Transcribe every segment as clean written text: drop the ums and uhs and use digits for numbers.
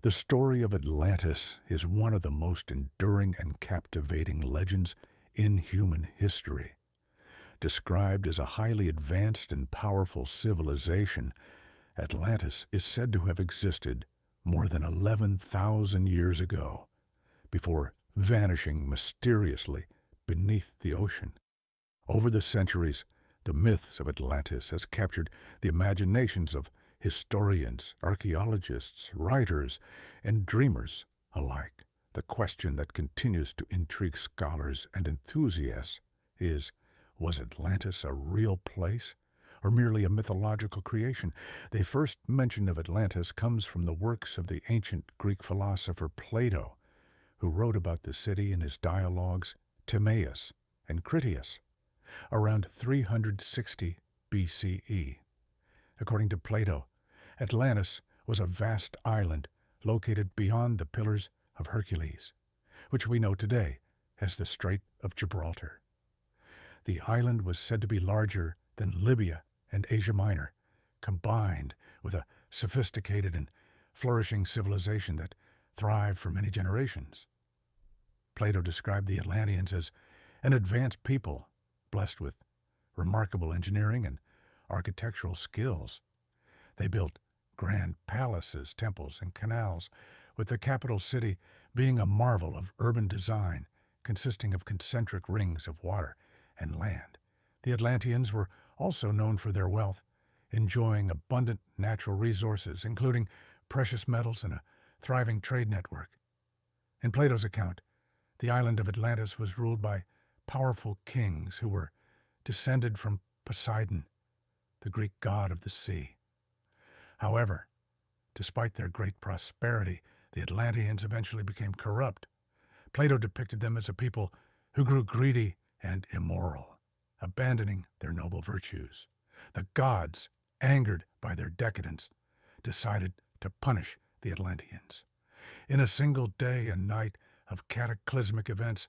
The story of Atlantis is one of the most enduring and captivating legends in human history. Described as a highly advanced and powerful civilization, Atlantis is said to have existed more than 11,000 years ago, before vanishing mysteriously beneath the ocean. Over the centuries, the myths of Atlantis has captured the imaginations of historians, archaeologists, writers, and dreamers alike. The question that continues to intrigue scholars and enthusiasts is, was Atlantis a real place or merely a mythological creation? The first mention of Atlantis comes from the works of the ancient Greek philosopher Plato, who wrote about the city in his dialogues Timaeus and Critias around 360 BCE. According to Plato, Atlantis was a vast island located beyond the Pillars of Hercules, which we know today as the Strait of Gibraltar. The island was said to be larger than Libya and Asia Minor, combined with a sophisticated and flourishing civilization that thrived for many generations. Plato described the Atlanteans as an advanced people, blessed with remarkable engineering and architectural skills. They built grand palaces, temples, and canals, with the capital city being a marvel of urban design consisting of concentric rings of water and land. The Atlanteans were also known for their wealth, enjoying abundant natural resources, including precious metals and a thriving trade network. In Plato's account, the island of Atlantis was ruled by powerful kings who were descended from Poseidon, the Greek god of the sea. However, despite their great prosperity, the Atlanteans eventually became corrupt. Plato depicted them as a people who grew greedy and immoral, abandoning their noble virtues. The gods, angered by their decadence, decided to punish the Atlanteans. In a single day and night of cataclysmic events,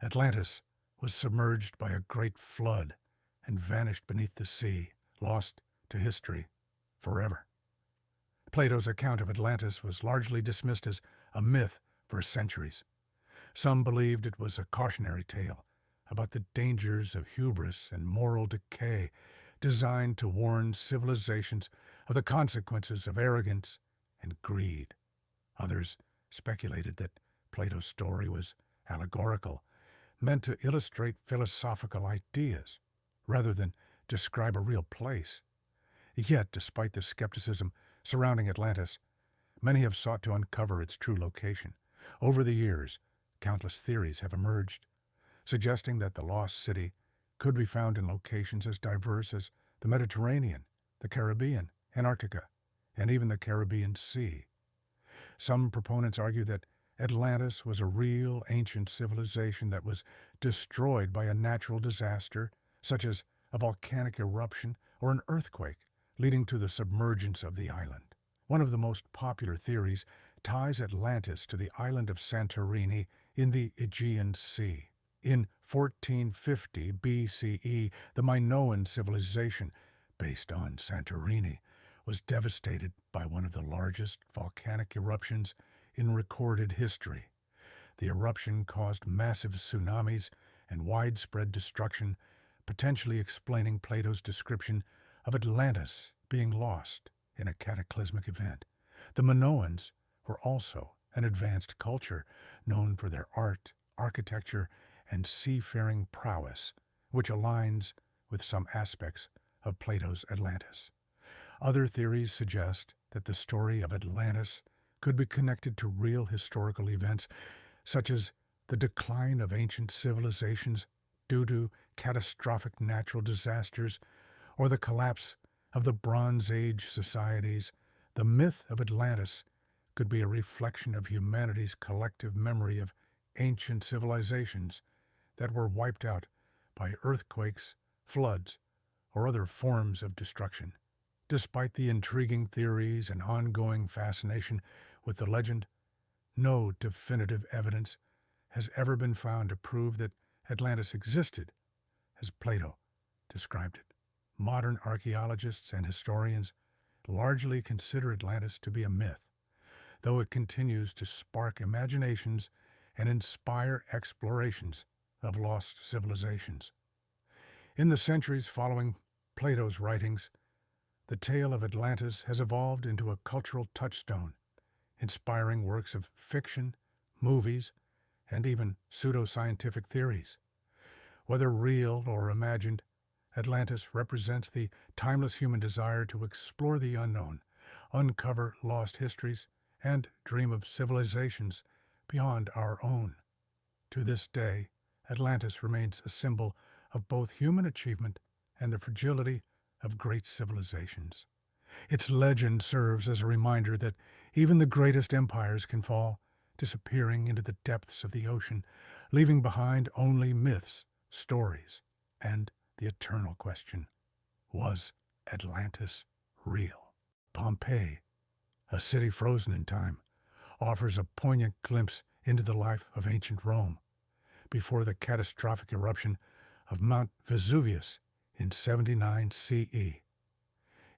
Atlantis was submerged by a great flood and vanished beneath the sea, lost to history forever. Plato's account of Atlantis was largely dismissed as a myth for centuries. Some believed it was a cautionary tale about the dangers of hubris and moral decay, designed to warn civilizations of the consequences of arrogance and greed. Others speculated that Plato's story was allegorical, meant to illustrate philosophical ideas rather than describe a real place. Yet, despite the skepticism surrounding Atlantis, many have sought to uncover its true location. Over the years, countless theories have emerged, suggesting that the lost city could be found in locations as diverse as the Mediterranean, the Caribbean, Antarctica, and even the Caribbean Sea. Some proponents argue that Atlantis was a real ancient civilization that was destroyed by a natural disaster, such as a volcanic eruption or an earthquake, leading to the submergence of the island. One of the most popular theories ties Atlantis to the island of Santorini in the Aegean Sea. In 1450 BCE, the Minoan civilization, based on Santorini, was devastated by one of the largest volcanic eruptions in recorded history. The eruption caused massive tsunamis and widespread destruction, potentially explaining Plato's description of Atlantis being lost in a cataclysmic event. The Minoans were also an advanced culture known for their art, architecture, and seafaring prowess, which aligns with some aspects of Plato's Atlantis. Other theories suggest that the story of Atlantis could be connected to real historical events, such as the decline of ancient civilizations due to catastrophic natural disasters, or the collapse of the Bronze Age societies. The myth of Atlantis could be a reflection of humanity's collective memory of ancient civilizations that were wiped out by earthquakes, floods, or other forms of destruction. Despite the intriguing theories and ongoing fascination with the legend, no definitive evidence has ever been found to prove that Atlantis existed as Plato described it. Modern archaeologists and historians largely consider Atlantis to be a myth. though it continues to spark imaginations and inspire explorations of lost civilizations. In the centuries following Plato's writings, the tale of Atlantis has evolved into a cultural touchstone, inspiring works of fiction, movies, and even pseudoscientific theories. Whether real or imagined, Atlantis represents the timeless human desire to explore the unknown, uncover lost histories, and dream of civilizations beyond our own. To this day, Atlantis remains a symbol of both human achievement and the fragility of great civilizations. Its legend serves as a reminder that even the greatest empires can fall, disappearing into the depths of the ocean, leaving behind only myths, stories, and the eternal question: was Atlantis real? Pompeii, a city frozen in time, offers a poignant glimpse into the life of ancient Rome before the catastrophic eruption of Mount Vesuvius in 79 CE.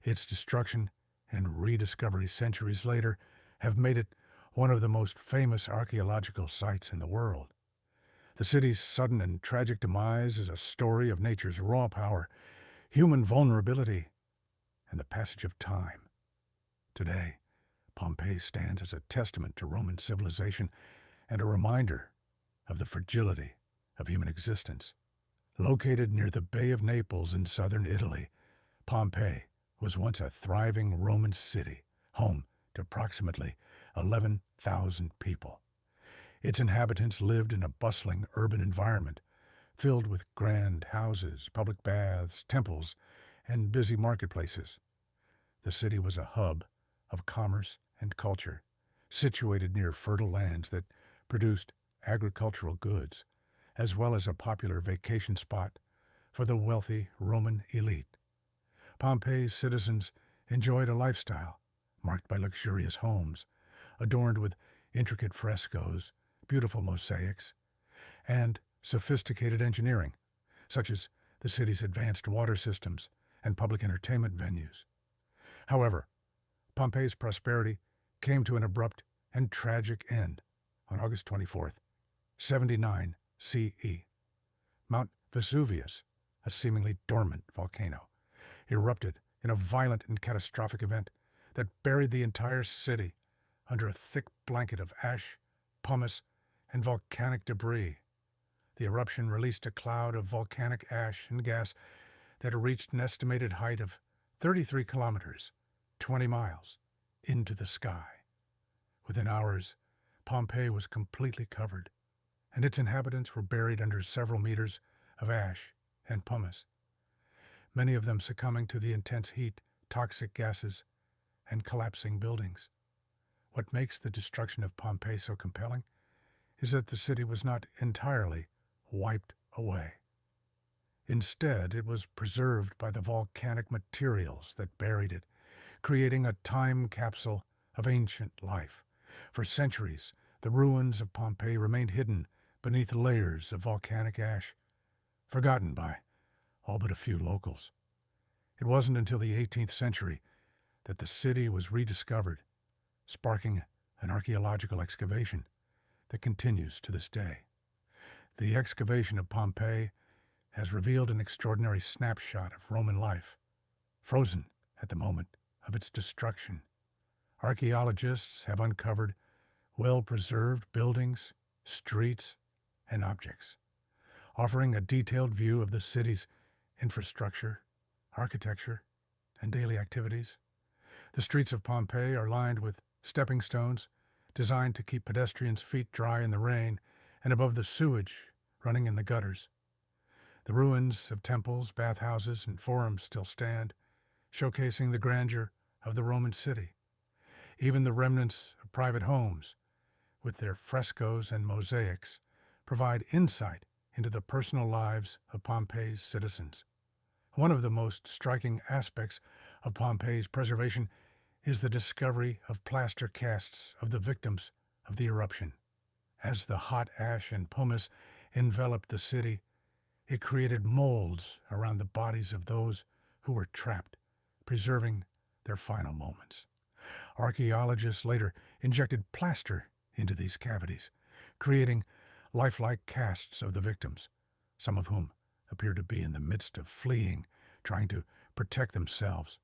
Its destruction and rediscovery centuries later have made it one of the most famous archaeological sites in the world. The city's sudden and tragic demise is a story of nature's raw power, human vulnerability, and the passage of time. Today, Pompeii stands as a testament to Roman civilization and a reminder of the fragility of human existence. Located near the Bay of Naples in southern Italy, Pompeii was once a thriving Roman city, home to approximately 11,000 people. Its inhabitants lived in a bustling urban environment, filled with grand houses, public baths, temples, and busy marketplaces. The city was a hub of commerce and culture, situated near fertile lands that produced agricultural goods, as well as a popular vacation spot for the wealthy Roman elite. Pompeii's citizens enjoyed a lifestyle marked by luxurious homes, adorned with intricate frescoes, beautiful mosaics, and sophisticated engineering, such as the city's advanced water systems and public entertainment venues. However, Pompeii's prosperity came to an abrupt and tragic end on August 24th, 79 CE. Mount Vesuvius, a seemingly dormant volcano, erupted in a violent and catastrophic event that buried the entire city under a thick blanket of ash, pumice, and volcanic debris. The eruption released a cloud of volcanic ash and gas that reached an estimated height of 33 kilometers, 20 miles, into the sky. Within hours, Pompeii was completely covered, and its inhabitants were buried under several meters of ash and pumice, many of them succumbing to the intense heat, toxic gases, and collapsing buildings. What makes the destruction of Pompeii so compelling is that the city was not entirely wiped away. Instead, it was preserved by the volcanic materials that buried it, creating a time capsule of ancient life. For centuries, the ruins of Pompeii remained hidden beneath layers of volcanic ash, forgotten by all but a few locals. It wasn't until the 18th century that the city was rediscovered, sparking an archaeological excavation that continues to this day. The excavation of Pompeii has revealed an extraordinary snapshot of Roman life, frozen at the moment of its destruction. Archaeologists have uncovered well-preserved buildings, streets, and objects, offering a detailed view of the city's infrastructure, architecture, and daily activities. The streets of Pompeii are lined with stepping stones designed to keep pedestrians' feet dry in the rain and above the sewage running in the gutters. The ruins of temples, bathhouses, and forums still stand, showcasing the grandeur of the Roman city. Even the remnants of private homes, with their frescoes and mosaics, provide insight into the personal lives of Pompeii's citizens. One of the most striking aspects of Pompeii's preservation is the discovery of plaster casts of the victims of the eruption. As the hot ash and pumice enveloped the city, it created molds around the bodies of those who were trapped, preserving their final moments. Archaeologists later injected plaster into these cavities, creating lifelike casts of the victims, some of whom appear to be in the midst of fleeing, trying to protect themselves,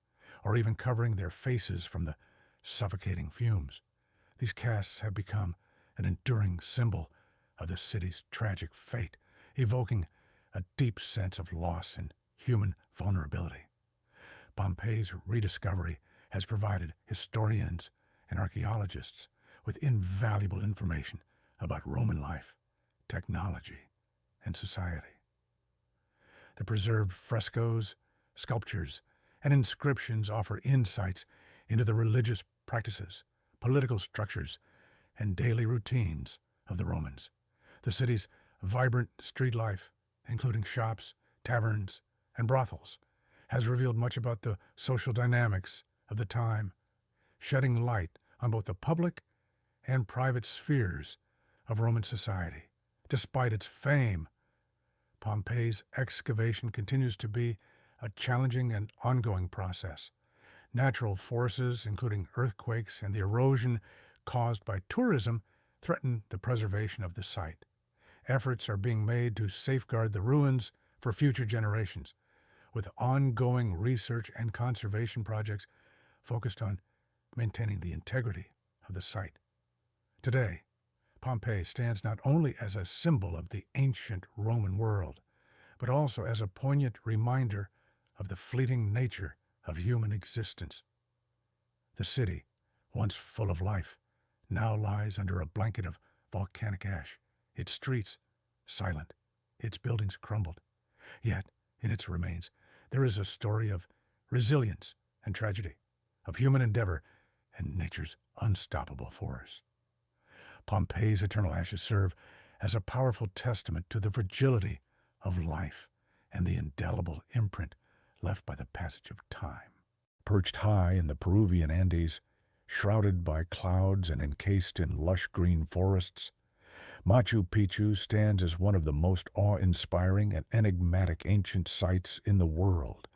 or even covering their faces from the suffocating fumes. These casts have become an enduring symbol of the city's tragic fate, evoking a deep sense of loss and human vulnerability. Pompeii's rediscovery has provided historians and archaeologists with invaluable information about Roman life, technology, and society. The preserved frescoes, sculptures, and inscriptions offer insights into the religious practices, political structures, and daily routines of the Romans. The city's vibrant street life, including shops, taverns, and brothels, has revealed much about the social dynamics of the time, shedding light on both the public and private spheres of Roman society. Despite its fame, Pompeii's excavation continues to be a challenging and ongoing process. Natural forces, including earthquakes and the erosion caused by tourism, threaten the preservation of the site. Efforts are being made to safeguard the ruins for future generations, with ongoing research and conservation projects focused on maintaining the integrity of the site. Today, Pompeii stands not only as a symbol of the ancient Roman world, but also as a poignant reminder of the fleeting nature of human existence. The city, once full of life, now lies under a blanket of volcanic ash, its streets silent, its buildings crumbled. Yet, in its remains, there is a story of resilience and tragedy, of human endeavor and nature's unstoppable force. Pompeii's eternal ashes serve as a powerful testament to the fragility of life and the indelible imprint left by the passage of time. Perched high in the Peruvian Andes, shrouded by clouds and encased in lush green forests, Machu Picchu stands as one of the most awe-inspiring and enigmatic ancient sites in the world.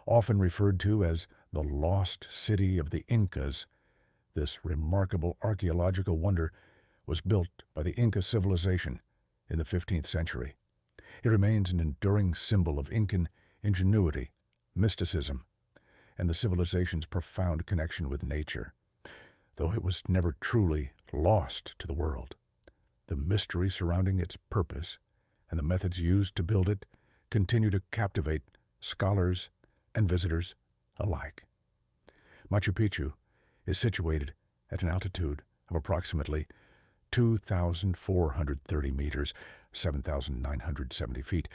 Often referred to as the lost city of the Incas, this remarkable archaeological wonder was built by the Inca civilization in the 15th century. It remains an enduring symbol of Incan ingenuity, mysticism, and the civilization's profound connection with nature, though it was never truly lost to the world. The mystery surrounding its purpose and the methods used to build it continue to captivate scholars and visitors alike. Machu Picchu is situated at an altitude of approximately 2,430 meters, 7,970 feet,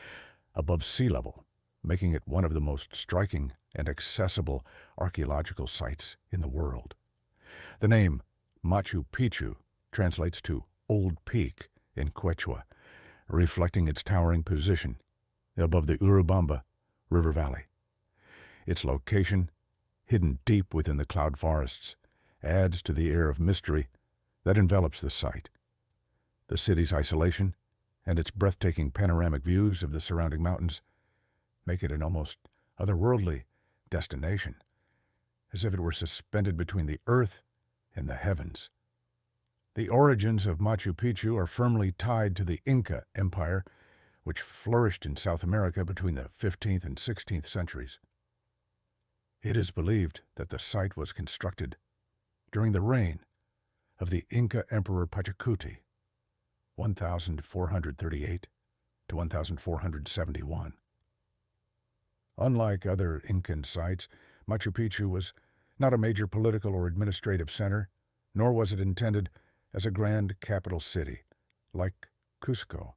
above sea level, making it one of the most striking and accessible archaeological sites in the world. The name Machu Picchu translates to Old Peak in Quechua, reflecting its towering position above the Urubamba River Valley. Its location, hidden deep within the cloud forests, adds to the air of mystery that envelops the site. The city's isolation and its breathtaking panoramic views of the surrounding mountains make it an almost otherworldly destination, as if it were suspended between the earth and the heavens. The origins of Machu Picchu are firmly tied to the Inca Empire, which flourished in South America between the 15th and 16th centuries. It is believed that the site was constructed during the reign of the Inca Emperor Pachacuti, 1438 to 1471. Unlike other Incan sites, Machu Picchu was not a major political or administrative center, nor was it intended as a grand capital city, like Cusco.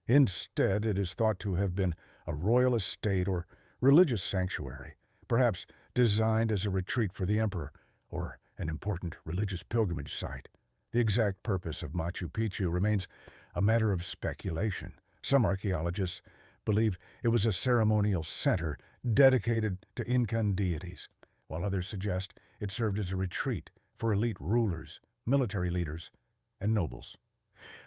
Instead, it is thought to have been a royal estate or religious sanctuary, perhaps designed as a retreat for the emperor or an important religious pilgrimage site. The exact purpose of Machu Picchu remains a matter of speculation. Some archaeologists believe it was a ceremonial center dedicated to Incan deities, while others suggest it served as a retreat for elite rulers, military leaders, and nobles.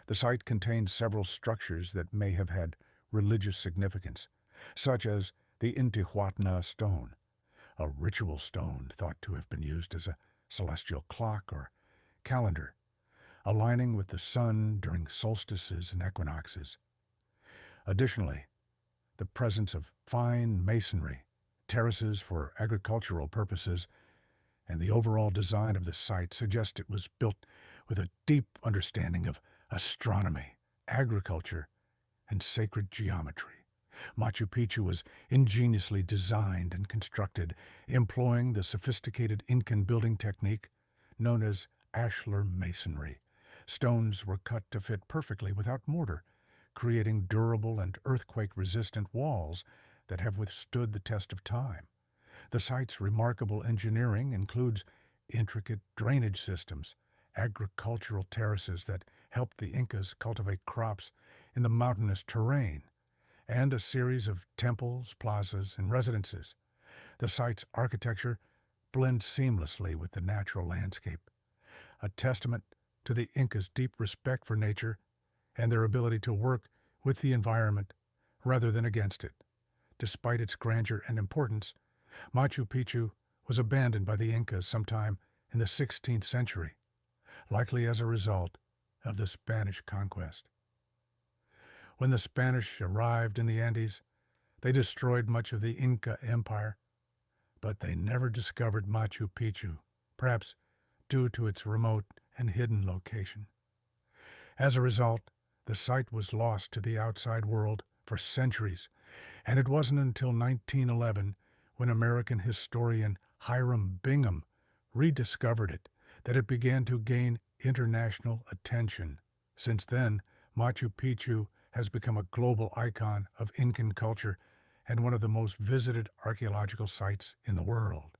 The site contains several structures that may have had religious significance, such as the Intihuatana stone, a ritual stone thought to have been used as a celestial clock or calendar, aligning with the sun during solstices and equinoxes. Additionally, the presence of fine masonry, terraces for agricultural purposes, and the overall design of the site suggest it was built with a deep understanding of astronomy, agriculture, and sacred geometry. Machu Picchu was ingeniously designed and constructed, employing the sophisticated Incan building technique known as ashlar masonry. Stones were cut to fit perfectly without mortar, creating durable and earthquake-resistant walls that have withstood the test of time. The site's remarkable engineering includes intricate drainage systems, agricultural terraces that helped the Incas cultivate crops in the mountainous terrain, and a series of temples, plazas, and residences. The site's architecture blends seamlessly with the natural landscape, a testament to the Incas' deep respect for nature and their ability to work with the environment rather than against it. Despite its grandeur and importance, Machu Picchu was abandoned by the Incas sometime in the 16th century, likely as a result of the Spanish conquest. When the Spanish arrived in the Andes, they destroyed much of the Inca Empire, but they never discovered Machu Picchu, perhaps due to its remote and hidden location. As a result, the site was lost to the outside world for centuries, and it wasn't until 1911, when American historian Hiram Bingham rediscovered it, that it began to gain international attention. Since then, Machu Picchu has become a global icon of Incan culture and one of the most visited archaeological sites in the world.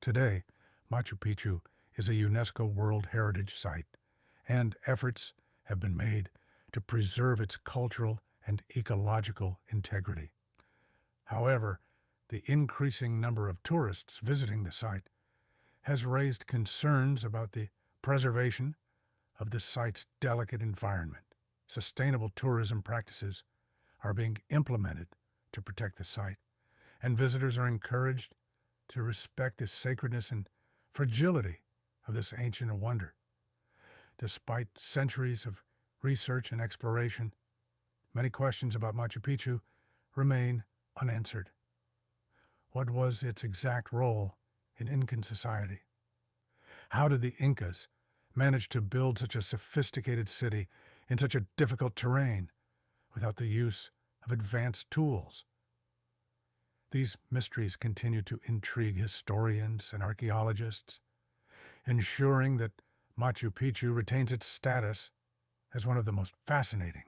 Today, Machu Picchu is a UNESCO World Heritage Site, and efforts have been made to preserve its cultural and ecological integrity. However, the increasing number of tourists visiting the site has raised concerns about the preservation of the site's delicate environment. Sustainable tourism practices are being implemented to protect the site, and visitors are encouraged to respect the sacredness and fragility of this ancient wonder. Despite centuries of research and exploration, many questions about Machu Picchu remain unanswered. What was its exact role in Incan society? How did the Incas manage to build such a sophisticated city in such a difficult terrain without the use of advanced tools? These mysteries continue to intrigue historians and archaeologists, ensuring that Machu Picchu retains its status as one of the most fascinating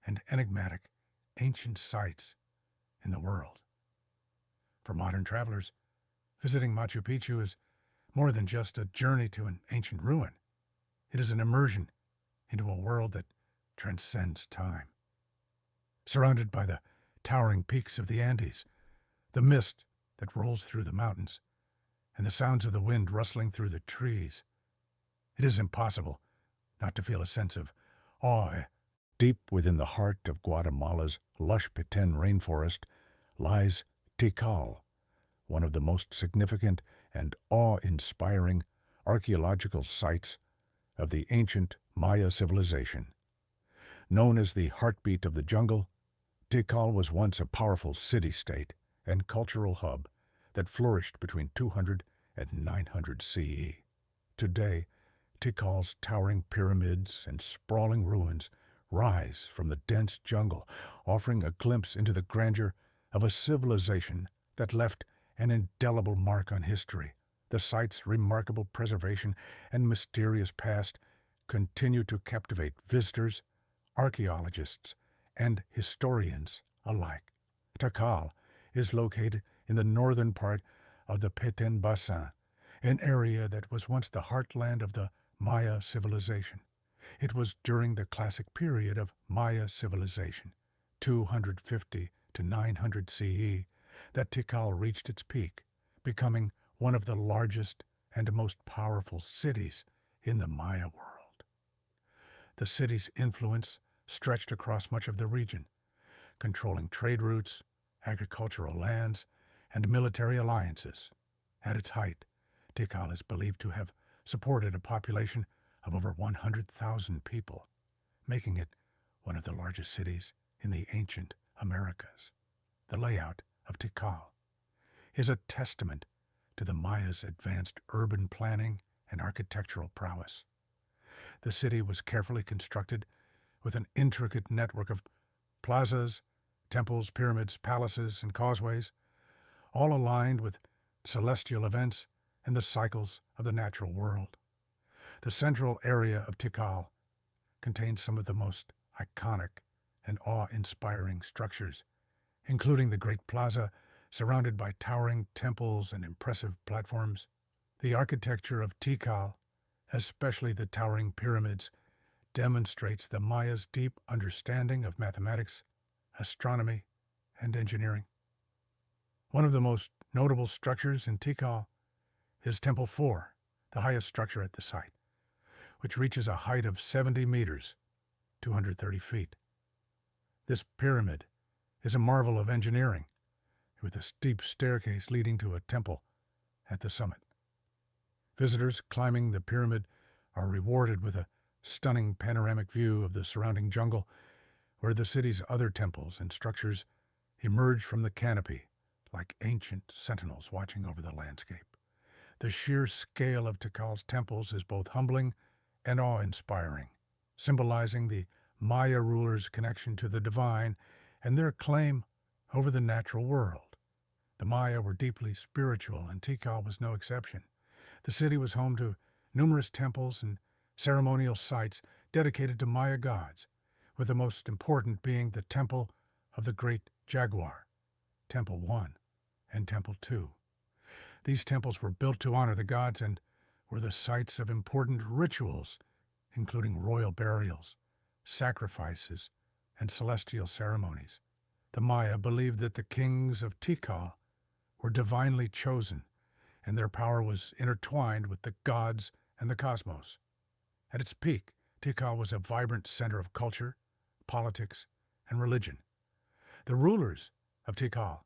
and enigmatic ancient sites in the world. For modern travelers, visiting Machu Picchu is more than just a journey to an ancient ruin. It is an immersion into a world that transcends time. Surrounded by the towering peaks of the Andes, the mist that rolls through the mountains, and the sounds of the wind rustling through the trees, it is impossible not to feel a sense of awe. Deep within the heart of Guatemala's lush Petén rainforest lies Tikal, one of the most significant and awe-inspiring archaeological sites of the ancient Maya civilization. Known as the heartbeat of the jungle, Tikal was once a powerful city-state and cultural hub that flourished between 200 and 900 CE. Today, Tikal's towering pyramids and sprawling ruins rise from the dense jungle, offering a glimpse into the grandeur of a civilization that left an indelible mark on history. The site's remarkable preservation and mysterious past continue to captivate visitors, archaeologists, and historians alike. Tikal is located in the northern part of the Petén Basin, an area that was once the heartland of the Maya civilization. It was during the classic period of Maya civilization, 250 to 900 CE, that Tikal reached its peak, becoming one of the largest and most powerful cities in the Maya world. The city's influence stretched across much of the region, controlling trade routes, agricultural lands, and military alliances. At its height, Tikal is believed to have supported a population of over 100,000 people, making it one of the largest cities in the ancient Americas. The layout of Tikal is a testament to the Mayas' advanced urban planning and architectural prowess. The city was carefully constructed with an intricate network of plazas, temples, pyramids, palaces, and causeways, all aligned with celestial events and the cycles of the natural world. The central area of Tikal contains some of the most iconic and awe-inspiring structures, including the Great Plaza, surrounded by towering temples and impressive platforms. The architecture of Tikal, especially the towering pyramids, demonstrates the Mayas' deep understanding of mathematics, astronomy, and engineering. One of the most notable structures in Tikal is Temple 4, the highest structure at the site, which reaches a height of 70 meters, 230 feet. This pyramid is a marvel of engineering, with a steep staircase leading to a temple at the summit. Visitors climbing the pyramid are rewarded with a stunning panoramic view of the surrounding jungle, where the city's other temples and structures emerge from the canopy like ancient sentinels watching over the landscape. The sheer scale of Tikal's temples is both humbling and awe-inspiring, symbolizing the Maya rulers' connection to the divine and their claim over the natural world. The Maya were deeply spiritual, and Tikal was no exception. The city was home to numerous temples and ceremonial sites dedicated to Maya gods, with the most important being the Temple of the Great Jaguar, Temple 1 and Temple 2. These temples were built to honor the gods and were the sites of important rituals, including royal burials, sacrifices, and celestial ceremonies. The Maya believed that the kings of Tikal were divinely chosen, and their power was intertwined with the gods and the cosmos. At its peak, Tikal was a vibrant center of culture, politics, and religion. The rulers of Tikal,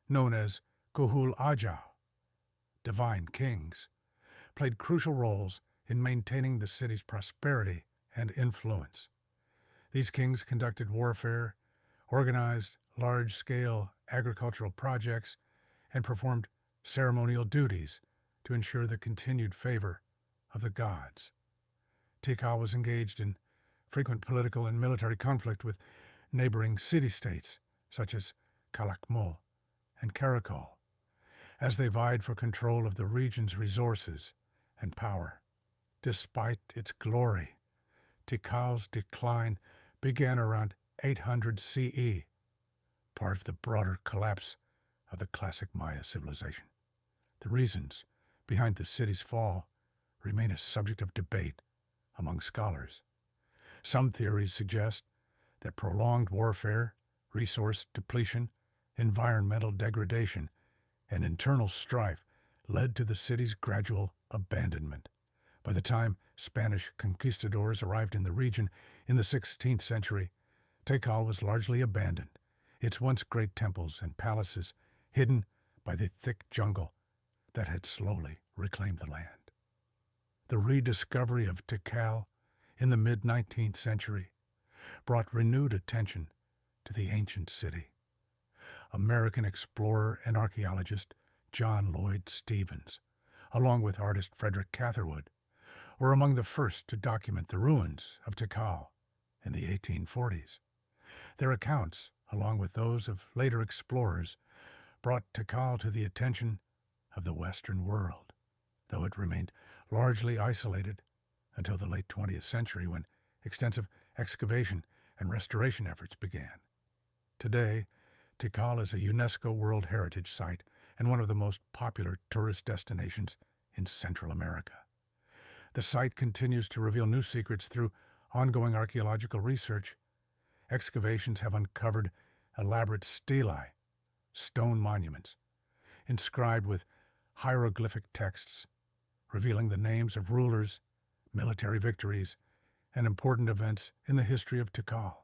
known as Kuhul Ajau, divine kings, played crucial roles in maintaining the city's prosperity and influence. These kings conducted warfare, organized large-scale agricultural projects, and performed ceremonial duties to ensure the continued favor of the gods. Tikal was engaged in frequent political and military conflict with neighboring city-states such as Calakmul and Karakol, as they vied for control of the region's resources and power. Despite its glory, Tikal's decline began around 800 CE, part of the broader collapse of the classic Maya civilization. The reasons behind the city's fall remain a subject of debate among scholars. Some theories suggest that prolonged warfare, resource depletion, environmental degradation, and internal strife led to the city's gradual abandonment. By the time Spanish conquistadors arrived in the region in the 16th century, Tikal was largely abandoned, its once great temples and palaces hidden by the thick jungle that had slowly reclaimed the land. The rediscovery of Tikal in the mid-19th century brought renewed attention to the ancient city. American explorer and archaeologist John Lloyd Stephens, along with artist Frederick Catherwood, were among the first to document the ruins of Tikal in the 1840s. Their accounts, along with those of later explorers, brought Tikal to the attention of the Western world, though it remained largely isolated until the late 20th century, when extensive excavation and restoration efforts began. Today, Tikal is a UNESCO World Heritage Site and one of the most popular tourist destinations in Central America. The site continues to reveal new secrets through ongoing archaeological research. Excavations have uncovered elaborate stelae, stone monuments, inscribed with hieroglyphic texts, revealing the names of rulers, military victories, and important events in the history of Tikal.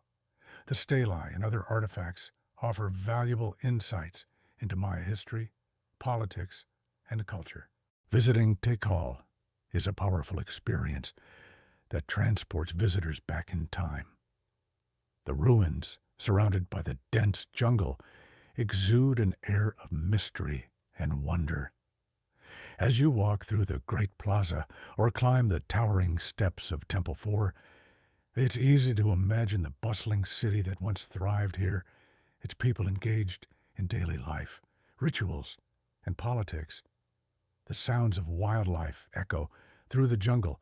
The stelae and other artifacts offer valuable insights into Maya history, politics, and culture. Visiting Tikal is a powerful experience that transports visitors back in time. The ruins, surrounded by the dense jungle, exude an air of mystery and wonder. As you walk through the Great Plaza or climb the towering steps of Temple 4, it's easy to imagine the bustling city that once thrived here, its people engaged in daily life, rituals, and politics. The sounds of wildlife echo through the jungle,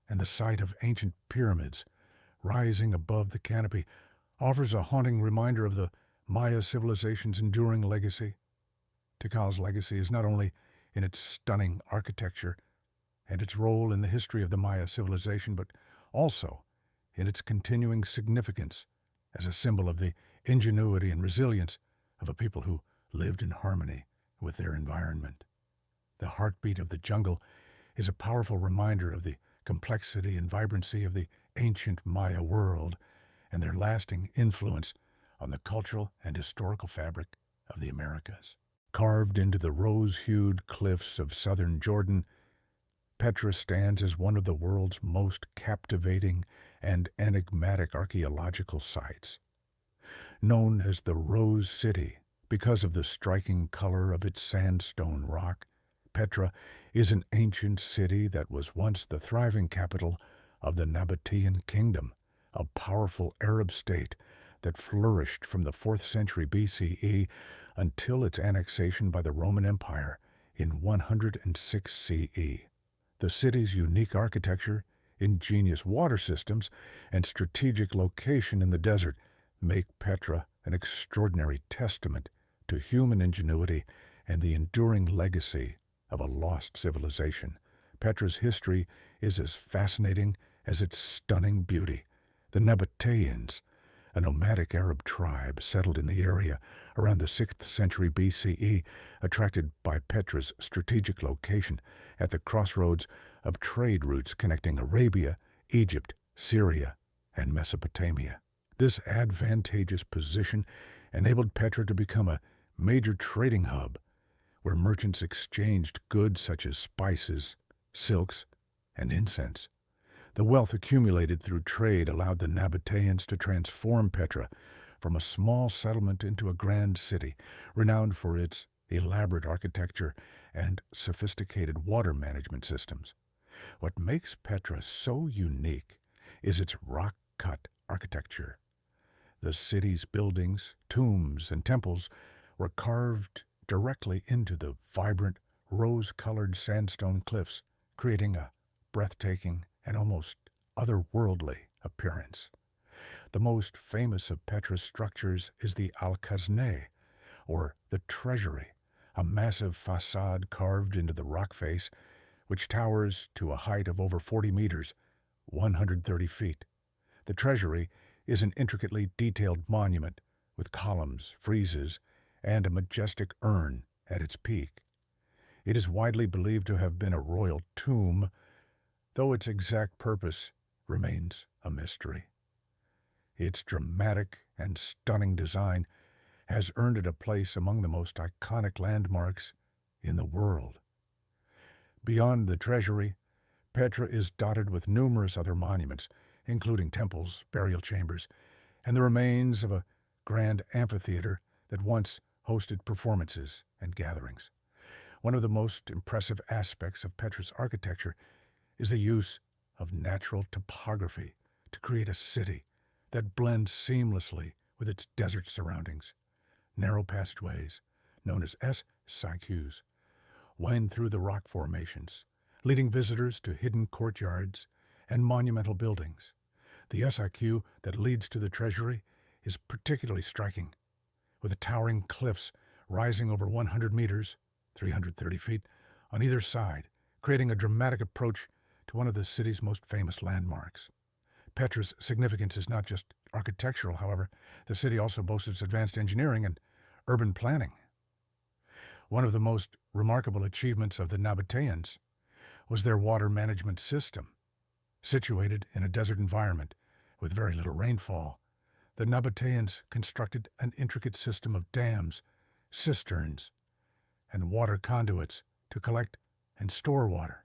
and the sight of ancient pyramids rising above the canopy offers a haunting reminder of the Maya civilization's enduring legacy. Tikal's legacy is not only in its stunning architecture and its role in the history of the Maya civilization, but also in its continuing significance as a symbol of the ingenuity and resilience of a people who lived in harmony with their environment. The heartbeat of the jungle is a powerful reminder of the complexity and vibrancy of the ancient Maya world and their lasting influence on the cultural and historical fabric of the Americas. Carved into the rose-hued cliffs of southern Jordan, Petra stands as one of the world's most captivating and enigmatic archaeological sites. Known as the Rose City because of the striking color of its sandstone rock, Petra is an ancient city that was once the thriving capital of the Nabatean Kingdom, a powerful Arab state that flourished from the 4th century BCE until its annexation by the Roman Empire in 106 CE. The city's unique architecture, ingenious water systems, and strategic location in the desert make Petra an extraordinary testament to human ingenuity and the enduring legacy of a lost civilization. Petra's history is as fascinating as its stunning beauty. The Nabateans, a nomadic Arab tribe settled in the area around the 6th century BCE, attracted by Petra's strategic location at the crossroads of trade routes connecting Arabia, Egypt, Syria, and Mesopotamia. This advantageous position enabled Petra to become a major trading hub where merchants exchanged goods such as spices, silks, and incense. The wealth accumulated through trade allowed the Nabateans to transform Petra from a small settlement into a grand city, renowned for its elaborate architecture and sophisticated water management systems. What makes Petra so unique is its rock-cut architecture. The city's buildings, tombs, and temples were carved directly into the vibrant, rose-colored sandstone cliffs, creating a breathtaking and almost otherworldly appearance. The most famous of Petra's structures is the Al-Khazneh, or the Treasury, a massive facade carved into the rock face, which towers to a height of over 40 meters, 130 feet. The Treasury is an intricately detailed monument with columns, friezes, and a majestic urn at its peak. It is widely believed to have been a royal tomb, though its exact purpose remains a mystery. Its dramatic and stunning design has earned it a place among the most iconic landmarks in the world. Beyond the treasury, Petra is dotted with numerous other monuments, including temples, burial chambers, and the remains of a grand amphitheater that once hosted performances and gatherings. One of the most impressive aspects of Petra's architecture is the use of natural topography to create a city that blends seamlessly with its desert surroundings. Narrow passageways, known as S-Siqs, wind through the rock formations, leading visitors to hidden courtyards and monumental buildings. The SIQ that leads to the treasury is particularly striking, with the towering cliffs rising over 100 meters, 330 feet, on either side, creating a dramatic approach to one of the city's most famous landmarks. Petra's significance is not just architectural, however. The city also boasts its advanced engineering and urban planning. One of the most remarkable achievements of the Nabateans was their water management system. Situated in a desert environment with very little rainfall, the Nabateans constructed an intricate system of dams, cisterns, and water conduits to collect and store water,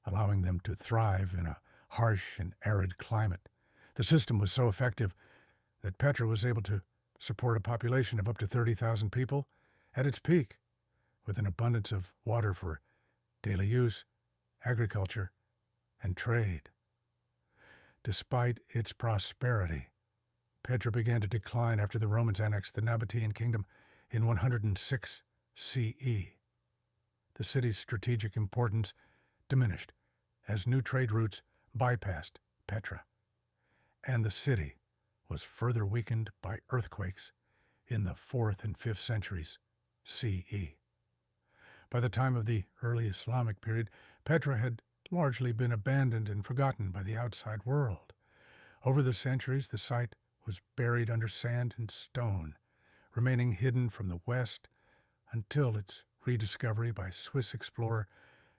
allowing them to thrive in a harsh and arid climate. The system was so effective that Petra was able to support a population of up to 30,000 people at its peak, with an abundance of water for daily use, agriculture, and trade. Despite its prosperity, Petra began to decline after the Romans annexed the Nabatean kingdom in 106 CE. The city's strategic importance diminished as new trade routes bypassed Petra, and the city was further weakened by earthquakes in the 4th and 5th centuries CE. By the time of the early Islamic period, Petra had largely been abandoned and forgotten by the outside world. Over the centuries, the site was buried under sand and stone, remaining hidden from the west until its rediscovery by Swiss explorer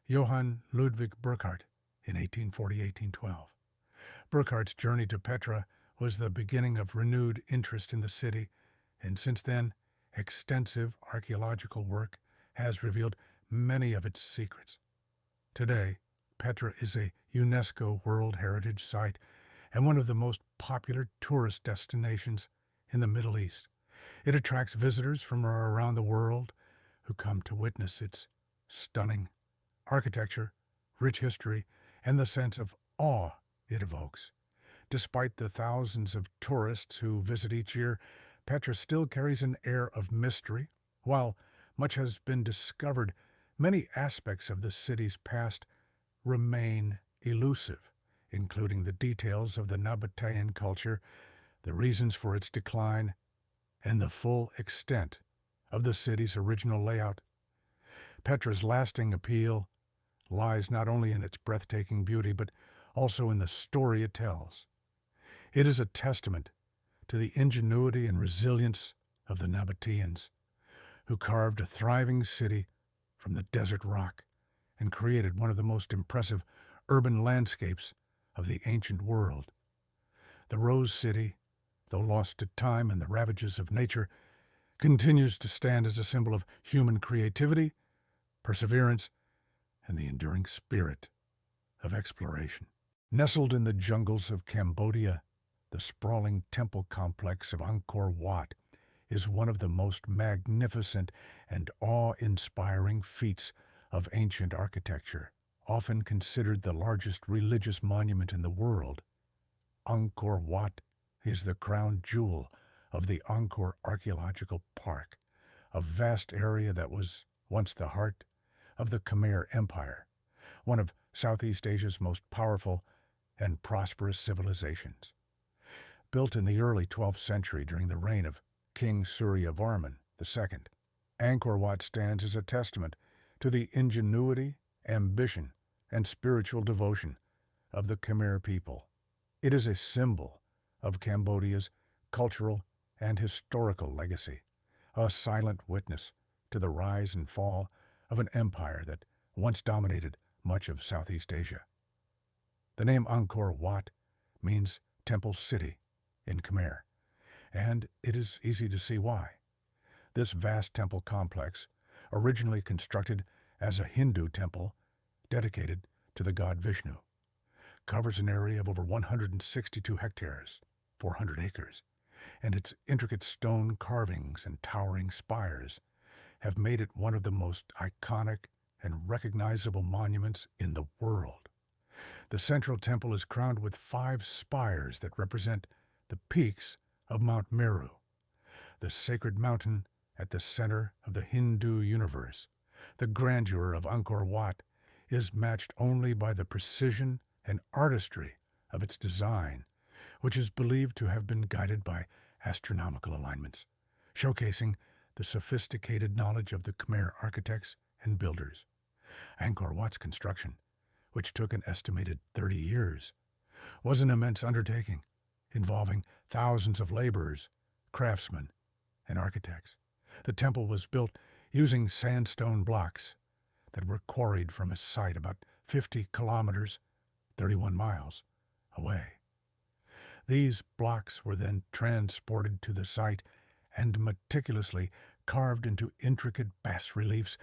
Johann Ludwig Burckhardt in 1840-1812. Burckhardt's journey to Petra was the beginning of renewed interest in the city, and since then, extensive archaeological work has revealed many of its secrets. Today, Petra is a UNESCO World Heritage Site and one of the most popular tourist destinations in the Middle East. It attracts visitors from around the world who come to witness its stunning architecture, rich history, and the sense of awe it evokes. Despite the thousands of tourists who visit each year, Petra still carries an air of mystery. While much has been discovered, many aspects of the city's past remain elusive, including the details of the Nabatean culture, the reasons for its decline, and the full extent of the city's original layout. Petra's lasting appeal lies not only in its breathtaking beauty, but also in the story it tells. It is a testament to the ingenuity and resilience of the Nabateans, who carved a thriving city from the desert rock and created one of the most impressive urban landscapes of the ancient world. The Rose City, though lost to time and the ravages of nature, continues to stand as a symbol of human creativity, perseverance, and the enduring spirit of exploration. Nestled in the jungles of Cambodia, the sprawling temple complex of Angkor Wat is one of the most magnificent and awe-inspiring feats of ancient architecture, often considered the largest religious monument in the world. Angkor Wat is the crown jewel of the Angkor Archaeological Park, a vast area that was once the heart of the Khmer Empire, one of Southeast Asia's most powerful and prosperous civilizations. Built in the early 12th century during the reign of King Surya Varman II, Angkor Wat stands as a testament to the ingenuity, ambition, and spiritual devotion of the Khmer people. It is a symbol of Cambodia's cultural and historical legacy, a silent witness to the rise and fall of an empire that once dominated much of Southeast Asia. The name Angkor Wat means Temple City in Khmer, and it is easy to see why. This vast temple complex, originally constructed as a Hindu temple dedicated to the god Vishnu, covers an area of over 162 hectares, 400 acres, and its intricate stone carvings and towering spires have made it one of the most iconic and recognizable monuments in the world. The central temple is crowned with 5 spires that represent the peaks of Mount Meru, the sacred mountain at the center of the Hindu universe. The grandeur of Angkor Wat is matched only by the precision and artistry of its design, which is believed to have been guided by astronomical alignments, showcasing the sophisticated knowledge of the Khmer architects and builders. Angkor Wat's construction, which took an estimated 30 years, was an immense undertaking involving thousands of laborers, craftsmen, and architects. The temple was built using sandstone blocks that were quarried from a site about 50 kilometers, 31 miles, away. These blocks were then transported to the site and meticulously carved into intricate bas-reliefs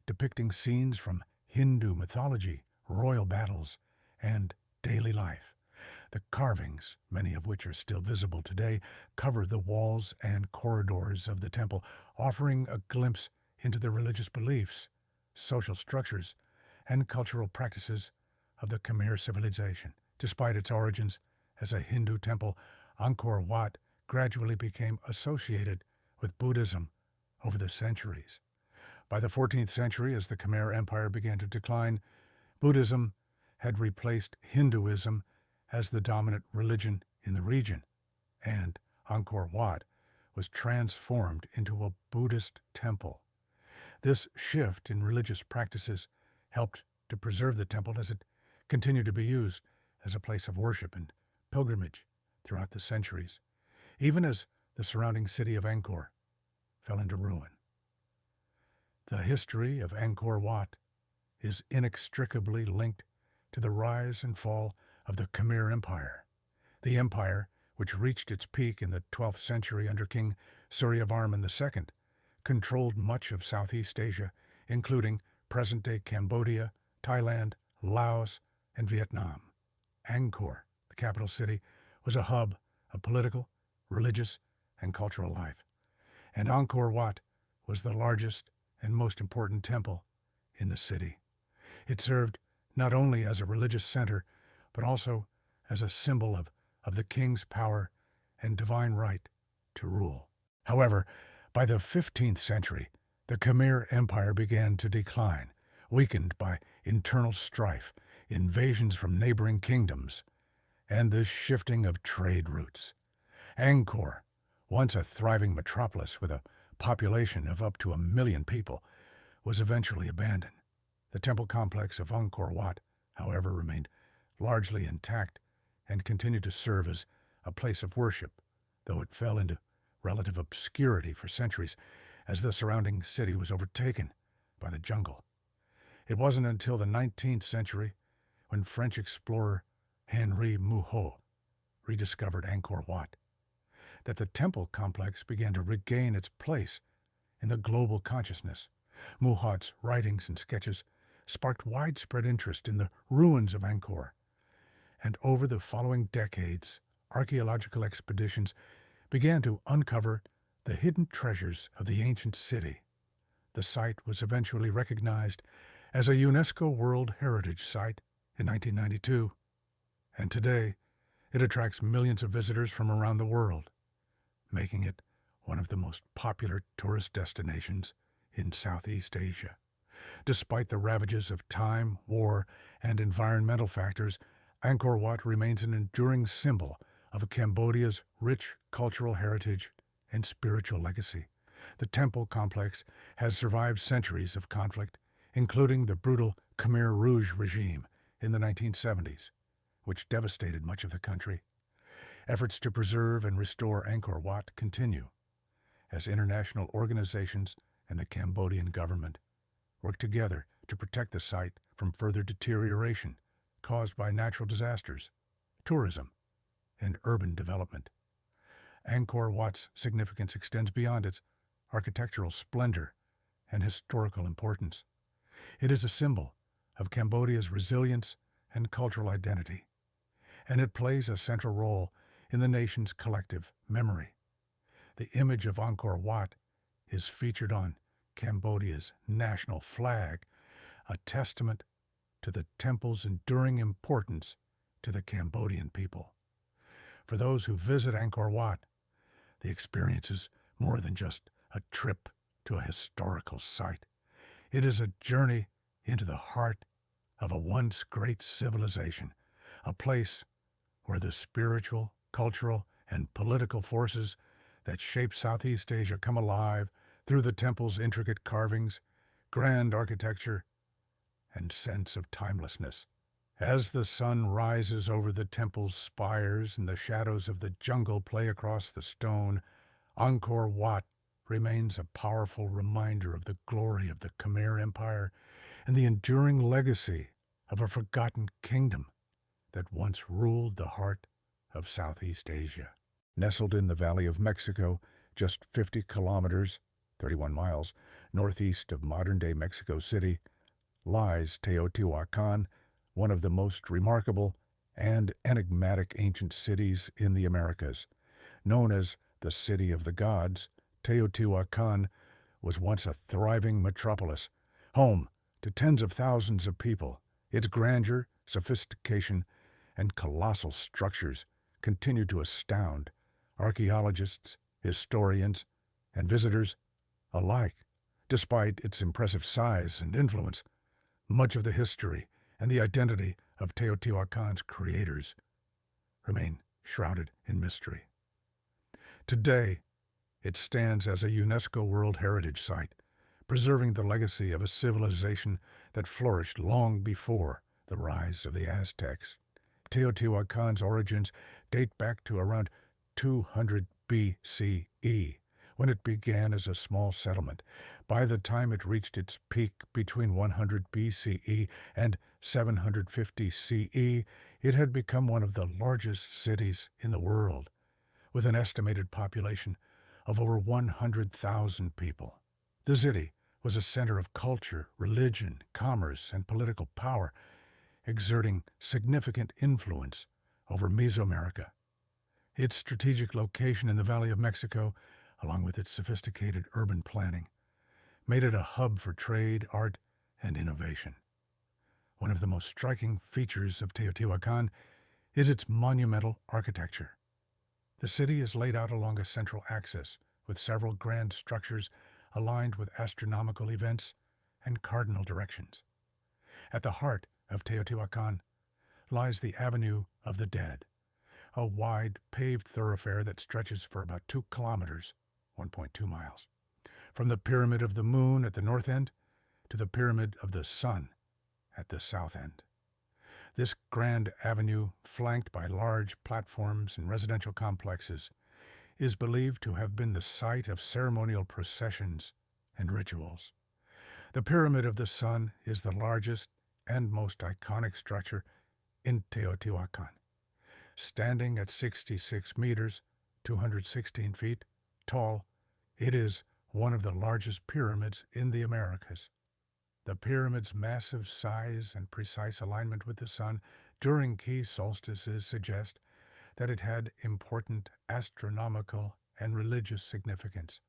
depicting scenes from Hindu mythology, royal battles, and daily life. The carvings, many of which are still visible today, cover the walls and corridors of the temple, offering a glimpse into the religious beliefs, social structures, and cultural practices of the Khmer civilization. Despite its origins as a Hindu temple, Angkor Wat gradually became associated with Buddhism over the centuries. By the 14th century, as the Khmer Empire began to decline, Buddhism had replaced Hinduism as the dominant religion in the region, and Angkor Wat was transformed into a Buddhist temple. This shift in religious practices helped to preserve the temple as it continued to be used as a place of worship and pilgrimage throughout the centuries, even as the surrounding city of Angkor fell into ruin. The history of Angkor Wat is inextricably linked to the rise and fall of the Khmer Empire. The empire, which reached its peak in the 12th century under King Suryavarman II, controlled much of Southeast Asia, including present-day Cambodia, Thailand, Laos, and Vietnam. Angkor, the capital city, was a hub of political, religious, and cultural life, and Angkor Wat was the largest and most important temple in the city. It served not only as a religious center, but also as a symbol of the king's power and divine right to rule. However, by the 15th century, the Khmer Empire began to decline, weakened by internal strife, invasions from neighboring kingdoms, and the shifting of trade routes. Angkor, once a thriving metropolis with a population of up to 1 million people, was eventually abandoned. The temple complex of Angkor Wat, however, remained largely intact and continued to serve as a place of worship, though it fell into relative obscurity for centuries as the surrounding city was overtaken by the jungle. It wasn't until the 19th century when French explorer Henri Mouhot rediscovered Angkor Wat that the temple complex began to regain its place in the global consciousness. Mouhot's writings and sketches sparked widespread interest in the ruins of Angkor, and over the following decades, archaeological expeditions began to uncover the hidden treasures of the ancient city. The site was eventually recognized as a UNESCO World Heritage Site in 1992, and today it attracts millions of visitors from around the world, making it one of the most popular tourist destinations in Southeast Asia. Despite the ravages of time, war, and environmental factors, Angkor Wat remains an enduring symbol of Cambodia's rich cultural heritage and spiritual legacy. The temple complex has survived centuries of conflict, including the brutal Khmer Rouge regime in the 1970s, which devastated much of the country. Efforts to preserve and restore Angkor Wat continue as international organizations and the Cambodian government work together to protect the site from further deterioration caused by natural disasters, tourism, and urban development. Angkor Wat's significance extends beyond its architectural splendor and historical importance. It is a symbol of Cambodia's resilience and cultural identity, and it plays a central role in the nation's collective memory. The image of Angkor Wat is featured on Cambodia's national flag, a testament to the temple's enduring importance to the Cambodian people. For those who visit Angkor Wat, the experience is more than just a trip to a historical site. It is a journey into the heart of a once great civilization, a place where the spiritual, cultural, and political forces that shape Southeast Asia come alive through the temple's intricate carvings, grand architecture, and sense of timelessness. As the sun rises over the temple's spires and the shadows of the jungle play across the stone, Angkor Wat remains a powerful reminder of the glory of the Khmer Empire and the enduring legacy of a forgotten kingdom that once ruled the heart of Southeast Asia. Nestled in the Valley of Mexico, just 50 kilometers, 31 miles, northeast of modern-day Mexico City, lies Teotihuacan, one of the most remarkable and enigmatic ancient cities in the Americas. Known as the City of the Gods, Teotihuacan was once a thriving metropolis, home to tens of thousands of people. Its grandeur, sophistication, and colossal structures continue to astound archaeologists, historians, and visitors alike. Despite its impressive size and influence, much of the history and the identity of Teotihuacan's creators remain shrouded in mystery. Today, it stands as a UNESCO World Heritage Site, preserving the legacy of a civilization that flourished long before the rise of the Aztecs. Teotihuacan's origins date back to around 200 BCE, when it began as a small settlement. By the time it reached its peak between 100 BCE and 750 CE, it had become one of the largest cities in the world, with an estimated population of over 100,000 people. The city was a center of culture, religion, commerce, and political power, exerting significant influence over Mesoamerica. Its strategic location in the Valley of Mexico, along with its sophisticated urban planning, made it a hub for trade, art, and innovation. One of the most striking features of Teotihuacan is its monumental architecture. The city is laid out along a central axis, with several grand structures aligned with astronomical events and cardinal directions. At the heart of Teotihuacan lies the Avenue of the Dead, a wide, paved thoroughfare that stretches for about 2 kilometers, 1.2 miles, from the Pyramid of the Moon at the north end to the Pyramid of the Sun at the south end. This grand avenue, flanked by large platforms and residential complexes, is believed to have been the site of ceremonial processions and rituals. The Pyramid of the Sun is the largest and most iconic structure in Teotihuacan. Standing at 66 meters, 216 feet, tall, it is one of the largest pyramids in the Americas. The pyramid's massive size and precise alignment with the sun during key solstices suggest that it had important astronomical and religious significance.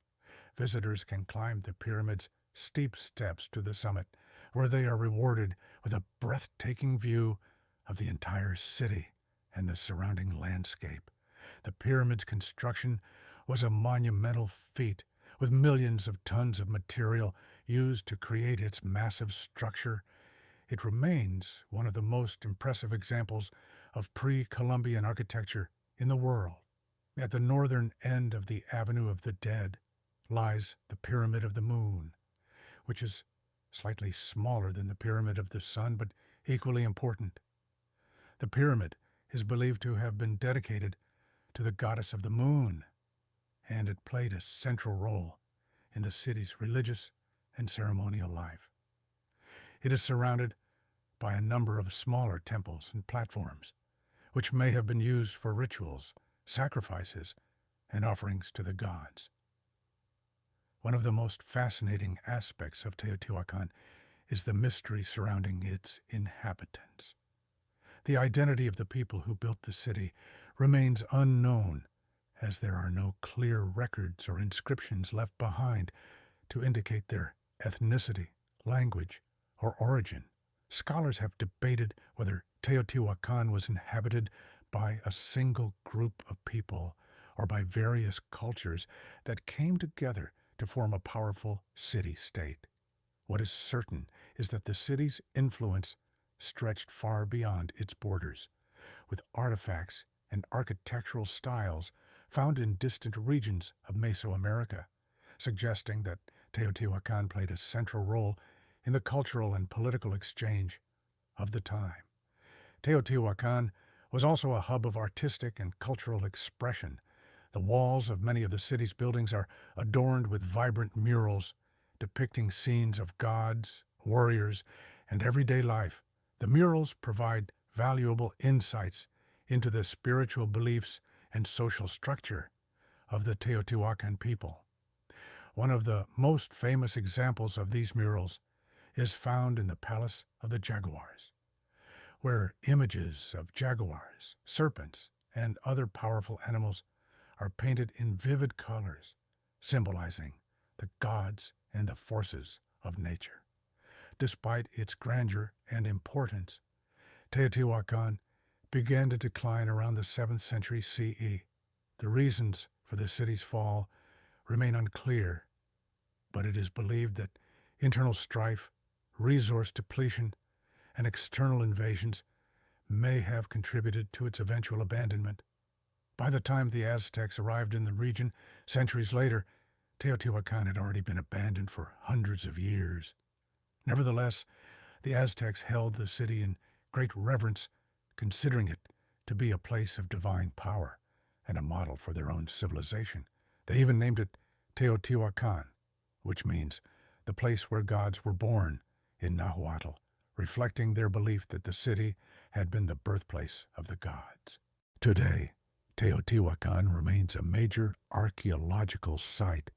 Visitors can climb the pyramid's steep steps to the summit, where they are rewarded with a breathtaking view of the entire city and the surrounding landscape. The pyramid's construction was a monumental feat, with millions of tons of material used to create its massive structure. It remains one of the most impressive examples of pre-Columbian architecture in the world. At the northern end of the Avenue of the Dead lies the Pyramid of the Moon, which is slightly smaller than the Pyramid of the Sun, but equally important. The pyramid is believed to have been dedicated to the goddess of the moon, and it played a central role in the city's religious and ceremonial life. It is surrounded by a number of smaller temples and platforms, which may have been used for rituals, sacrifices, and offerings to the gods. One of the most fascinating aspects of Teotihuacan is the mystery surrounding its inhabitants. The identity of the people who built the city remains unknown, as there are no clear records or inscriptions left behind to indicate their ethnicity, language, or origin. Scholars have debated whether Teotihuacan was inhabited by a single group of people or by various cultures that came together to form a powerful city-state. What is certain is that the city's influence stretched far beyond its borders, with artifacts and architectural styles found in distant regions of Mesoamerica, suggesting that Teotihuacan played a central role in the cultural and political exchange of the time. Teotihuacan was also a hub of artistic and cultural expression. The walls of many of the city's buildings are adorned with vibrant murals depicting scenes of gods, warriors, and everyday life. The murals provide valuable insights into the spiritual beliefs and social structure of the Teotihuacan people. One of the most famous examples of these murals is found in the Palace of the Jaguars, where images of jaguars, serpents, and other powerful animals are painted in vivid colors, symbolizing the gods and the forces of nature. Despite its grandeur and importance, Teotihuacan began to decline around the 7th century CE. The reasons for the city's fall remain unclear, but it is believed that internal strife, resource depletion, and external invasions may have contributed to its eventual abandonment. By the time the Aztecs arrived in the region centuries later, Teotihuacan had already been abandoned for hundreds of years. Nevertheless, the Aztecs held the city in great reverence, considering it to be a place of divine power and a model for their own civilization. They even named it Teotihuacan, which means the place where gods were born in Nahuatl, reflecting their belief that the city had been the birthplace of the gods. Today, Teotihuacan remains a major archaeological site,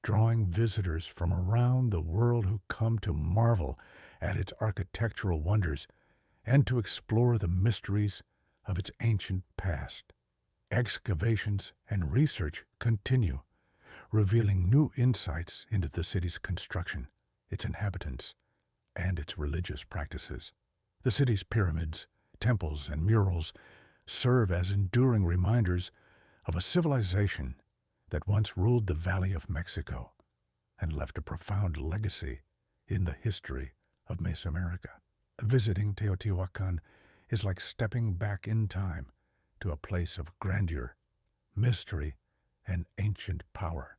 drawing visitors from around the world who come to marvel at its architectural wonders and to explore the mysteries of its ancient past. Excavations and research continue, revealing new insights into the city's construction, its inhabitants, and its religious practices. The city's pyramids, temples, and murals serve as enduring reminders of a civilization that once ruled the Valley of Mexico and left a profound legacy in the history of Mesoamerica. Visiting Teotihuacan is like stepping back in time to a place of grandeur, mystery, and ancient power.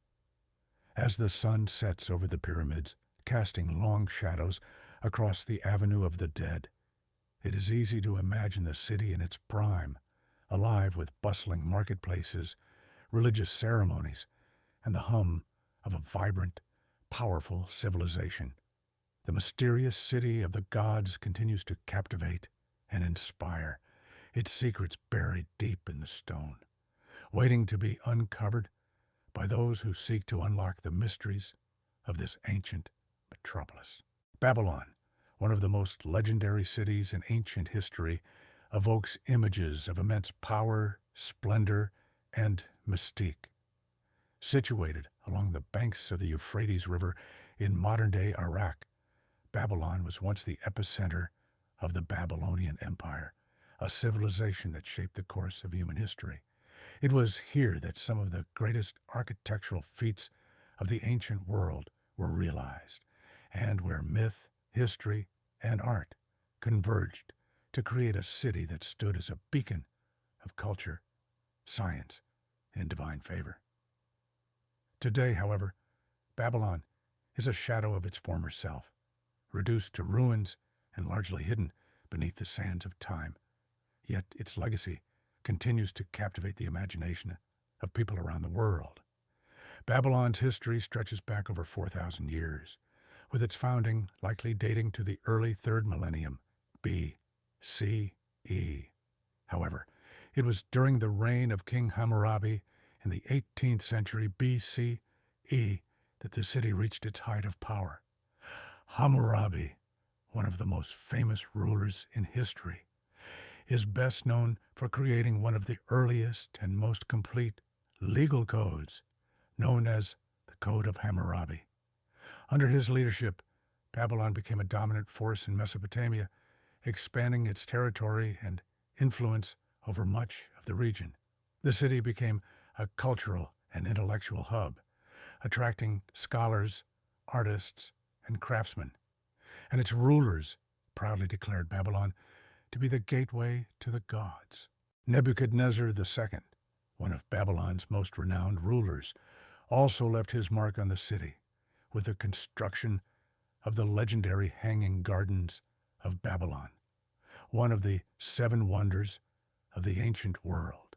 As the sun sets over the pyramids, casting long shadows across the Avenue of the Dead, it is easy to imagine the city in its prime, alive with bustling marketplaces, religious ceremonies, and the hum of a vibrant, powerful civilization. The mysterious city of the gods continues to captivate and inspire, its secrets buried deep in the stone, waiting to be uncovered by those who seek to unlock the mysteries of this ancient metropolis. Babylon, one of the most legendary cities in ancient history, evokes images of immense power, splendor, and mystique. Situated along the banks of the Euphrates River in modern-day Iraq, Babylon was once the epicenter of the Babylonian Empire, a civilization that shaped the course of human history. It was here that some of the greatest architectural feats of the ancient world were realized, and where myth, history, and art converged to create a city that stood as a beacon of culture, science, and divine favor. Today, however, Babylon is a shadow of its former self, reduced to ruins and largely hidden beneath the sands of time. Yet its legacy continues to captivate the imagination of people around the world. Babylon's history stretches back over 4,000 years, with its founding likely dating to the early 3rd millennium BCE. However, it was during the reign of King Hammurabi in the 18th century BCE that the city reached its height of power. Hammurabi, one of the most famous rulers in history, is best known for creating one of the earliest and most complete legal codes, known as the Code of Hammurabi. Under his leadership, Babylon became a dominant force in Mesopotamia, expanding its territory and influence over much of the region. The city became a cultural and intellectual hub, attracting scholars, artists, and craftsmen, and its rulers proudly declared Babylon to be the gateway to the gods. Nebuchadnezzar II, one of Babylon's most renowned rulers, also left his mark on the city with the construction of the legendary Hanging Gardens of Babylon, one of the 7 wonders of the ancient world.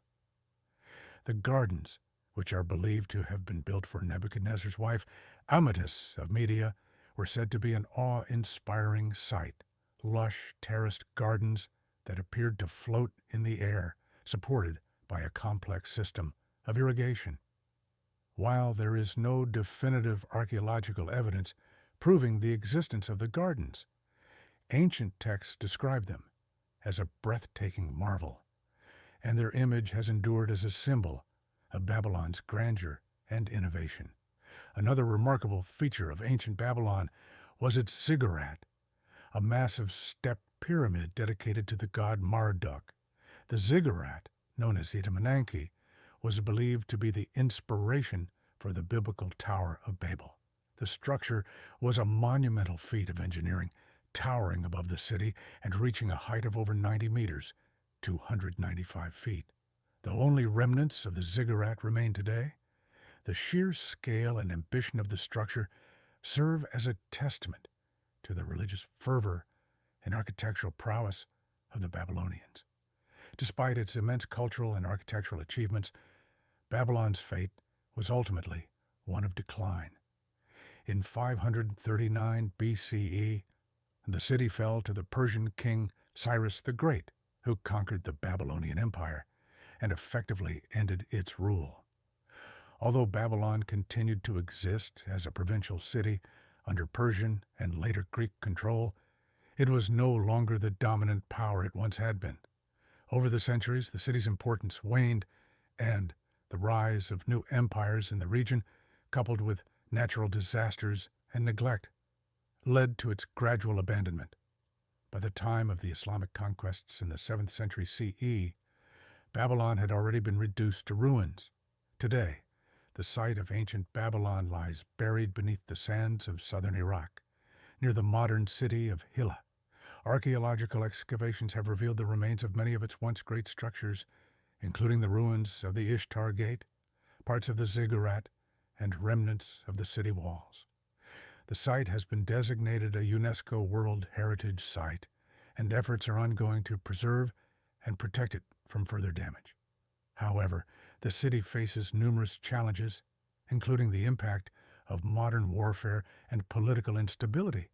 The gardens, which are believed to have been built for Nebuchadnezzar's wife, Amatis of Media, were said to be an awe-inspiring sight, lush terraced gardens that appeared to float in the air, supported by a complex system of irrigation. While there is no definitive archaeological evidence proving the existence of the gardens. Ancient texts describe them as a breathtaking marvel, and their image has endured as a symbol of Babylon's grandeur and innovation. Another remarkable feature of ancient Babylon was its ziggurat, a massive step pyramid dedicated to the god Marduk. The ziggurat, known as Itamananki, was believed to be the inspiration for the biblical Tower of Babel. The structure was a monumental feat of engineering, towering above the city and reaching a height of over 90 meters, 295 feet. Though only remnants of the ziggurat remain today, the sheer scale and ambition of the structure serve as a testament to the religious fervor and architectural prowess of the Babylonians. Despite its immense cultural and architectural achievements, Babylon's fate was ultimately one of decline. In 539 BCE, the city fell to the Persian king Cyrus the Great, who conquered the Babylonian Empire and effectively ended its rule. Although Babylon continued to exist as a provincial city under Persian and later Greek control, it was no longer the dominant power it once had been. Over the centuries, the city's importance waned, and the rise of new empires in the region, coupled with natural disasters and neglect, led to its gradual abandonment. By the time of the Islamic conquests in the 7th century CE, Babylon had already been reduced to ruins. Today, the site of ancient Babylon lies buried beneath the sands of southern Iraq, near the modern city of Hilla. Archaeological excavations have revealed the remains of many of its once great structures, including the ruins of the Ishtar Gate, parts of the ziggurat, and remnants of the city walls. The site has been designated a UNESCO World Heritage Site, and efforts are ongoing to preserve and protect it from further damage. However, the city faces numerous challenges, including the impact of modern warfare and political instability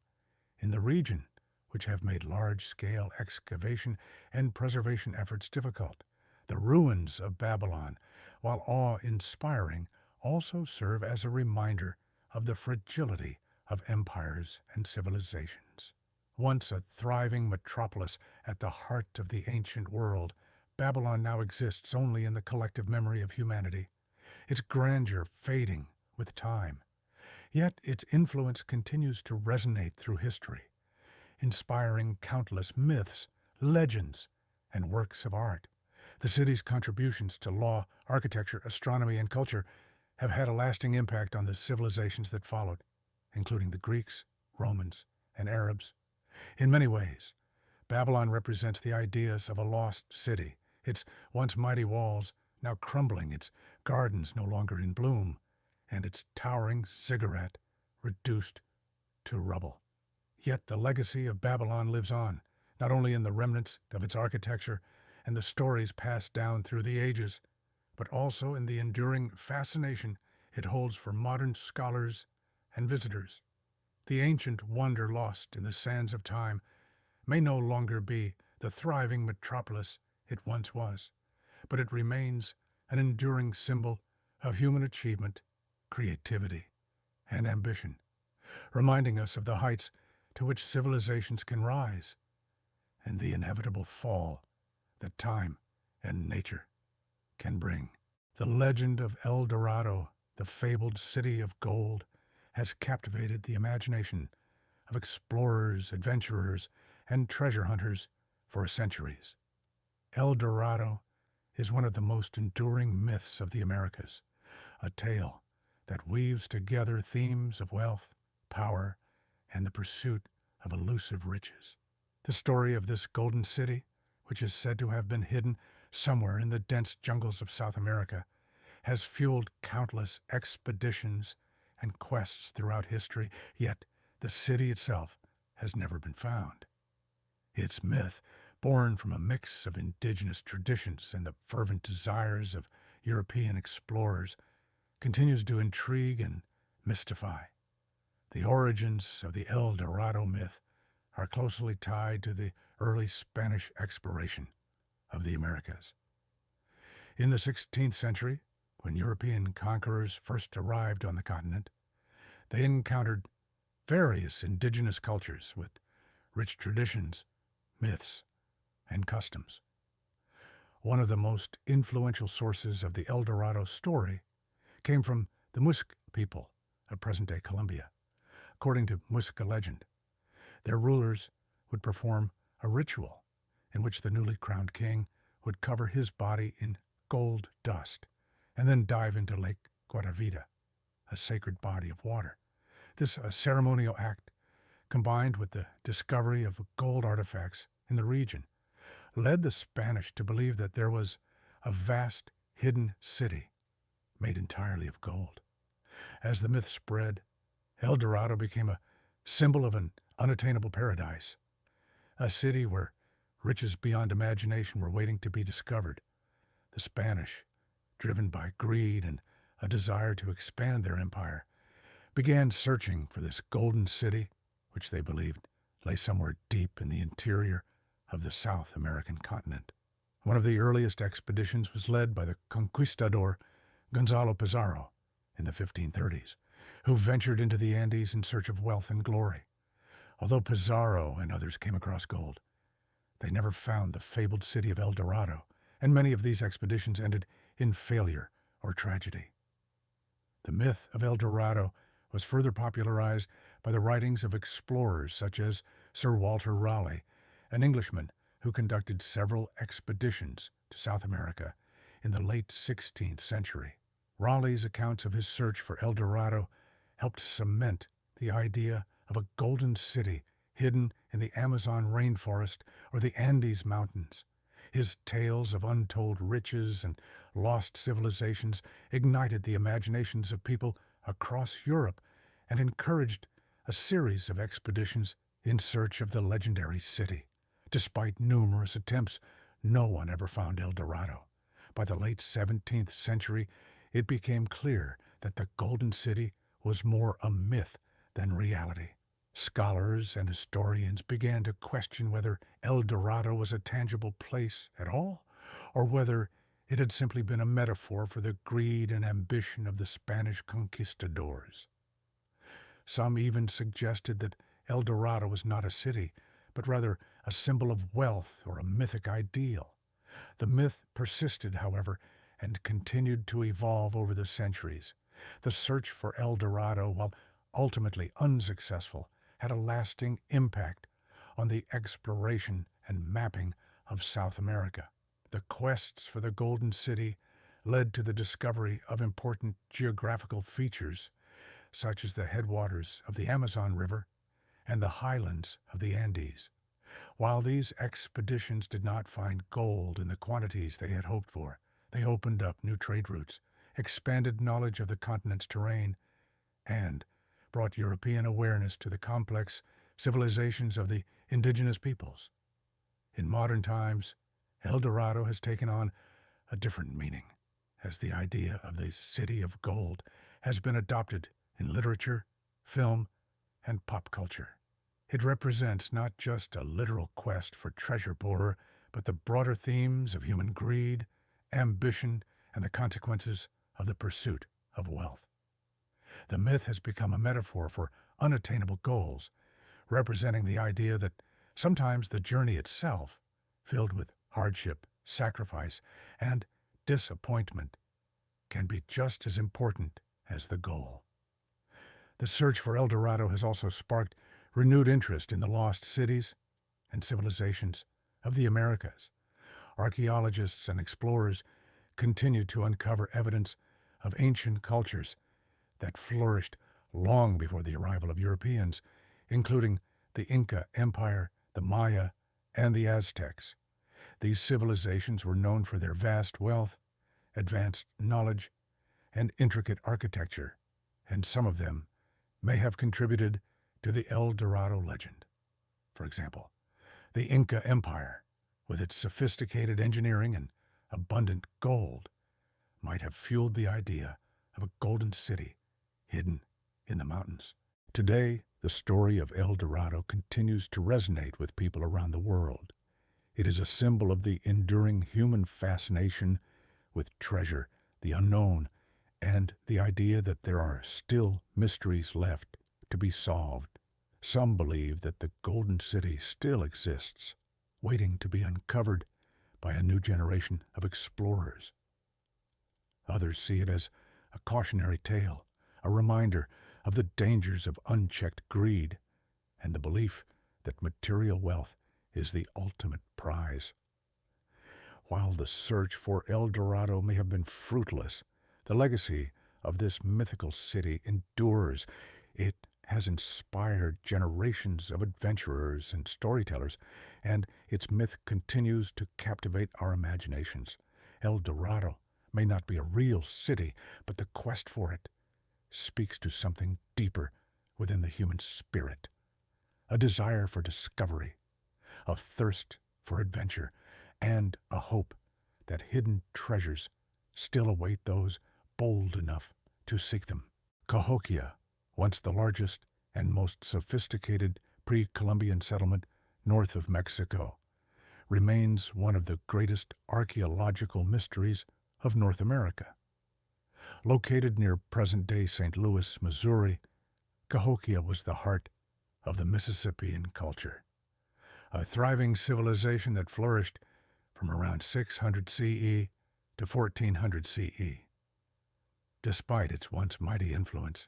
in the region, which have made large-scale excavation and preservation efforts difficult. The ruins of Babylon, while awe-inspiring, also serve as a reminder of the fragility of empires and civilizations. Once a thriving metropolis at the heart of the ancient world, Babylon now exists only in the collective memory of humanity, its grandeur fading with time. Yet its influence continues to resonate through history, inspiring countless myths, legends, and works of art. The city's contributions to law, architecture, astronomy, and culture have had a lasting impact on the civilizations that followed, including the Greeks, Romans, and Arabs. In many ways, Babylon represents the ideas of a lost city, its once mighty walls now crumbling, its gardens no longer in bloom, and its towering ziggurat reduced to rubble. Yet the legacy of Babylon lives on, not only in the remnants of its architecture and the stories passed down through the ages, but also in the enduring fascination it holds for modern scholars and visitors. The ancient wonder lost in the sands of time may no longer be the thriving metropolis it once was, but it remains an enduring symbol of human achievement, creativity, and ambition, reminding us of the heights to which civilizations can rise and the inevitable fall that time and nature can bring. The legend of El Dorado, the fabled city of gold, has captivated the imagination of explorers, adventurers, and treasure hunters for centuries. El Dorado is one of the most enduring myths of the Americas, a tale that weaves together themes of wealth, power, and the pursuit of elusive riches. The story of this golden city, which is said to have been hidden somewhere in the dense jungles of South America, has fueled countless expeditions and quests throughout history, yet the city itself has never been found. Its myth, born from a mix of indigenous traditions and the fervent desires of European explorers, continues to intrigue and mystify. The origins of the El Dorado myth are closely tied to the early Spanish exploration of the Americas. In the 16th century, when European conquerors first arrived on the continent, they encountered various indigenous cultures with rich traditions, myths, and customs. One of the most influential sources of the El Dorado story came from the Muisca people of present-day Colombia. According to Muisca legend, their rulers would perform a ritual in which the newly crowned king would cover his body in gold dust and then dive into Lake Guatavita, a sacred body of water. This ceremonial act, combined with the discovery of gold artifacts in the region, led the Spanish to believe that there was a vast hidden city made entirely of gold. As the myth spread, El Dorado became a symbol of an unattainable paradise, a city where riches beyond imagination were waiting to be discovered. The Spanish, driven by greed and a desire to expand their empire, began searching for this golden city, which they believed lay somewhere deep in the interior of the South American continent. One of the earliest expeditions was led by the conquistador Gonzalo Pizarro in the 1530s, who ventured into the Andes in search of wealth and glory. Although Pizarro and others came across gold, they never found the fabled city of El Dorado, and many of these expeditions ended in failure or tragedy. The myth of El Dorado was further popularized by the writings of explorers such as Sir Walter Raleigh, an Englishman who conducted several expeditions to South America in the late 16th century. Raleigh's accounts of his search for El Dorado helped cement the idea of a golden city hidden in the Amazon rainforest or the Andes Mountains. His tales of untold riches and lost civilizations ignited the imaginations of people across Europe and encouraged a series of expeditions in search of the legendary city. Despite numerous attempts, no one ever found El Dorado. By the late 17th century, it became clear that the Golden City was more a myth than reality. Scholars and historians began to question whether El Dorado was a tangible place at all, or whether it had simply been a metaphor for the greed and ambition of the Spanish conquistadors. Some even suggested that El Dorado was not a city, but rather a symbol of wealth or a mythic ideal. The myth persisted, however, and continued to evolve over the centuries. The search for El Dorado, while ultimately unsuccessful, had a lasting impact on the exploration and mapping of South America. The quests for the Golden City led to the discovery of important geographical features, such as the headwaters of the Amazon River and the highlands of the Andes. While these expeditions did not find gold in the quantities they had hoped for, they opened up new trade routes, expanded knowledge of the continent's terrain, and brought European awareness to the complex civilizations of the indigenous peoples. In modern times, El Dorado has taken on a different meaning, as the idea of the city of gold has been adopted in literature, film, and pop culture. It represents not just a literal quest for treasure borer, but the broader themes of human greed, ambition, and the consequences of the pursuit of wealth. The myth has become a metaphor for unattainable goals, representing the idea that sometimes the journey itself, filled with hardship, sacrifice, and disappointment, can be just as important as the goal. The search for El Dorado has also sparked renewed interest in the lost cities and civilizations of the Americas. Archaeologists and explorers continue to uncover evidence of ancient cultures that flourished long before the arrival of Europeans, including the Inca Empire, the Maya, and the Aztecs. These civilizations were known for their vast wealth, advanced knowledge, and intricate architecture, and some of them may have contributed to the El Dorado legend. For example, the Inca Empire, with its sophisticated engineering and abundant gold, might have fueled the idea of a golden city hidden in the mountains. Today, the story of El Dorado continues to resonate with people around the world. It is a symbol of the enduring human fascination with treasure, the unknown, and the idea that there are still mysteries left to be solved. Some believe that the Golden City still exists, waiting to be uncovered by a new generation of explorers. Others see it as a cautionary tale, a reminder of the dangers of unchecked greed and the belief that material wealth is the ultimate prize. While the search for El Dorado may have been fruitless, the legacy of this mythical city endures. It has inspired generations of adventurers and storytellers, and its myth continues to captivate our imaginations. El Dorado may not be a real city, but the quest for it speaks to something deeper within the human spirit, a desire for discovery, a thirst for adventure, and a hope that hidden treasures still await those bold enough to seek them. Cahokia, once the largest and most sophisticated pre-Columbian settlement north of Mexico, remains one of the greatest archaeological mysteries of North America. Located near present-day St. Louis, Missouri, Cahokia was the heart of the Mississippian culture, a thriving civilization that flourished from around 600 CE to 1400 CE. Despite its once mighty influence,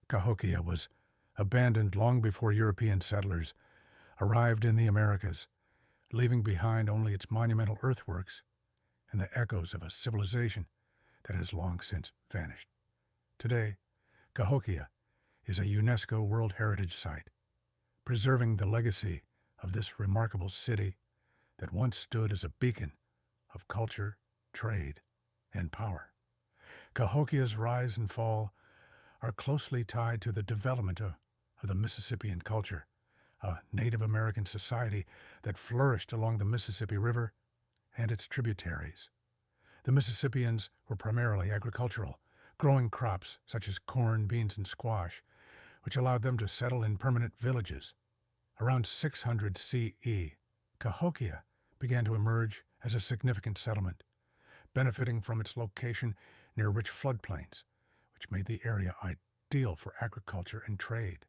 Cahokia was abandoned long before European settlers arrived in the Americas, leaving behind only its monumental earthworks and the echoes of a civilization that has long since vanished. Today, Cahokia is a UNESCO World Heritage Site, preserving the legacy of this remarkable city that once stood as a beacon of culture, trade, and power. Cahokia's rise and fall are closely tied to the development of the Mississippian culture, a Native American society that flourished along the Mississippi River and its tributaries. The Mississippians were primarily agricultural, growing crops such as corn, beans, and squash, which allowed them to settle in permanent villages. Around 600 CE, Cahokia began to emerge as a significant settlement, benefiting from its location near rich floodplains, which made the area ideal for agriculture and trade.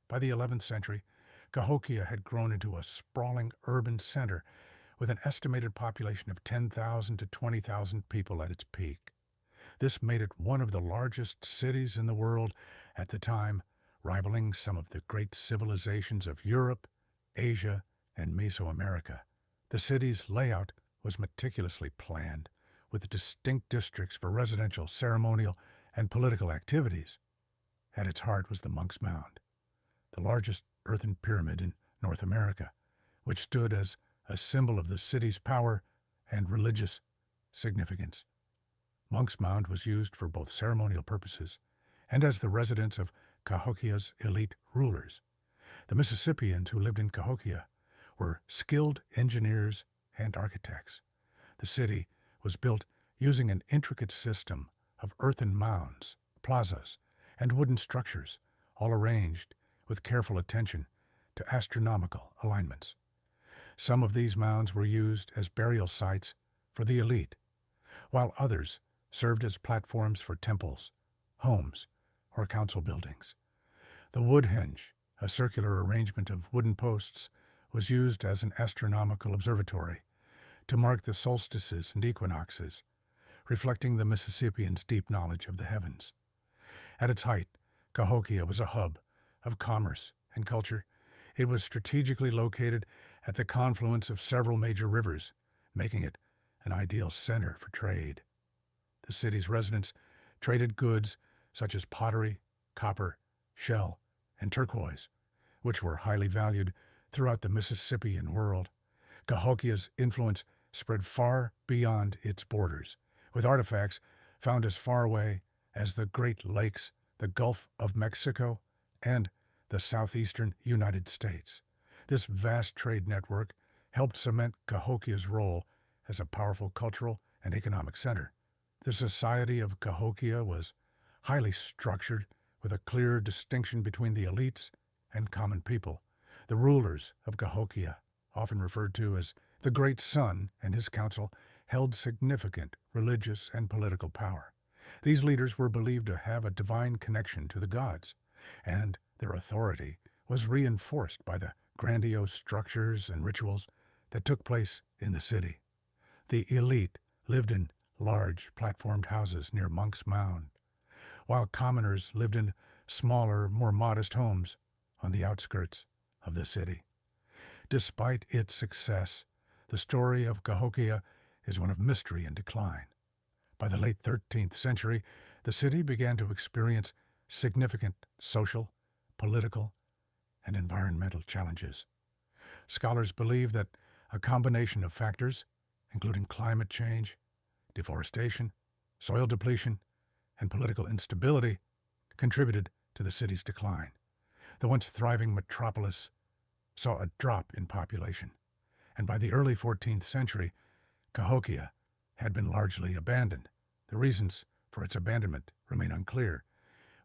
By the 11th century, Cahokia had grown into a sprawling urban center with an estimated population of 10,000 to 20,000 people at its peak. This made it one of the largest cities in the world at the time, rivaling some of the great civilizations of Europe, Asia, and Mesoamerica. The city's layout was meticulously planned, with distinct districts for residential, ceremonial, and political activities. At its heart was the Monk's Mound, the largest earthen pyramid in North America, which stood as a symbol of the city's power and religious significance. Monk's Mound was used for both ceremonial purposes and as the residence of Cahokia's elite rulers. The Mississippians who lived in Cahokia were skilled engineers and architects. The city was built using an intricate system of earthen mounds, plazas, and wooden structures, all arranged with careful attention to astronomical alignments. Some of these mounds were used as burial sites for the elite, while others served as platforms for temples, homes, or council buildings. The woodhenge, a circular arrangement of wooden posts, was used as an astronomical observatory to mark the solstices and equinoxes, reflecting the Mississippians' deep knowledge of the heavens. At its height, Cahokia was a hub of commerce and culture. It was strategically located at the confluence of several major rivers, making it an ideal center for trade. The city's residents traded goods such as pottery, copper, shell, and turquoise, which were highly valued throughout the Mississippian world. Cahokia's influence spread far beyond its borders, with artifacts found as far away as the Great Lakes, the Gulf of Mexico, and the southeastern United States. This vast trade network helped cement Cahokia's role as a powerful cultural and economic center. The society of Cahokia was highly structured, with a clear distinction between the elites and common people. The rulers of Cahokia, often referred to as the Great Sun and his council, held significant religious and political power. These leaders were believed to have a divine connection to the gods, and their authority was reinforced by the grandiose structures and rituals that took place in the city. The elite lived in large platformed houses near Monk's Mound, while commoners lived in smaller, more modest homes on the outskirts of the city. Despite its success, the story of Cahokia is one of mystery and decline. By the late 13th century, the city began to experience significant social, political, and environmental challenges. Scholars believe that a combination of factors, including climate change, deforestation, soil depletion, and political instability, contributed to the city's decline. The once thriving metropolis saw a drop in population, and by the early 14th century, Cahokia had been largely abandoned. The reasons for its abandonment remain unclear,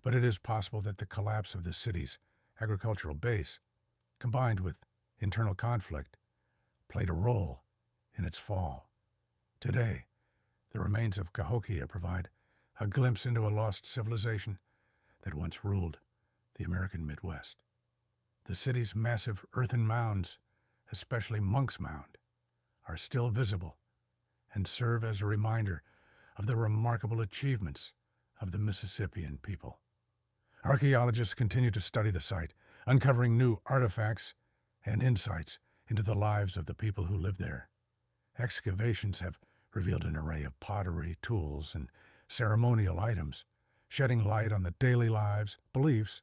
but it is possible that the collapse of the city's agricultural base, combined with internal conflict, played a role in its fall. Today, the remains of Cahokia provide a glimpse into a lost civilization that once ruled the American Midwest. The city's massive earthen mounds, especially Monk's Mound, are still visible and serve as a reminder of the remarkable achievements of the Mississippian people. Archaeologists continue to study the site, uncovering new artifacts and insights into the lives of the people who lived there. Excavations have revealed an array of pottery, tools, and ceremonial items, shedding light on the daily lives, beliefs,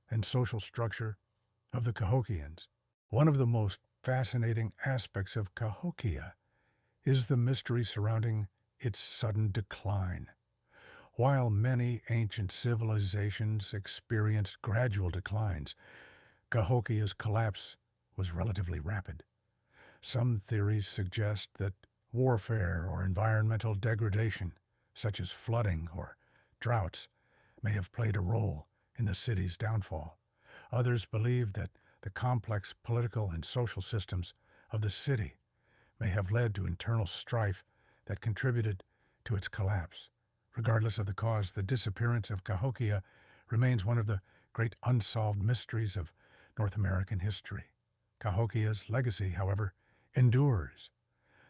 and social structure of the Cahokians. One of the most fascinating aspects of Cahokia is the mystery surrounding its sudden decline. While many ancient civilizations experienced gradual declines, Cahokia's collapse was relatively rapid. Some theories suggest that warfare or environmental degradation, such as flooding or droughts, may have played a role in the city's downfall. Others believe that the complex political and social systems of the city may have led to internal strife that contributed to its collapse. Regardless of the cause, the disappearance of Cahokia remains one of the great unsolved mysteries of North American history. Cahokia's legacy, however, endures.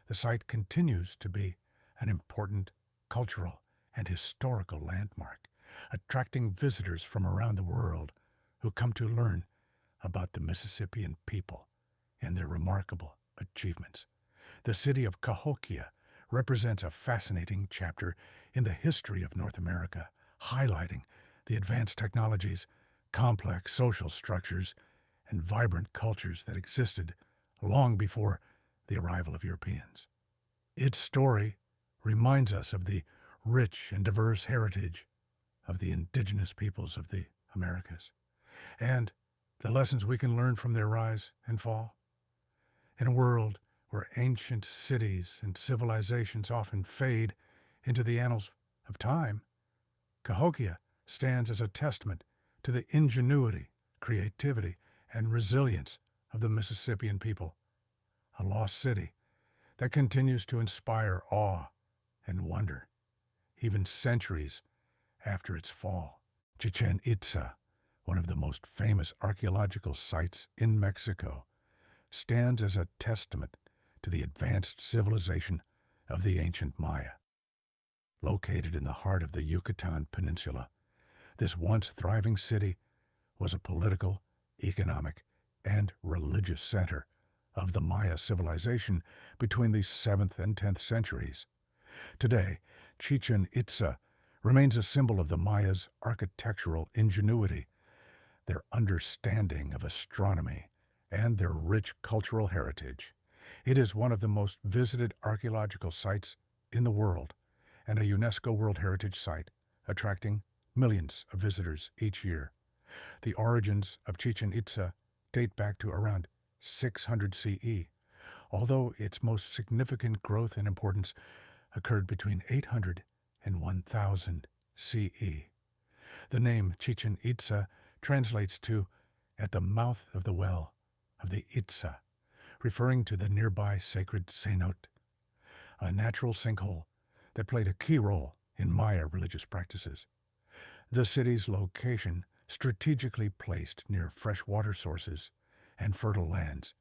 The site continues to be an important cultural and historical landmark, attracting visitors from around the world who come to learn about the Mississippian people and their remarkable achievements. The city of Cahokia represents a fascinating chapter in the history of North America, highlighting the advanced technologies, complex social structures, and vibrant cultures that existed long before the arrival of Europeans. Its story reminds us of the rich and diverse heritage of the indigenous peoples of the Americas, and the lessons we can learn from their rise and fall. In a world where ancient cities and civilizations often fade into the annals of time, Cahokia stands as a testament to the ingenuity, creativity, and resilience of the Mississippian people, a lost city that continues to inspire awe and wonder, even centuries after its fall. Chichen Itza, one of the most famous archaeological sites in Mexico, stands as a testament to the advanced civilization of the ancient Maya. Located in the heart of the Yucatán Peninsula, this once thriving city was a political, economic, and religious center of the Maya civilization between the 7th and 10th centuries. Today, Chichen Itza remains a symbol of the Mayas' architectural ingenuity, their understanding of astronomy, and their rich cultural heritage. It is one of the most visited archaeological sites in the world and a UNESCO World Heritage Site, attracting millions of visitors each year. The origins of Chichen Itza date back to around 600 CE, although its most significant growth and importance occurred between 800 and 1000 CE. The name Chichen Itza translates to "at the mouth of the well of the Itza," referring to the nearby sacred cenote, a natural sinkhole that played a key role in Maya religious practices. The city's location strategically placed near freshwater sources and fertile lands,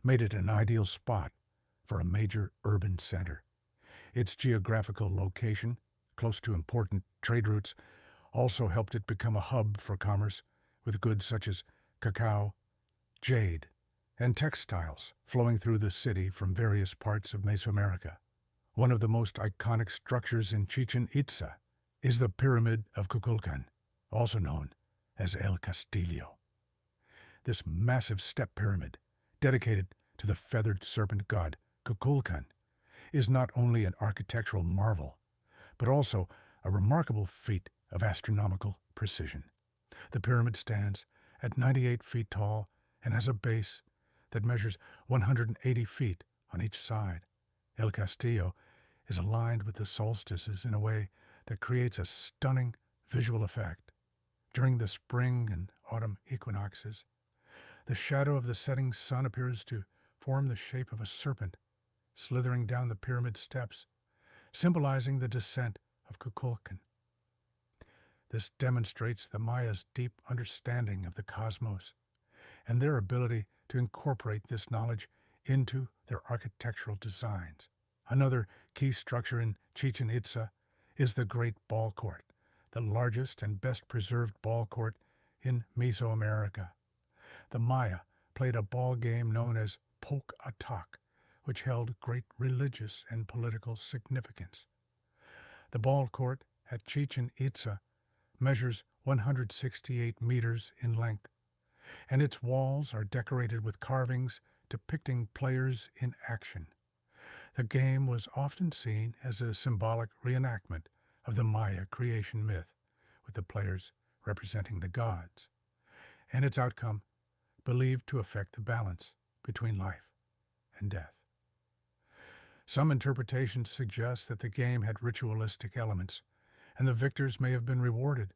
made it an ideal spot for a major urban center. Its geographical location, close to important trade routes, also helped it become a hub for commerce, with goods such as cacao, jade, and textiles flowing through the city from various parts of Mesoamerica. One of the most iconic structures in Chichen Itza is the Pyramid of Kukulkan, also known as El Castillo. This massive step pyramid, dedicated to the feathered serpent god Kukulkan, is not only an architectural marvel, but also a remarkable feat of astronomical precision. The pyramid stands at 98 feet tall and has a base that measures 180 feet on each side. El Castillo is aligned with the solstices in a way that creates a stunning visual effect. During the spring and autumn equinoxes, the shadow of the setting sun appears to form the shape of a serpent slithering down the pyramid steps, symbolizing the descent of Kukulkan. This demonstrates the Mayas' deep understanding of the cosmos and their ability to incorporate this knowledge into their architectural designs. Another key structure in Chichen Itza is the Great Ball Court, the largest and best preserved ball court in Mesoamerica. The Maya played a ball game known as Poke Atak, which held great religious and political significance. The ball court at Chichen Itza measures 168 meters in length, and its walls are decorated with carvings depicting players in action. The game was often seen as a symbolic reenactment of the Maya creation myth, with the players representing the gods, and its outcome believed to affect the balance between life and death. Some interpretations suggest that the game had ritualistic elements, and the victors may have been rewarded,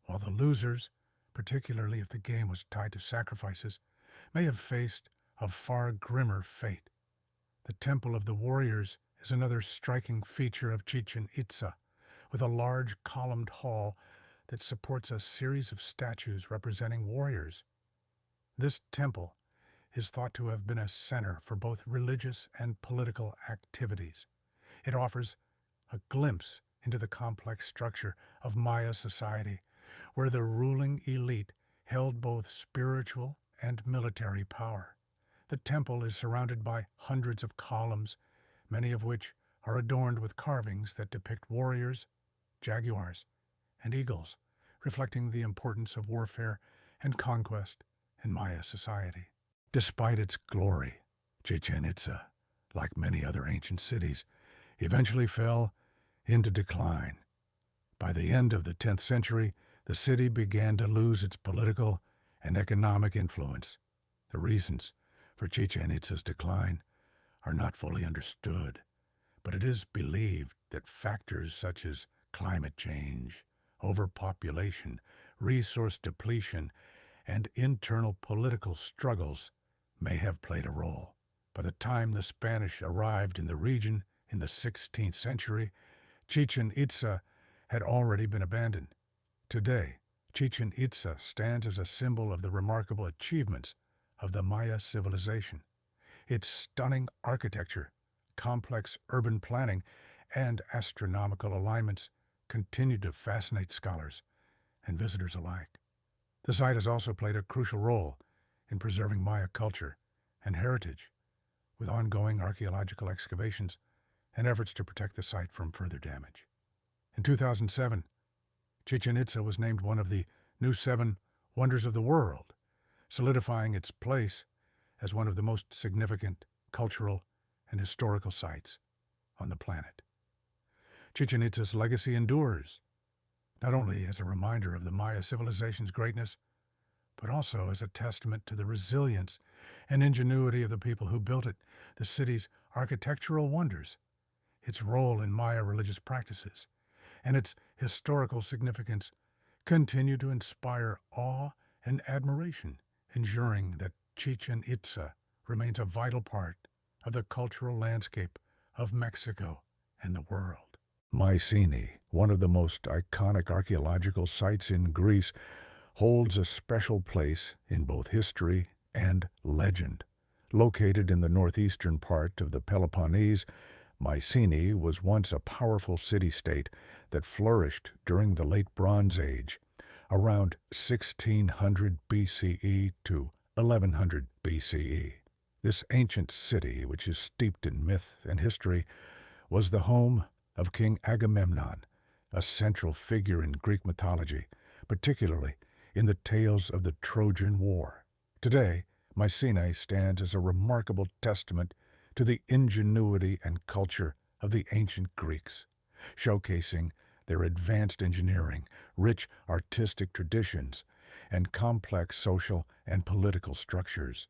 while the losers, particularly if the game was tied to sacrifices, may have faced a far grimmer fate. The Temple of the Warriors is another striking feature of Chichen Itza, with a large columned hall that supports a series of statues representing warriors. This temple is thought to have been a center for both religious and political activities. It offers a glimpse into the complex structure of Maya society, where the ruling elite held both spiritual and military power. The temple is surrounded by hundreds of columns, many of which are adorned with carvings that depict warriors, jaguars, and eagles, reflecting the importance of warfare and conquest in Maya society. Despite its glory, Chichen Itza, like many other ancient cities, eventually fell into decline. By the end of the 10th century, the city began to lose its political and economic influence. The reasons for Chichen Itza's decline are not fully understood, but it is believed that factors such as climate change, overpopulation, resource depletion, and internal political struggles may have played a role. By the time the Spanish arrived in the region in the 16th century, Chichen Itza had already been abandoned. Today, Chichen Itza stands as a symbol of the remarkable achievements of the Maya civilization. Its stunning architecture, complex urban planning, and astronomical alignments continue to fascinate scholars and visitors alike. The site has also played a crucial role in preserving Maya culture and heritage, with ongoing archaeological excavations and efforts to protect the site from further damage. In 2007, Chichen Itza was named one of the new 7 Wonders of the World, solidifying its place as one of the most significant cultural and historical sites on the planet. Chichen Itza's legacy endures, not only as a reminder of the Maya civilization's greatness, but also as a testament to the resilience and ingenuity of the people who built it, the city's architectural wonders, its role in Maya religious practices, and its historical significance continue to inspire awe and admiration, ensuring that Chichen Itza remains a vital part of the cultural landscape of Mexico and the world. Mycenae, one of the most iconic archaeological sites in Greece, holds a special place in both history and legend. Located in the northeastern part of the Peloponnese, Mycenae was once a powerful city-state that flourished during the Late Bronze Age, around 1600 BCE to 1100 BCE. This ancient city, which is steeped in myth and history, was the home of King Agamemnon, a central figure in Greek mythology, particularly in the tales of the Trojan War. Today, Mycenae stands as a remarkable testament to the ingenuity and culture of the ancient Greeks, showcasing their advanced engineering, rich artistic traditions, and complex social and political structures.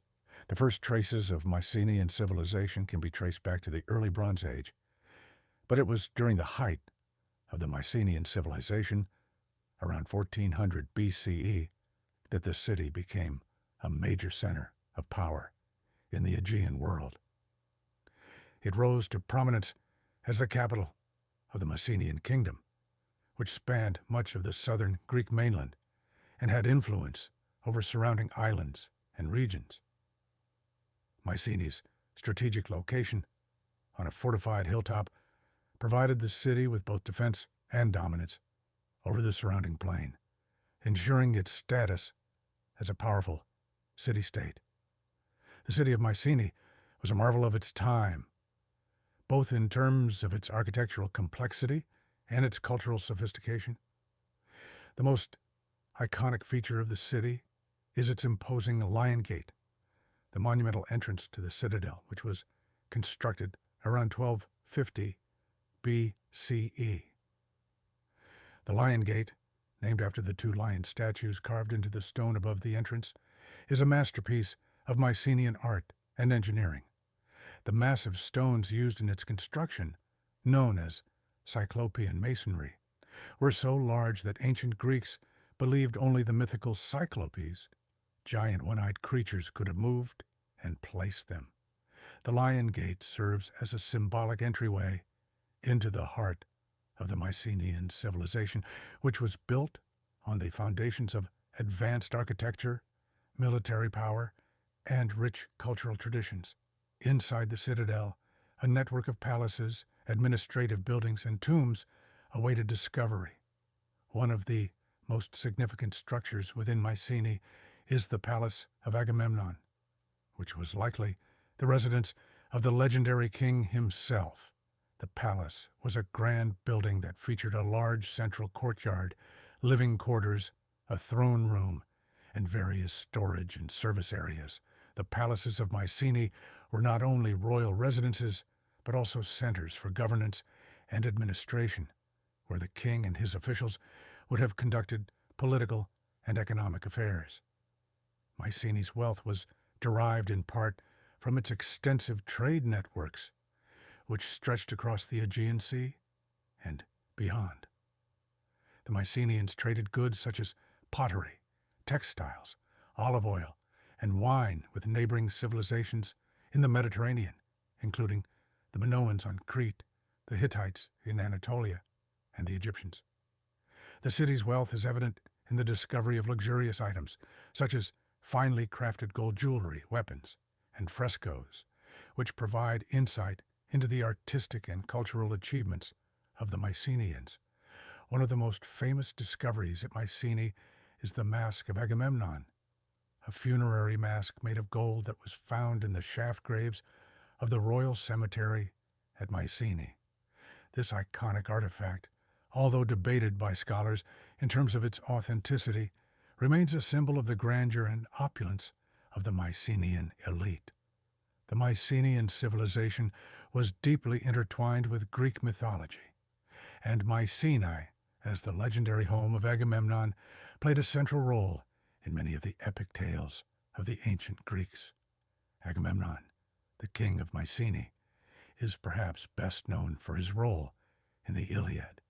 The first traces of Mycenaean civilization can be traced back to the early Bronze Age, but it was during the height of the Mycenaean civilization, around 1400 BCE, that the city became a major center of power in the Aegean world. It rose to prominence as the capital of the Mycenaean kingdom, which spanned much of the southern Greek mainland and had influence over surrounding islands and regions. Mycenae's strategic location on a fortified hilltop provided the city with both defense and dominance over the surrounding plain, ensuring its status as a powerful city-state. The city of Mycenae was a marvel of its time, both in terms of its architectural complexity and its cultural sophistication. The most iconic feature of the city is its imposing Lion Gate, the monumental entrance to the citadel, which was constructed around 1250 BCE. The Lion Gate, named after the two lion statues carved into the stone above the entrance, is a masterpiece of Mycenaean art and engineering. The massive stones used in its construction, known as Cyclopean masonry, were so large that ancient Greeks believed only the mythical Cyclopes, giant one-eyed creatures, could have moved and placed them. The Lion Gate serves as a symbolic entryway into the heart of the Mycenaean civilization, which was built on the foundations of advanced architecture, military power, and rich cultural traditions. Inside the citadel, a network of palaces, administrative buildings, and tombs awaited discovery. One of the most significant structures within Mycenae is the Palace of Agamemnon, which was likely the residence of the legendary king himself. The palace was a grand building that featured a large central courtyard, living quarters, a throne room, and various storage and service areas. The palaces of Mycenae were not only royal residences, but also centers for governance and administration, where the king and his officials would have conducted political and economic affairs. Mycenae's wealth was derived in part from its extensive trade networks, which stretched across the Aegean Sea and beyond. The Mycenaeans traded goods such as pottery, textiles, olive oil, and wine with neighboring civilizations in the Mediterranean, including the Minoans on Crete, the Hittites in Anatolia, and the Egyptians. The city's wealth is evident in the discovery of luxurious items, such as finely crafted gold jewelry, weapons, and frescoes, which provide insight into the artistic and cultural achievements of the Mycenaeans. One of the most famous discoveries at Mycenae is the Mask of Agamemnon, a funerary mask made of gold that was found in the shaft graves of the royal cemetery at Mycenae. This iconic artifact, although debated by scholars in terms of its authenticity, remains a symbol of the grandeur and opulence of the Mycenaean elite. The Mycenaean civilization was deeply intertwined with Greek mythology, and Mycenae, as the legendary home of Agamemnon, played a central role in many of the epic tales of the ancient Greeks. Agamemnon, the king of Mycenae, is perhaps best known for his role in the Iliad,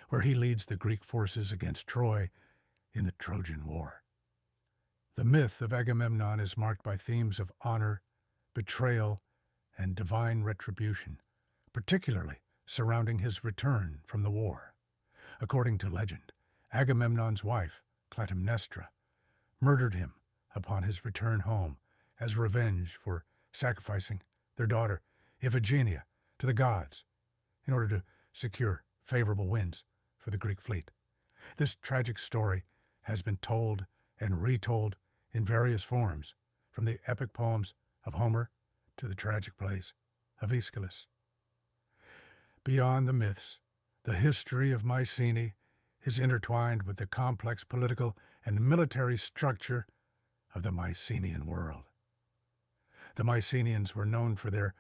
where he leads the Greek forces against Troy in the Trojan War. The myth of Agamemnon is marked by themes of honor, betrayal, and divine retribution, particularly surrounding his return from the war. According to legend, Agamemnon's wife, Clytemnestra, murdered him upon his return home as revenge for sacrificing their daughter Iphigenia to the gods in order to secure favorable winds for the Greek fleet. This tragic story has been told and retold in various forms, from the epic poems of Homer to the tragic plays of Aeschylus. Beyond the myths, the history of Mycenae is intertwined with the complex political and military structure of the Mycenaean world. The Mycenaeans were known for their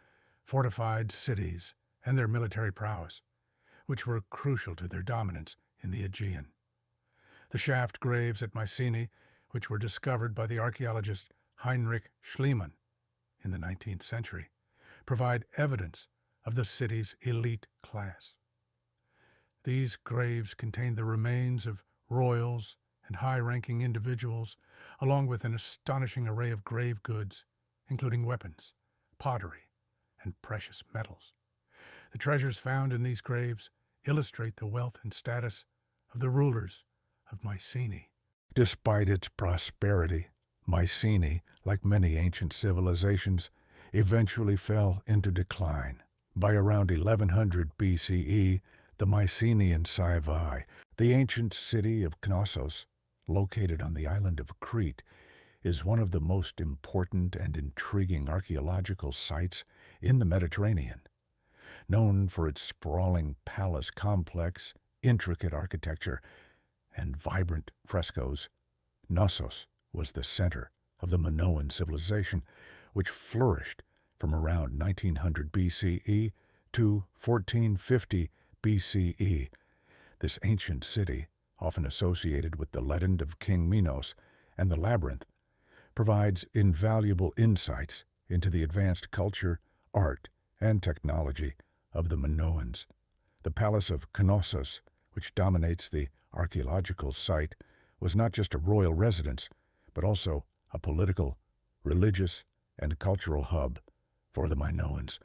fortified cities and their military prowess, which were crucial to their dominance in the Aegean. The shaft graves at Mycenae, which were discovered by the archaeologist Heinrich Schliemann in the 19th century, provide evidence of the city's elite class. These graves contain the remains of royals and high-ranking individuals, along with an astonishing array of grave goods, including weapons, pottery, and precious metals. The treasures found in these graves illustrate the wealth and status of the rulers of Mycenae. Despite its prosperity, Mycenae, like many ancient civilizations, eventually fell into decline. By around 1100 BCE, the Mycenaean Sivai, the ancient city of Knossos, located on the island of Crete, is one of the most important and intriguing archaeological sites in the Mediterranean. Known for its sprawling palace complex, intricate architecture, and vibrant frescoes, Knossos was the center of the Minoan civilization, which flourished from around 1900 BCE to 1450 BCE. This ancient city, often associated with the legend of King Minos and the Labyrinth, provides invaluable insights into the advanced culture, art, and technology of the Minoans. The Palace of Knossos, which dominates the archaeological site, was not just a royal residence, but also a political, religious, and cultural hub for the Minoans.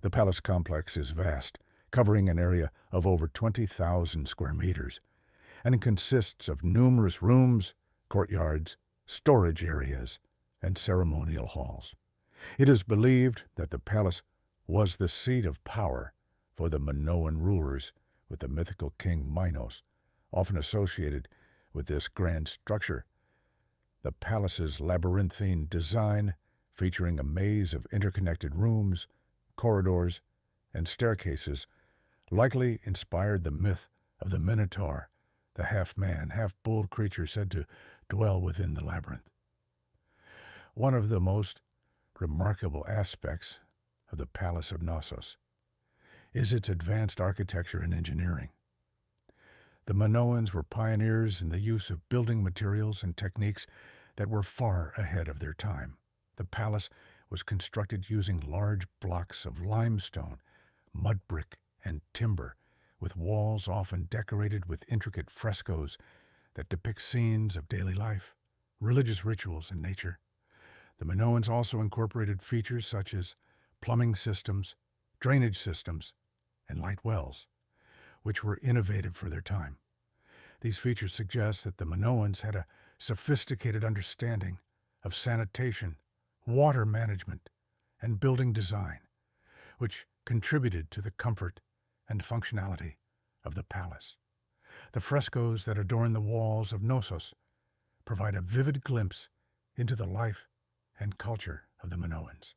The palace complex is vast, covering an area of over 20,000 square meters, and consists of numerous rooms, courtyards, storage areas, and ceremonial halls. It is believed that the palace was the seat of power for the Minoan rulers, with the mythical king Minos often associated with this grand structure. The palace's labyrinthine design, featuring a maze of interconnected rooms, corridors, and staircases, likely inspired the myth of the Minotaur, the half-man, half-bull creature said to dwell within the labyrinth. One of the most remarkable aspects of the Palace of Knossos is its advanced architecture and engineering. The Minoans were pioneers in the use of building materials and techniques that were far ahead of their time. The palace was constructed using large blocks of limestone, mud brick, and timber, with walls often decorated with intricate frescoes that depict scenes of daily life, religious rituals, and nature. The Minoans also incorporated features such as plumbing systems, drainage systems, and light wells, which were innovative for their time. These features suggest that the Minoans had a sophisticated understanding of sanitation, water management, and building design, which contributed to the comfort and functionality of the palace. The frescoes that adorn the walls of Knossos provide a vivid glimpse into the life and culture of the Minoans.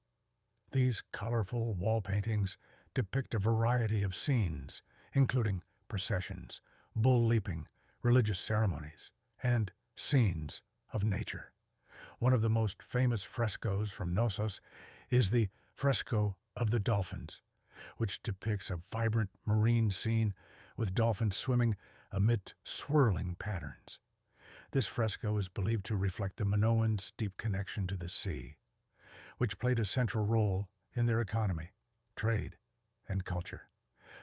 These colorful wall paintings depict a variety of scenes, including processions, bull leaping, religious ceremonies, and scenes of nature. One of the most famous frescoes from Knossos is the Fresco of the Dolphins, which depicts a vibrant marine scene with dolphins swimming amid swirling patterns. This fresco is believed to reflect the Minoans' deep connection to the sea, which played a central role in their economy, trade, and culture.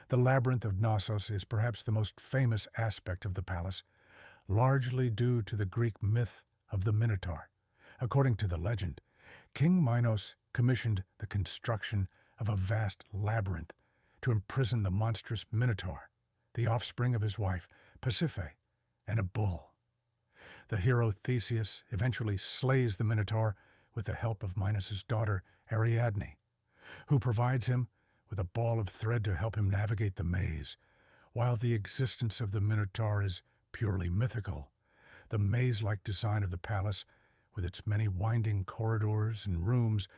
The Labyrinth of Knossos is perhaps the most famous aspect of the palace, largely due to the Greek myth of the Minotaur. According to the legend, King Minos commissioned the construction of a vast labyrinth to imprison the monstrous Minotaur, the offspring of his wife, Pasiphae, and a bull. The hero Theseus eventually slays the Minotaur with the help of Minos' daughter Ariadne, who provides him with a ball of thread to help him navigate the maze. While the existence of the Minotaur is purely mythical, the maze-like design of the palace, with its many winding corridors and rooms,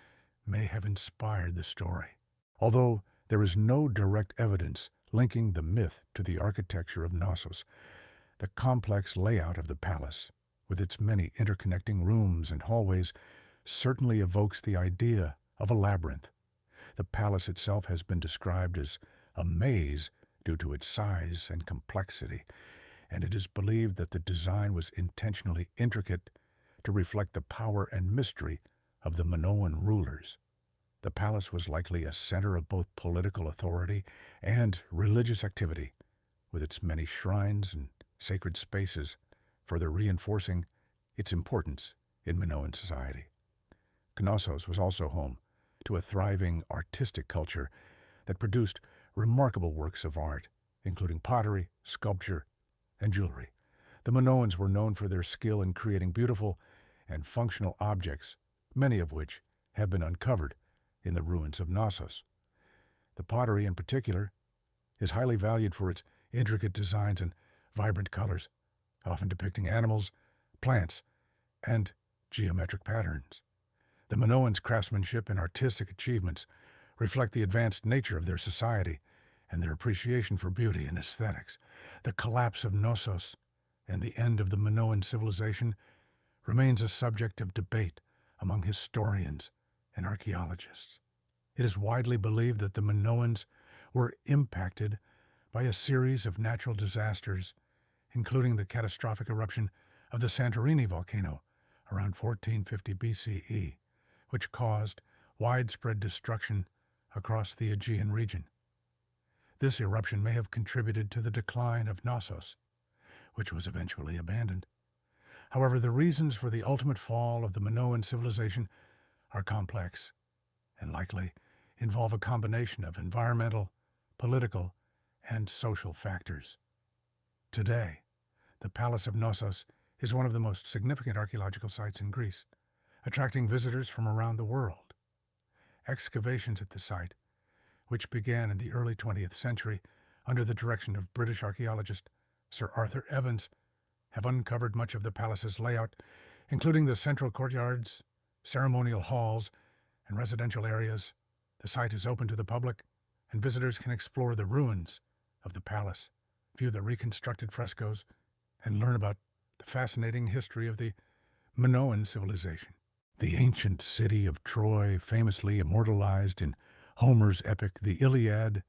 may have inspired the story. Although there is no direct evidence linking the myth to the architecture of Knossos, the complex layout of the palace, with its many interconnecting rooms and hallways, certainly evokes the idea of a labyrinth. The palace itself has been described as a maze due to its size and complexity, and it is believed that the design was intentionally intricate to reflect the power and mystery of the Minoan rulers. The palace was likely a center of both political authority and religious activity, with its many shrines and sacred spaces further reinforcing its importance in Minoan society. Knossos was also home to a thriving artistic culture that produced remarkable works of art, including pottery, sculpture, and jewelry. The Minoans were known for their skill in creating beautiful and functional objects, many of which have been uncovered in the ruins of Knossos. The pottery, in particular, is highly valued for its intricate designs and vibrant colors, often depicting animals, plants, and geometric patterns. The Minoans' craftsmanship and artistic achievements reflect the advanced nature of their society and their appreciation for beauty and aesthetics. The collapse of Knossos and the end of the Minoan civilization remains a subject of debate among historians and archaeologists. It is widely believed that the Minoans were impacted by a series of natural disasters, including the catastrophic eruption of the Santorini volcano around 1450 BCE, which caused widespread destruction across the Aegean region. This eruption may have contributed to the decline of Knossos, which was eventually abandoned. However, the reasons for the ultimate fall of the Minoan civilization are complex and likely involve a combination of environmental, political, and social factors. Today, the Palace of Knossos is one of the most significant archaeological sites in Greece, attracting visitors from around the world. Excavations at the site, which began in the early 20th century under the direction of British archaeologist Sir Arthur Evans, have uncovered much of the palace's layout, including the central courtyards, ceremonial halls, and residential areas. The site is open to the public, and visitors can explore the ruins of the palace, view the reconstructed frescoes, and learn about the fascinating history of the Minoan civilization. The ancient city of Troy, famously immortalized in Homer's epic The Iliad,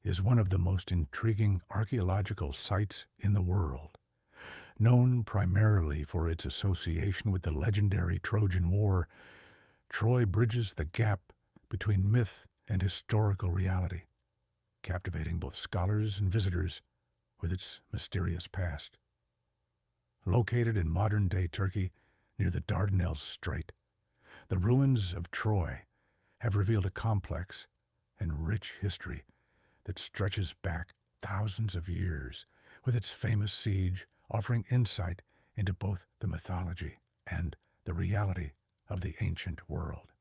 is one of the most intriguing archaeological sites in the world. Known primarily for its association with the legendary Trojan War, Troy bridges the gap between myth and historical reality, captivating both scholars and visitors with its mysterious past. Located in modern-day Turkey near the Dardanelles Strait, the ruins of Troy have revealed a complex and rich history that stretches back thousands of years, with its famous siege offering insight into both the mythology and the reality of the ancient world.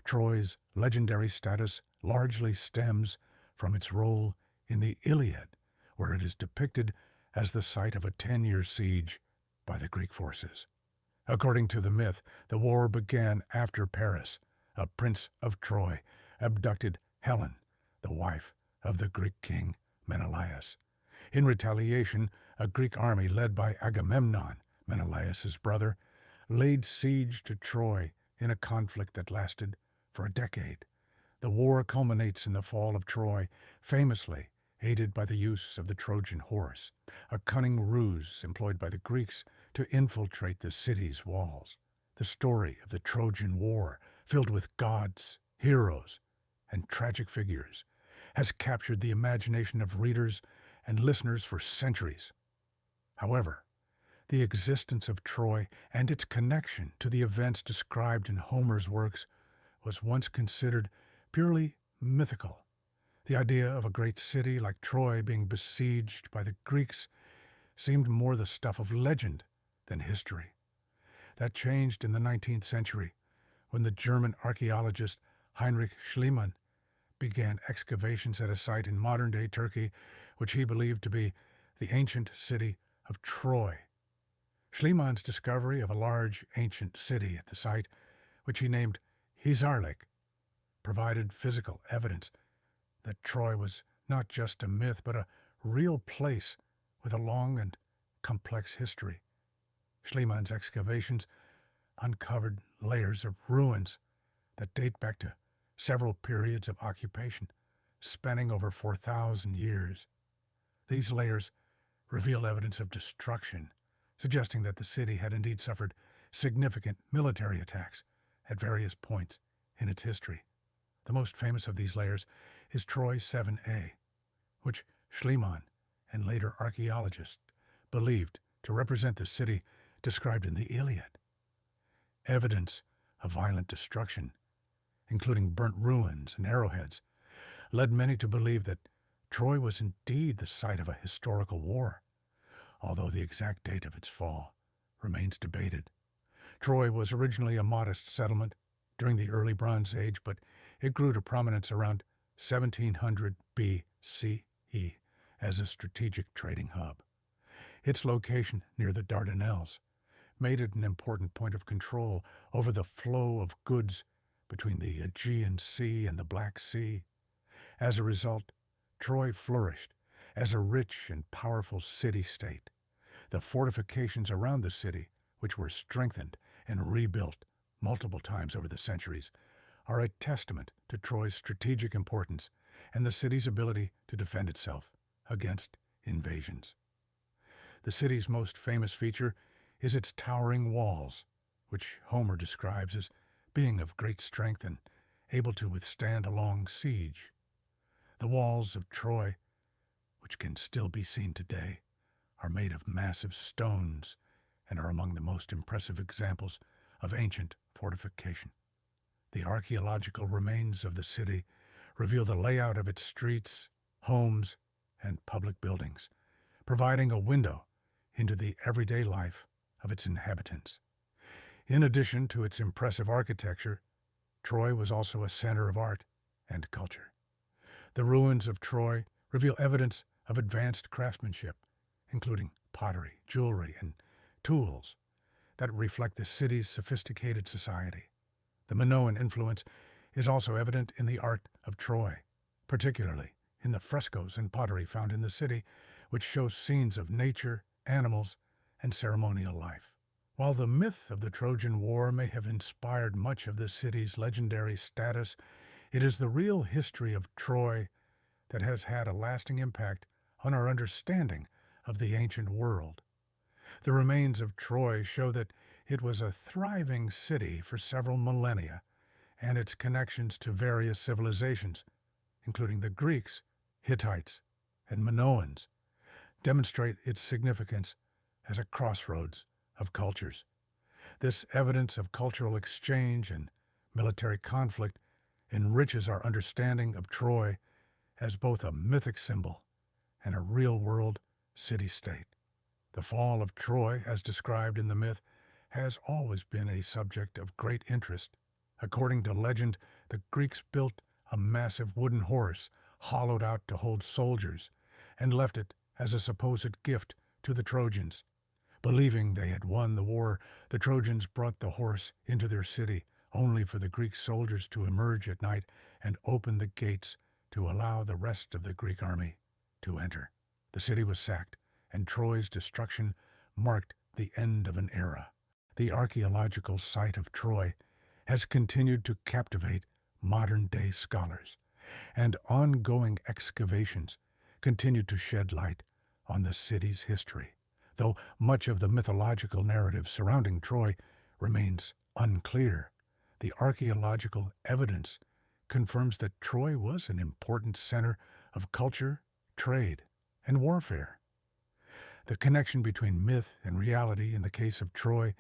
Troy's legendary status largely stems from its role in the Iliad, where it is depicted as the site of a 10-year siege by the Greek forces. According to the myth, the war began after Paris, a prince of Troy, abducted Helen, the wife of the Greek king Menelaus. In retaliation, a Greek army led by Agamemnon, Menelaus' brother, laid siege to Troy in a conflict that lasted for a decade. The war culminates in the fall of Troy, famously aided by the use of the Trojan horse, a cunning ruse employed by the Greeks to infiltrate the city's walls. The story of the Trojan War, filled with gods, heroes, and tragic figures, has captured the imagination of readers and listeners for centuries. However, the existence of Troy and its connection to the events described in Homer's works was once considered purely mythical. The idea of a great city like Troy being besieged by the Greeks seemed more the stuff of legend than history. That changed in the 19th century when the German archaeologist Heinrich Schliemann began excavations at a site in modern-day Turkey which he believed to be the ancient city of Troy. Schliemann's discovery of a large ancient city at the site, which he named Hisarlik, provided physical evidence that Troy was not just a myth but a real place with a long and complex history. Schliemann's excavations uncovered layers of ruins that date back to several periods of occupation, spanning over 4,000 years. These layers reveal evidence of destruction, suggesting that the city had indeed suffered significant military attacks at various points in its history. The most famous of these layers is Troy 7A, which Schliemann and later archaeologists believed to represent the city described in the Iliad. Evidence of violent destruction, including burnt ruins and arrowheads, led many to believe that Troy was indeed the site of a historical war, although the exact date of its fall remains debated. Troy was originally a modest settlement during the early Bronze Age, but it grew to prominence around 1700 BCE as a strategic trading hub. Its location near the Dardanelles made it an important point of control over the flow of goods between the Aegean Sea and the Black Sea. As a result, Troy flourished as a rich and powerful city-state. The fortifications around the city, which were strengthened and rebuilt multiple times over the centuries, are a testament to Troy's strategic importance and the city's ability to defend itself against invasions. The city's most famous feature is its towering walls, which Homer describes as being of great strength and able to withstand a long siege. The walls of Troy, which can still be seen today, are made of massive stones and are among the most impressive examples of ancient fortification. The archaeological remains of the city reveal the layout of its streets, homes, and public buildings, providing a window into the everyday life of its inhabitants. In addition to its impressive architecture, Troy was also a center of art and culture. The ruins of Troy reveal evidence of advanced craftsmanship, including pottery, jewelry, and tools that reflect the city's sophisticated society. The Minoan influence is also evident in the art of Troy, particularly in the frescoes and pottery found in the city, which show scenes of nature, animals, and ceremonial life. While the myth of the Trojan War may have inspired much of the city's legendary status, it is the real history of Troy that has had a lasting impact on our understanding of the ancient world. The remains of Troy show that it was a thriving city for several millennia, and its connections to various civilizations, including the Greeks, Hittites, and Minoans, demonstrate its significance as a crossroads of cultures. This evidence of cultural exchange and military conflict enriches our understanding of Troy as both a mythic symbol and a real-world city-state. The fall of Troy, as described in the myth, has always been a subject of great interest. According to legend, the Greeks built a massive wooden horse hollowed out to hold soldiers and left it as a supposed gift to the Trojans. Believing they had won the war, the Trojans brought the horse into their city, only for the Greek soldiers to emerge at night and open the gates to allow the rest of the Greek army to enter. The city was sacked, and Troy's destruction marked the end of an era. The archaeological site of Troy has continued to captivate modern-day scholars, and ongoing excavations continue to shed light on the city's history. Though much of the mythological narrative surrounding Troy remains unclear, the archaeological evidence confirms that Troy was an important center of culture, trade, and warfare. The connection between myth and reality in the case of Troy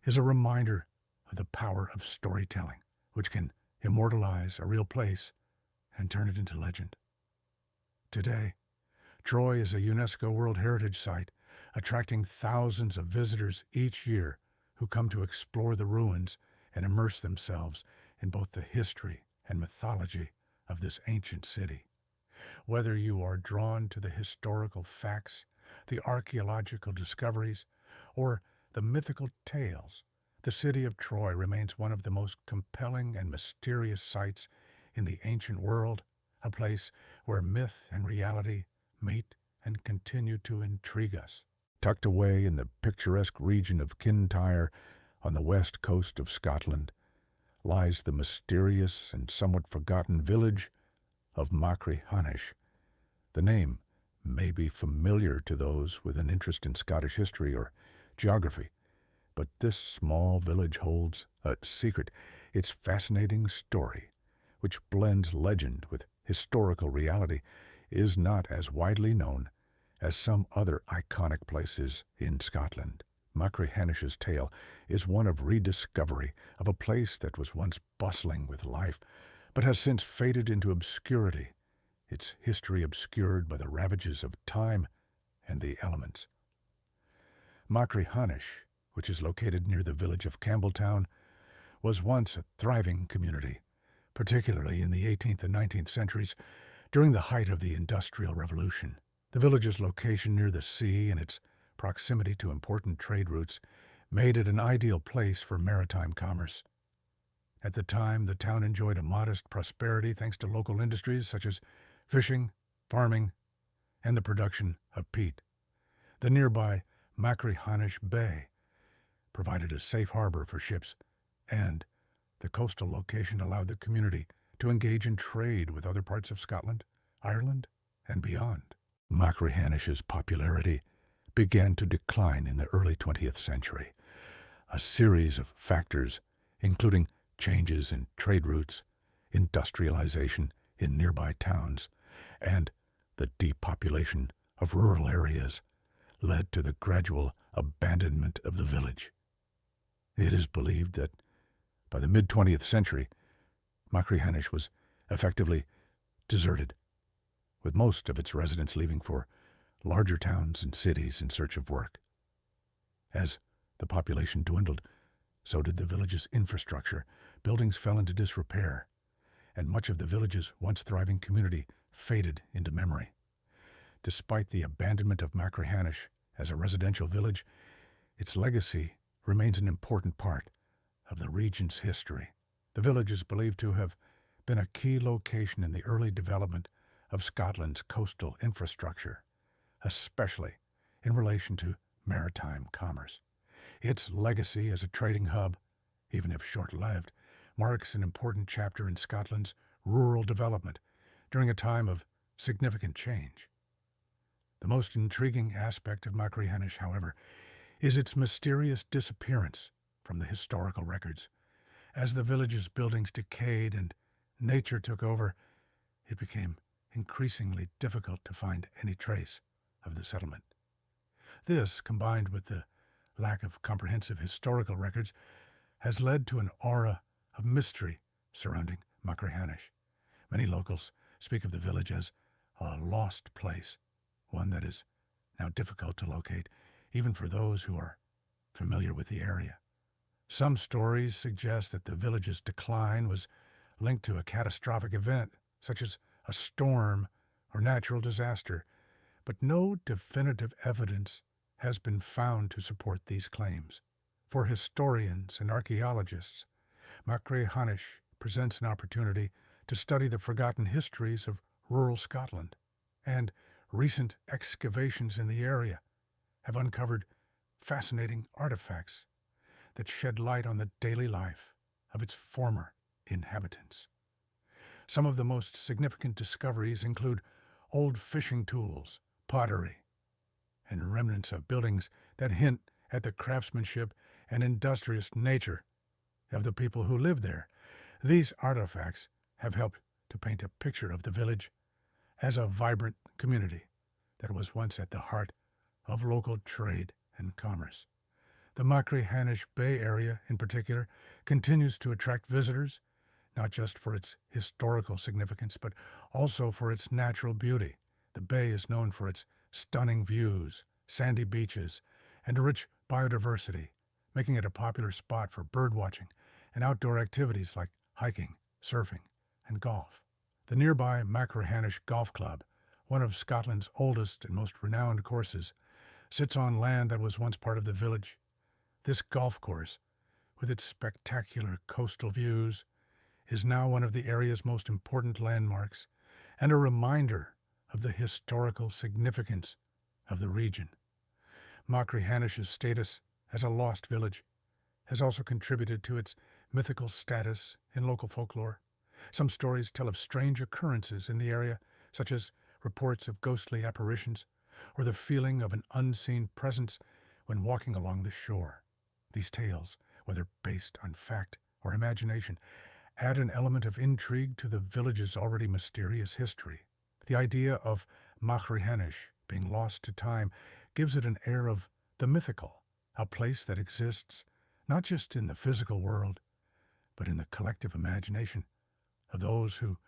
is a reminder of the power of storytelling, which can immortalize a real place and turn it into legend. Today, Troy is a UNESCO World Heritage Site, attracting thousands of visitors each year who come to explore the ruins and immerse themselves in both the history and mythology of this ancient city. Whether you are drawn to the historical facts, the archaeological discoveries, or the mythical tales, the city of Troy remains one of the most compelling and mysterious sites in the ancient world, a place where myth and reality meet and continue to intrigue us. Tucked away in the picturesque region of Kintyre on the west coast of Scotland lies the mysterious and somewhat forgotten village of Machrihanish. The name may be familiar to those with an interest in Scottish history or geography, but this small village holds a secret, its fascinating story, which blends legend with historical reality, is not as widely known as some other iconic places in Scotland. Machrihanish tale is one of rediscovery of a place that was once bustling with life, but has since faded into obscurity, its history obscured by the ravages of time and the elements. Machrihanish, which is located near the village of Campbelltown, was once a thriving community, particularly in the 18th and 19th centuries during the height of the Industrial Revolution. The village's location near the sea and its proximity to important trade routes made it an ideal place for maritime commerce. At the time, the town enjoyed a modest prosperity thanks to local industries such as fishing, farming, and the production of peat. The nearby Machrihanish Bay provided a safe harbor for ships, and the coastal location allowed the community to engage in trade with other parts of Scotland, Ireland, and beyond. Machrihanish popularity began to decline in the early 20th century. A series of factors, including changes in trade routes, industrialization in nearby towns, and the depopulation of rural areas, led to the gradual abandonment of the village. It is believed that by the mid-20th century, Machrihanish was effectively deserted, with most of its residents leaving for larger towns and cities in search of work. As the population dwindled, so did the village's infrastructure. Buildings fell into disrepair, and much of the village's once thriving community faded into memory. Despite the abandonment of Machrihanish as a residential village, its legacy remains an important part of the region's history. The village is believed to have been a key location in the early development of Scotland's coastal infrastructure, especially in relation to maritime commerce. Its legacy as a trading hub, even if short-lived, marks an important chapter in Scotland's rural development during a time of significant change. The most intriguing aspect of Machrihanish, however, is its mysterious disappearance from the historical records. As the village's buildings decayed and nature took over, it became increasingly difficult to find any trace of the settlement. This, combined with the lack of comprehensive historical records, has led to an aura of mystery surrounding Machrihanish. Many locals speak of the village as a lost place, one that is now difficult to locate, even for those who are familiar with the area. Some stories suggest that the village's decline was linked to a catastrophic event, such as a storm or natural disaster, but no definitive evidence has been found to support these claims. For historians and archaeologists, Machrihanish presents an opportunity to study the forgotten histories of rural Scotland, and recent excavations in the area have uncovered fascinating artifacts that shed light on the daily life of its former inhabitants. Some of the most significant discoveries include old fishing tools, pottery, and remnants of buildings that hint at the craftsmanship and industrious nature of the people who lived there. These artifacts have helped to paint a picture of the village as a vibrant community that was once at the heart of local trade and commerce. The Machrihanish Bay area, in particular, continues to attract visitors, not just for its historical significance, but also for its natural beauty. The bay is known for its stunning views sandy beaches, and a rich biodiversity, making it a popular spot for birdwatching and outdoor activities like hiking, surfing, and golf. The nearby Machrihanish Golf Club, one of Scotland's oldest and most renowned courses, sits on land that was once part of the village. This golf course, with its spectacular coastal views, is now one of the area's most important landmarks and a reminder of the historical significance of the region. Macrihanish's status as a lost village has also contributed to its mythical status in local folklore. Some stories tell of strange occurrences in the area, such as reports of ghostly apparitions or the feeling of an unseen presence when walking along the shore. These tales, whether based on fact or imagination, add an element of intrigue to the village's already mysterious history. The idea of Machrihanish being lost to time gives it an air of the mythical, a place that exists not just in the physical world, but in the collective imagination of those who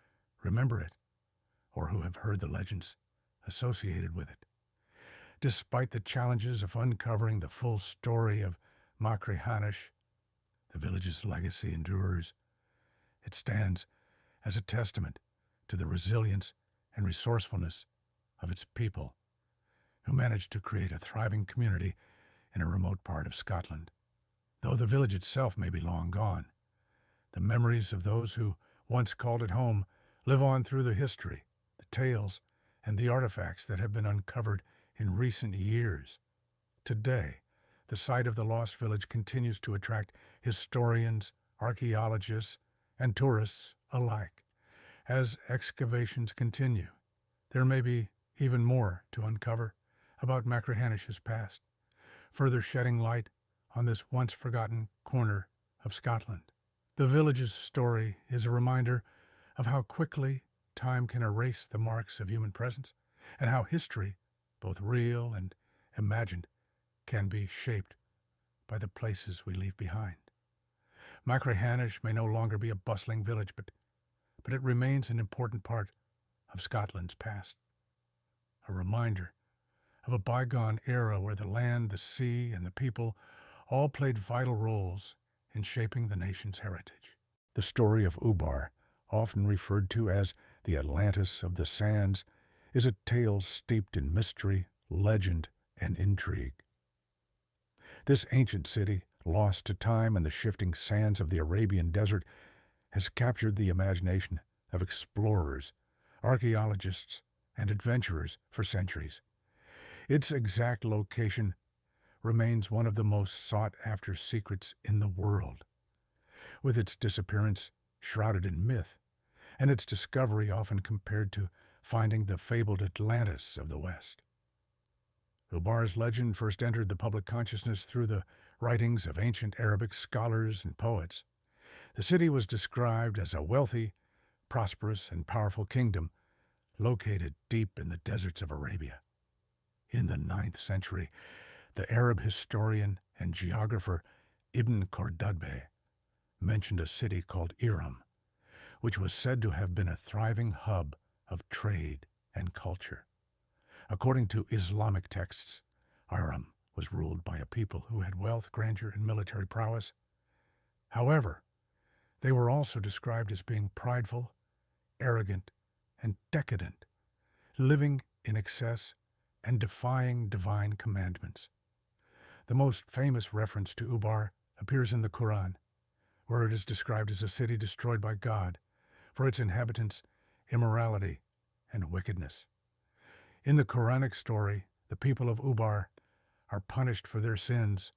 remember it or who have heard the legends associated with it. Despite the challenges of uncovering the full story of Machrihanish, the village's legacy endures. It stands as a testament to the resilience and resourcefulness of its people, who managed to create a thriving community in a remote part of Scotland. Though the village itself may be long gone, the memories of those who once called it home live on through the history, the tales, and the artifacts that have been uncovered in recent years. Today, the site of the lost village continues to attract historians, archaeologists, and tourists alike. As excavations continue, there may be even more to uncover about Machrihanish past, further shedding light on this once-forgotten corner of Scotland. The village's story is a reminder of how quickly time can erase the marks of human presence, and how history, both real and imagined, can be shaped by the places we leave behind. Machrihanish may no longer be a bustling village, but it remains an important part of Scotland's past, a reminder of a bygone era where the land, the sea, and the people all played vital roles in shaping the nation's heritage. The story of Ubar, often referred to as the Atlantis of the Sands, is a tale steeped in mystery, legend, and intrigue. This ancient city, lost to time and the shifting sands of the Arabian desert, has captured the imagination of explorers, archaeologists, and adventurers for centuries. Its exact location remains one of the most sought-after secrets in the world, with its disappearance shrouded in myth, and its discovery often compared to finding the fabled Atlantis of the West. Ubar's legend first entered the public consciousness through the writings of ancient Arabic scholars and poets. The city was described as a wealthy, prosperous, and powerful kingdom located deep in the deserts of Arabia. In the 9th century, the Arab historian and geographer Ibn Khordadbeh mentioned a city called Iram, which was said to have been a thriving hub of trade and culture. According to Islamic texts, Iram was ruled by a people who had wealth, grandeur, and military prowess. However, they were also described as being prideful, arrogant, and decadent, living in excess and defying divine commandments. The most famous reference to Ubar appears in the Quran, where it is described as a city destroyed by God for its inhabitants' immorality and wickedness. In the Quranic story, the people of Ubar are punished for their sins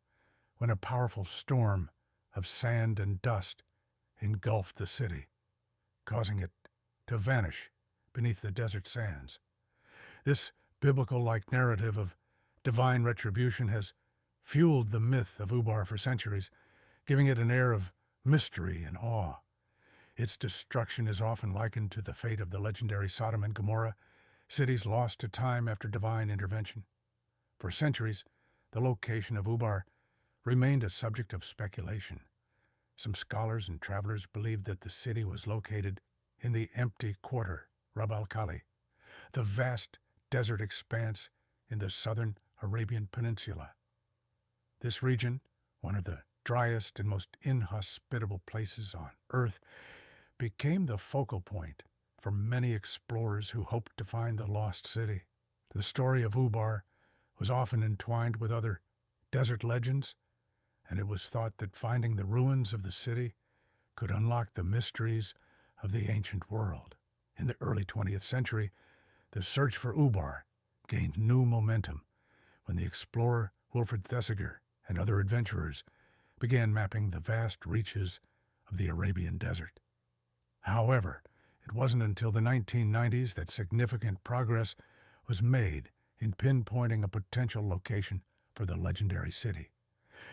when a powerful storm of sand and dust engulfed the city, causing it to vanish beneath the desert sands. This biblical-like narrative of divine retribution has fueled the myth of Ubar for centuries, giving it an air of mystery and awe. Its destruction is often likened to the fate of the legendary Sodom and Gomorrah, cities lost to time after divine intervention. For centuries, the location of Ubar remained a subject of speculation. Some scholars and travelers believed that the city was located in the empty quarter, Rab al-Khali, the vast desert expanse in the southern Arabian Peninsula. This region, one of the driest and most inhospitable places on Earth, became the focal point for many explorers who hoped to find the lost city. The story of Ubar was often entwined with other desert legends, and it was thought that finding the ruins of the city could unlock the mysteries of the ancient world. In the early 20th century, the search for Ubar gained new momentum when the explorer Wilfred Thesiger and other adventurers began mapping the vast reaches of the Arabian desert. However, it wasn't until the 1990s that significant progress was made in pinpointing a potential location for the legendary city.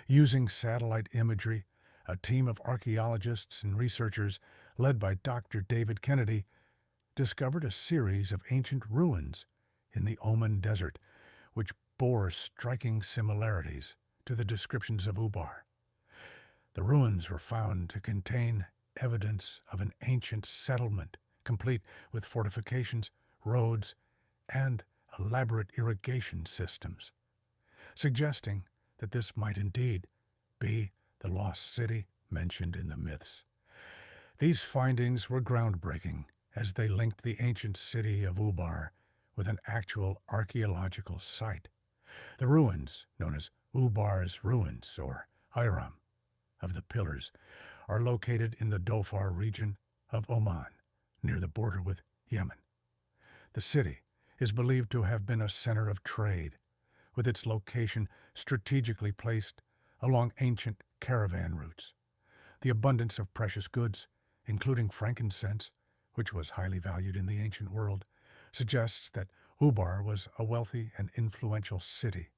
Using satellite imagery, a team of archaeologists and researchers led by Dr. David Kennedy discovered a series of ancient ruins in the Oman Desert, which bore striking similarities to the descriptions of Ubar. The ruins were found to contain evidence of an ancient settlement, complete with fortifications, roads, and elaborate irrigation systems, suggesting that this might indeed be the lost city mentioned in the myths. These findings were groundbreaking as they linked the ancient city of Ubar with an actual archaeological site. The ruins, known as Ubar's Ruins, or Hiram, of the Pillars, are located in the Dhofar region of Oman, near the border with Yemen. The city is believed to have been a center of trade, with its location strategically placed along ancient caravan routes. The abundance of precious goods, including frankincense, which was highly valued in the ancient world, suggests that Ubar was a wealthy and influential city.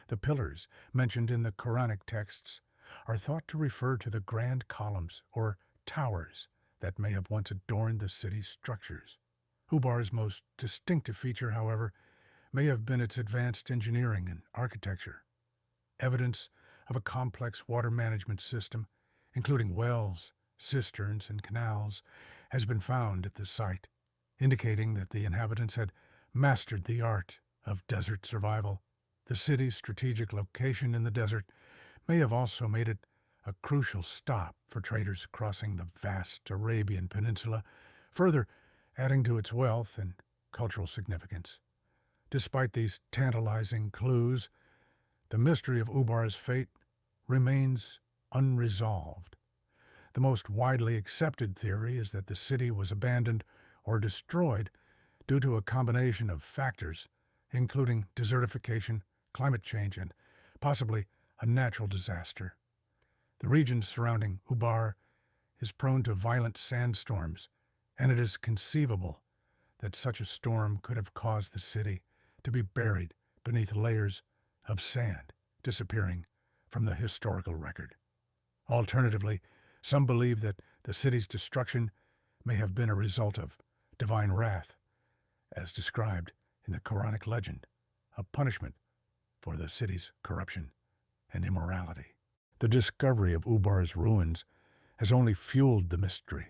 The pillars mentioned in the Quranic texts are thought to refer to the grand columns or towers that may have once adorned the city's structures. Ubar's most distinctive feature, however, may have been its advanced engineering and architecture. Evidence of a complex water management system, including wells, cisterns, and canals, has been found at the site, indicating that the inhabitants had mastered the art of desert survival. The city's strategic location in the desert may have also made it a crucial stop for traders crossing the vast Arabian Peninsula, further adding to its wealth and cultural significance. Despite these tantalizing clues, the mystery of Ubar's fate remains unresolved. The most widely accepted theory is that the city was abandoned or destroyed due to a combination of factors, including desertification, climate change, and possibly a natural disaster. The region surrounding Ubar is prone to violent sandstorms, and it is conceivable that such a storm could have caused the city to be buried beneath layers of sand, disappearing from the historical record. Alternatively, some believe that the city's destruction may have been a result of divine wrath, as described in the Quranic legend, a punishment for the city's corruption and immorality. The discovery of Ubar's ruins has only fueled the mystery,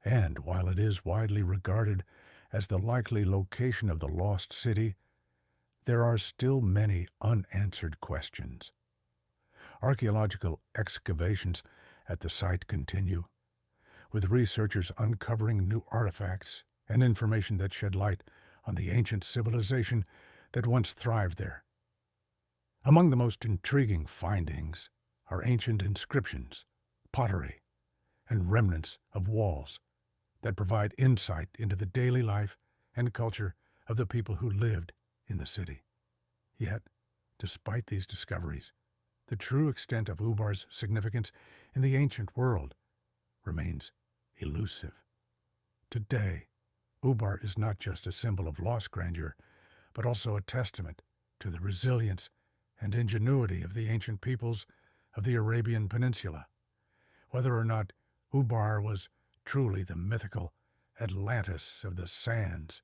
and while it is widely regarded as the likely location of the lost city, there are still many unanswered questions. Archaeological excavations at the site continue, with researchers uncovering new artifacts and information that shed light on the ancient civilization that once thrived there. Among the most intriguing findings are ancient inscriptions, pottery, and remnants of walls that provide insight into the daily life and culture of the people who lived in the city. Yet, despite these discoveries, the true extent of Ubar's significance in the ancient world remains elusive. Today, Ubar is not just a symbol of lost grandeur, but also a testament to the resilience and ingenuity of the ancient peoples of the Arabian Peninsula. Whether or not Ubar was truly the mythical Atlantis of the sands,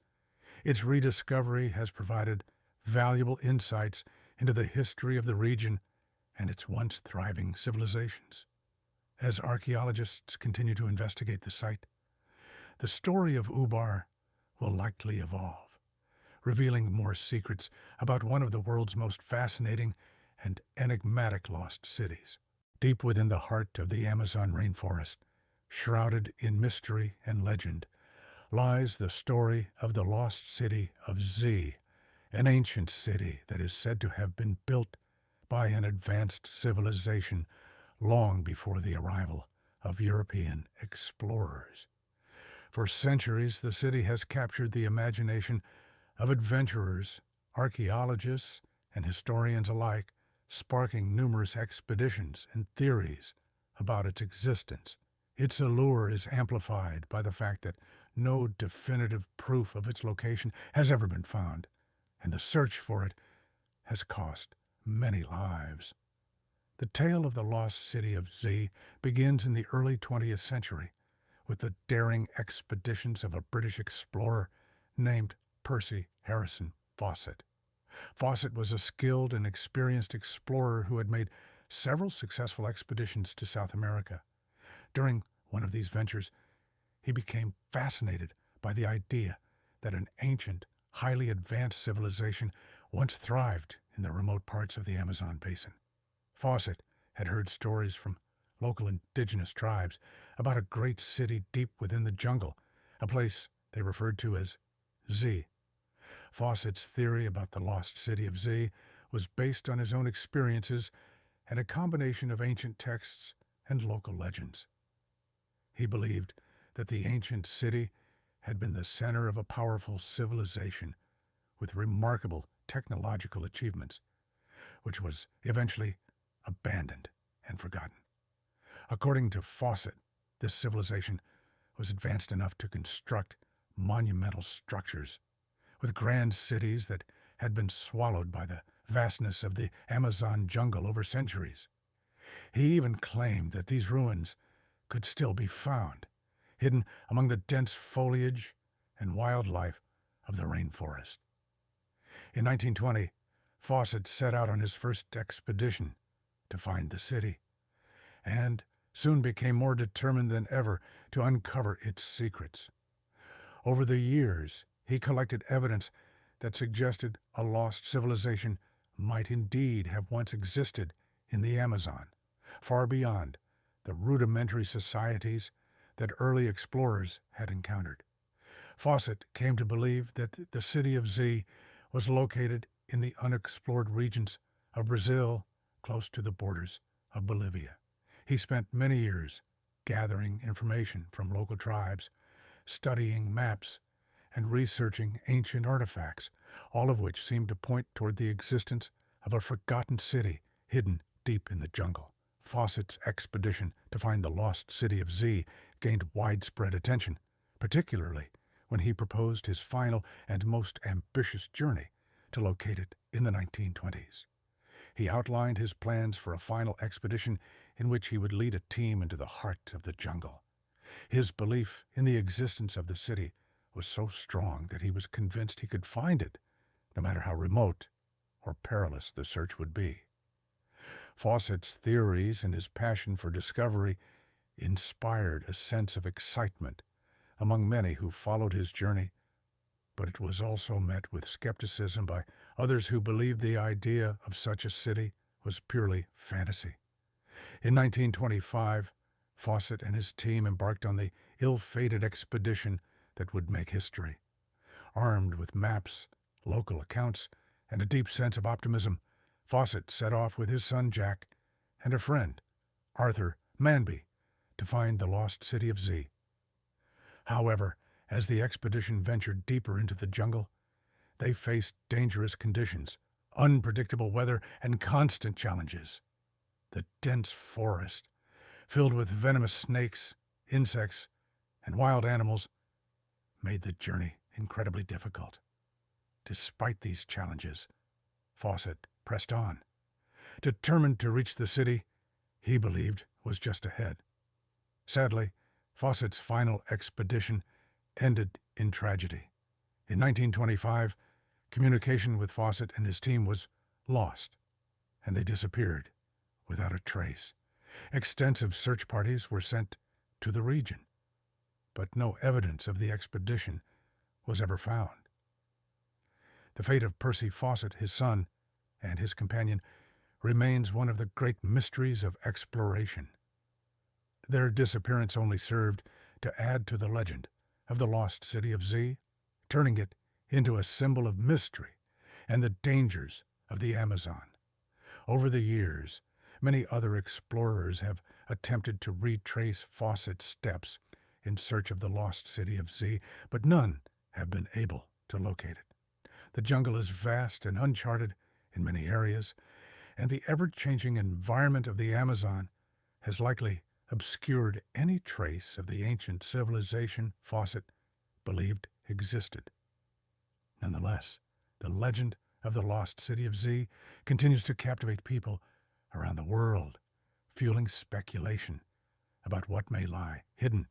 its rediscovery has provided valuable insights into the history of the region and its once thriving civilizations. As archaeologists continue to investigate the site, the story of Ubar will likely evolve, revealing more secrets about one of the world's most fascinating and enigmatic lost cities. Deep within the heart of the Amazon rainforest, shrouded in mystery and legend, lies the story of the lost city of Z, an ancient city that is said to have been built by an advanced civilization long before the arrival of European explorers. For centuries, the city has captured the imagination of adventurers, archaeologists, and historians alike, sparking numerous expeditions and theories about its existence. Its allure is amplified by the fact that no definitive proof of its location has ever been found, and the search for it has cost many lives. The tale of the lost city of Z begins in the early 20th century with the daring expeditions of a British explorer named Percy Harrison Fawcett. Fawcett was a skilled and experienced explorer who had made several successful expeditions to South America. During one of these ventures, he became fascinated by the idea that an ancient, highly advanced civilization once thrived in the remote parts of the Amazon basin. Fawcett had heard stories from local indigenous tribes about a great city deep within the jungle, a place they referred to as Z. Fawcett's theory about the lost city of Z was based on his own experiences and a combination of ancient texts and local legends. He believed that the ancient city had been the center of a powerful civilization with remarkable technological achievements, which was eventually abandoned and forgotten. According to Fawcett, this civilization was advanced enough to construct monumental structures with grand cities that had been swallowed by the vastness of the Amazon jungle over centuries. He even claimed that these ruins could still be found, hidden among the dense foliage and wildlife of the rainforest. In 1920, Fawcett set out on his first expedition to find the city, and soon became more determined than ever to uncover its secrets. Over the years, he collected evidence that suggested a lost civilization might indeed have once existed in the Amazon, far beyond the rudimentary societies that early explorers had encountered. Fawcett came to believe that the city of Z was located in the unexplored regions of Brazil, close to the borders of Bolivia. He spent many years gathering information from local tribes, studying maps, and researching ancient artifacts, all of which seemed to point toward the existence of a forgotten city hidden deep in the jungle. Fawcett's expedition to find the lost city of Z gained widespread attention, particularly when he proposed his final and most ambitious journey to locate it in the 1920s. He outlined his plans for a final expedition in which he would lead a team into the heart of the jungle. His belief in the existence of the city was so strong that he was convinced he could find it, no matter how remote or perilous the search would be. Fawcett's theories and his passion for discovery inspired a sense of excitement among many who followed his journey, but it was also met with skepticism by others who believed the idea of such a city was purely fantasy. In 1925, Fawcett and his team embarked on the ill-fated expedition that would make history. Armed with maps, local accounts, and a deep sense of optimism, Fawcett set off with his son Jack and a friend, Arthur Manby, to find the lost city of Z. However, as the expedition ventured deeper into the jungle, they faced dangerous conditions, unpredictable weather, and constant challenges. The dense forest, filled with venomous snakes, insects, and wild animals, made the journey incredibly difficult. Despite these challenges, Fawcett pressed on, determined to reach the city he believed was just ahead. Sadly, Fawcett's final expedition ended in tragedy. In 1925, communication with Fawcett and his team was lost, and they disappeared without a trace. Extensive search parties were sent to the region, but no evidence of the expedition was ever found. The fate of Percy Fawcett, his son, and his companion remains one of the great mysteries of exploration. Their disappearance only served to add to the legend of the lost city of Z, turning it into a symbol of mystery and the dangers of the Amazon. Over the years, many other explorers have attempted to retrace Fawcett's steps in search of the lost city of Z, but none have been able to locate it. The jungle is vast and uncharted in many areas, and the ever-changing environment of the Amazon has likely obscured any trace of the ancient civilization Fawcett believed existed. Nonetheless, the legend of the lost city of Z continues to captivate people around the world, fueling speculation about what may lie hidden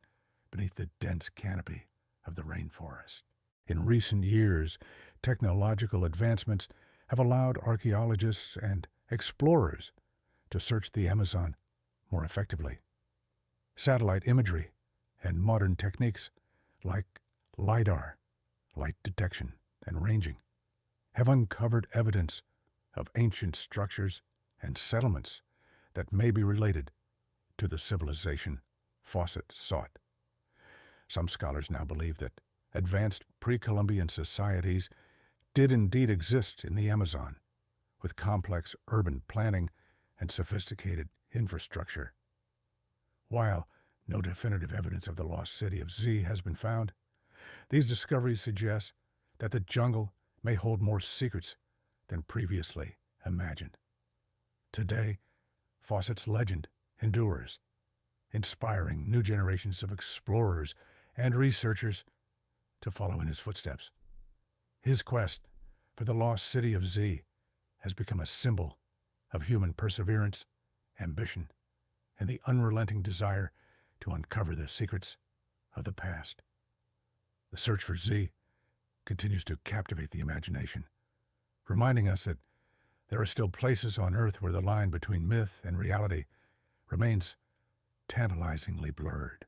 beneath the dense canopy of the rainforest. In recent years, technological advancements have allowed archaeologists and explorers to search the Amazon more effectively. Satellite imagery and modern techniques like LiDAR, light detection and ranging, have uncovered evidence of ancient structures and settlements that may be related to the civilization Fawcett sought. Some scholars now believe that advanced pre-Columbian societies did indeed exist in the Amazon, with complex urban planning and sophisticated infrastructure. While no definitive evidence of the lost city of Z has been found, these discoveries suggest that the jungle may hold more secrets than previously imagined. Today, Fawcett's legend endures, inspiring new generations of explorers and researchers to follow in his footsteps. His quest for the lost city of Z has become a symbol of human perseverance, ambition, and the unrelenting desire to uncover the secrets of the past. The search for Z continues to captivate the imagination, reminding us that there are still places on Earth where the line between myth and reality remains tantalizingly blurred.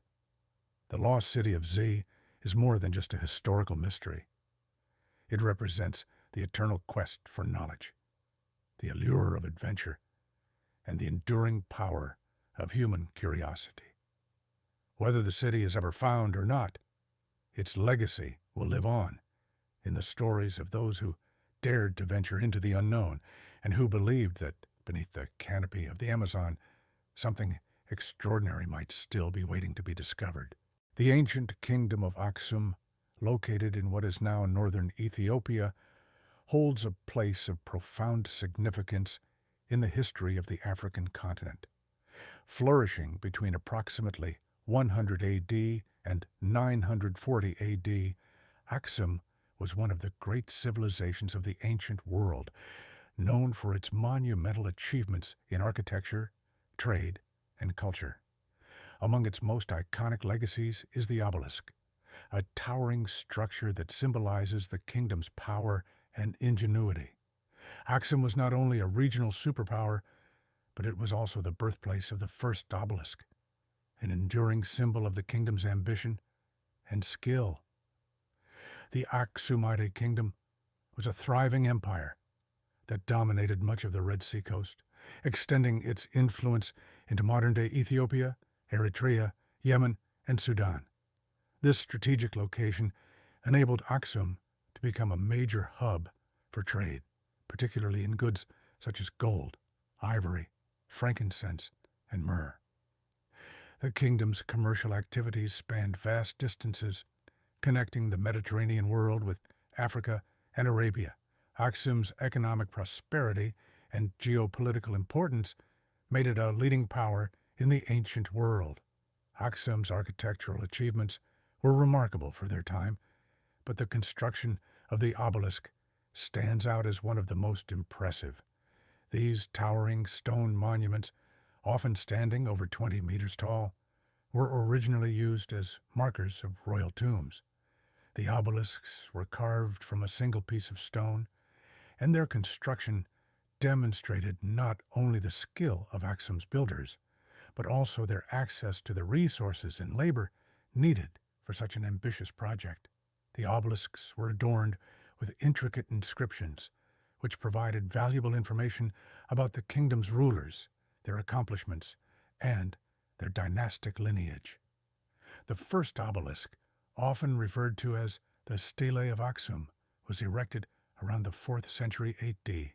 The lost city of Z is more than just a historical mystery. It represents the eternal quest for knowledge, the allure of adventure, and the enduring power of human curiosity. Whether the city is ever found or not, its legacy will live on in the stories of those who dared to venture into the unknown and who believed that beneath the canopy of the Amazon, something extraordinary might still be waiting to be discovered. The ancient kingdom of Aksum, located in what is now northern Ethiopia, holds a place of profound significance in the history of the African continent. Flourishing between approximately 100 AD and 940 AD, Aksum was one of the great civilizations of the ancient world, known for its monumental achievements in architecture, trade, and culture. Among its most iconic legacies is the Obelisk, a towering structure that symbolizes the kingdom's power and ingenuity. Aksum was not only a regional superpower, but it was also the birthplace of the first obelisk, an enduring symbol of the kingdom's ambition and skill. The Aksumite kingdom was a thriving empire that dominated much of the Red Sea coast, extending its influence into modern-day Ethiopia, Eritrea, Yemen, and Sudan. This strategic location enabled Aksum to become a major hub for trade, particularly in goods such as gold, ivory, frankincense, and myrrh. The kingdom's commercial activities spanned vast distances, connecting the Mediterranean world with Africa and Arabia. Aksum's economic prosperity and geopolitical importance made it a leading power in the ancient world. Aksum's architectural achievements were remarkable for their time, but the construction of the obelisk stands out as one of the most impressive. These towering stone monuments, often standing over 20 meters tall, were originally used as markers of royal tombs. The obelisks were carved from a single piece of stone, and their construction demonstrated not only the skill of Aksum's builders, but also their access to the resources and labor needed for such an ambitious project. The obelisks were adorned with intricate inscriptions, which provided valuable information about the kingdom's rulers, their accomplishments, and their dynastic lineage. The first obelisk, often referred to as the Stele of Aksum, was erected around the 4th century AD.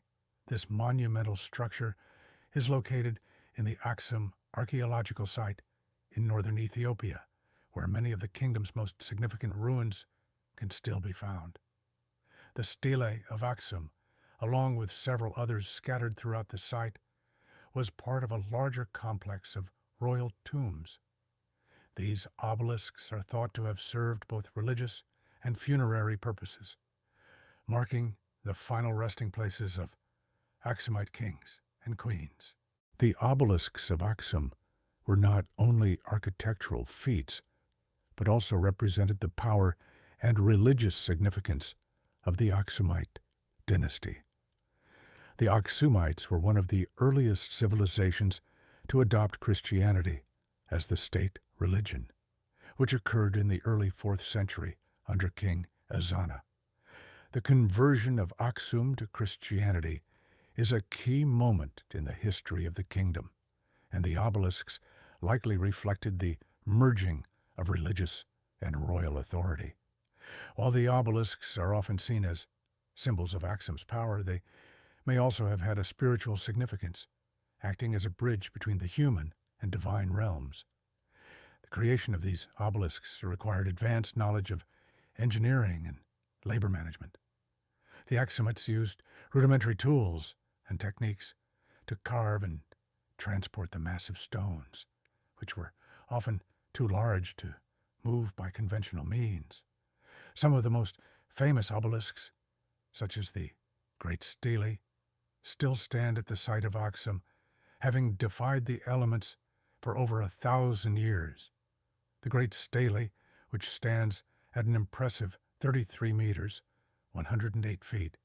This monumental structure is located in the Aksum archaeological site in northern Ethiopia, where many of the kingdom's most significant ruins can still be found. The Stele of Aksum, along with several others scattered throughout the site, was part of a larger complex of royal tombs. These obelisks are thought to have served both religious and funerary purposes, marking the final resting places of Aksumite kings and queens. The obelisks of Aksum were not only architectural feats, but also represented the power and religious significance of the Aksumite dynasty. The Aksumites were one of the earliest civilizations to adopt Christianity as the state religion, which occurred in the early 4th century under King Ezana. The conversion of Aksum to Christianity is a key moment in the history of the kingdom, and the obelisks likely reflected the merging of religious and royal authority. While the obelisks are often seen as symbols of Aksum's power, they may also have had a spiritual significance, acting as a bridge between the human and divine realms. The creation of these obelisks required advanced knowledge of engineering and labor management. The Aksumites used rudimentary tools and techniques to carve and transport the massive stones, which were often too large to move by conventional means. Some of the most famous obelisks, such as the Great Stele, still stand at the site of Aksum, having defied the elements for over 1,000 years. The Great Stele, which stands at an impressive 33 meters, 108 feet,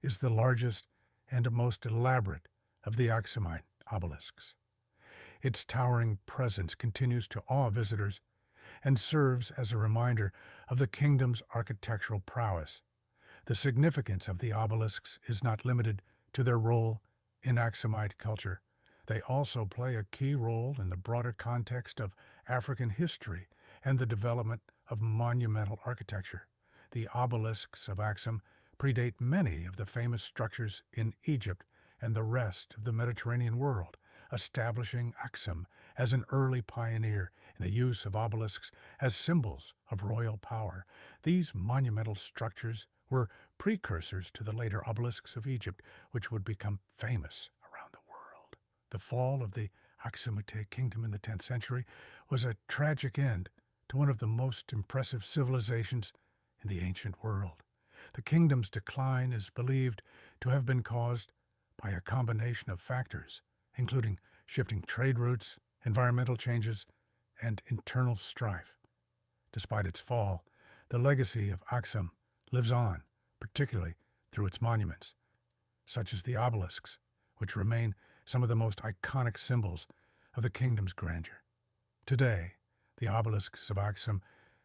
is the largest and most elaborate of the Aksumite obelisks. Its towering presence continues to awe visitors and serves as a reminder of the kingdom's architectural prowess. The significance of the obelisks is not limited to their role in Aksumite culture. They also play a key role in the broader context of African history and the development of monumental architecture. The obelisks of Aksum predate many of the famous structures in Egypt and the rest of the Mediterranean world, establishing Aksum as an early pioneer in the use of obelisks as symbols of royal power. These monumental structures were precursors to the later obelisks of Egypt, which would become famous around the world. The fall of the Aksumite kingdom in the 10th century was a tragic end to one of the most impressive civilizations in the ancient world. The kingdom's decline is believed to have been caused by a combination of factors, including shifting trade routes, environmental changes, and internal strife. Despite its fall, the legacy of Aksum lives on, particularly through its monuments, such as the obelisks, which remain some of the most iconic symbols of the kingdom's grandeur. Today, the obelisks of Aksum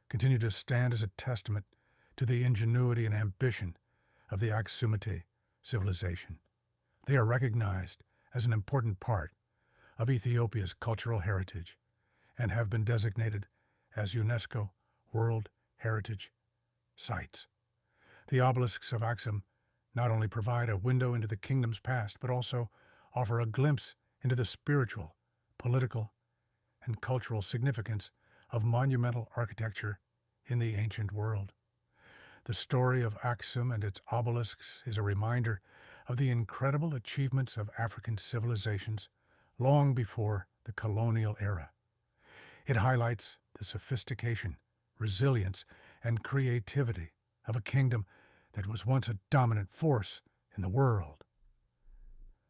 continue to stand as a testament to the ingenuity and ambition of the Aksumite civilization. They are recognized as an important part of Ethiopia's cultural heritage and have been designated as UNESCO World Heritage Sites. The obelisks of Aksum not only provide a window into the kingdom's past, but also offer a glimpse into the spiritual, political, and cultural significance of monumental architecture in the ancient world. The story of Aksum and its obelisks is a reminder of the incredible achievements of African civilizations long before the colonial era. It highlights the sophistication, resilience, and creativity of a kingdom that was once a dominant force in the world.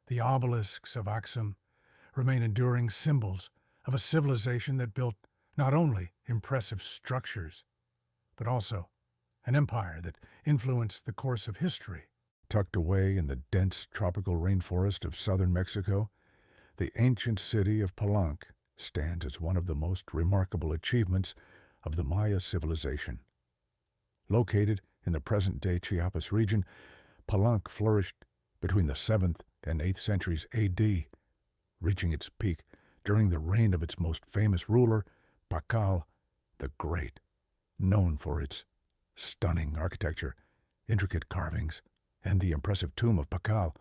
The obelisks of Aksum remain enduring symbols of a civilization that built not only impressive structures, but also an empire that influenced the course of history. Tucked away in the dense tropical rainforest of southern Mexico, the ancient city of Palenque stands as one of the most remarkable achievements of the Maya civilization. Located in the present-day Chiapas region, Palenque flourished between the 7th and 8th centuries A.D., reaching its peak during the reign of its most famous ruler, Tikal the Great, known for its stunning architecture, intricate carvings, and the impressive tomb of Tikal.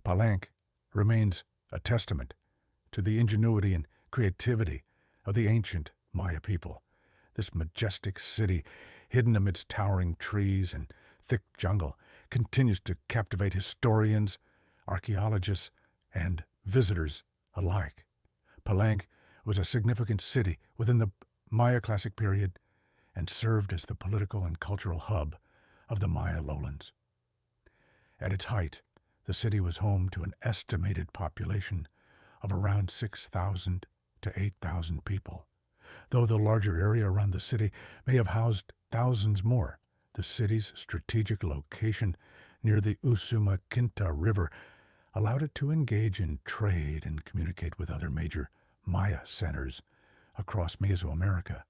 Palenque remains a testament to the ingenuity and creativity of the ancient Maya people. This majestic city, hidden amidst towering trees and thick jungle, continues to captivate historians, archaeologists, and visitors alike. Palenque was a significant city within the Maya Classic period and served as the political and cultural hub of the Maya lowlands. At its height, the city was home to an estimated population of around 6,000 to 8,000 people. Though the larger area around the city may have housed thousands more, the city's strategic location near the Usumacinta River allowed it to engage in trade and communicate with other major Maya centers across Mesoamerica,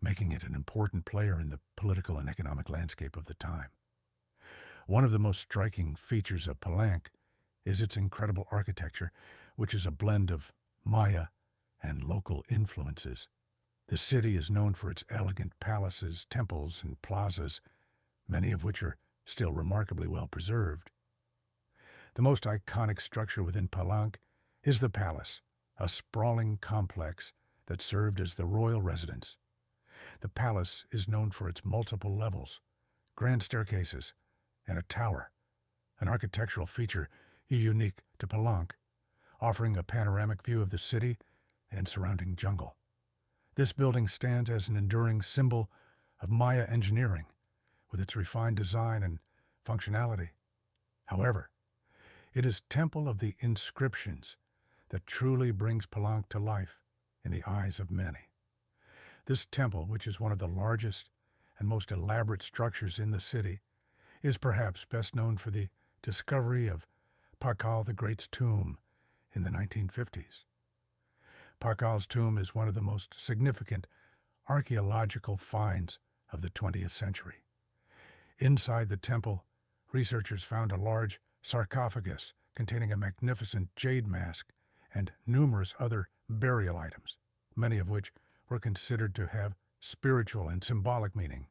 making it an important player in the political and economic landscape of the time. One of the most striking features of Palenque is its incredible architecture, which is a blend of Maya and local influences. The city is known for its elegant palaces, temples, and plazas, many of which are still remarkably well preserved. The most iconic structure within Palenque is the palace, a sprawling complex that served as the royal residence. The palace is known for its multiple levels, grand staircases, and a tower, an architectural feature unique to Palenque, offering a panoramic view of the city and surrounding jungle. This building stands as an enduring symbol of Maya engineering, with its refined design and functionality. However, it is Temple of the Inscriptions that truly brings Palenque to life in the eyes of many. This temple, which is one of the largest and most elaborate structures in the city, is perhaps best known for the discovery of Tikal the Great's tomb in the 1950s. Tikal's tomb is one of the most significant archaeological finds of the 20th century. Inside the temple, researchers found a large sarcophagus containing a magnificent jade mask and numerous other burial items, many of which were considered to have spiritual and symbolic meaning.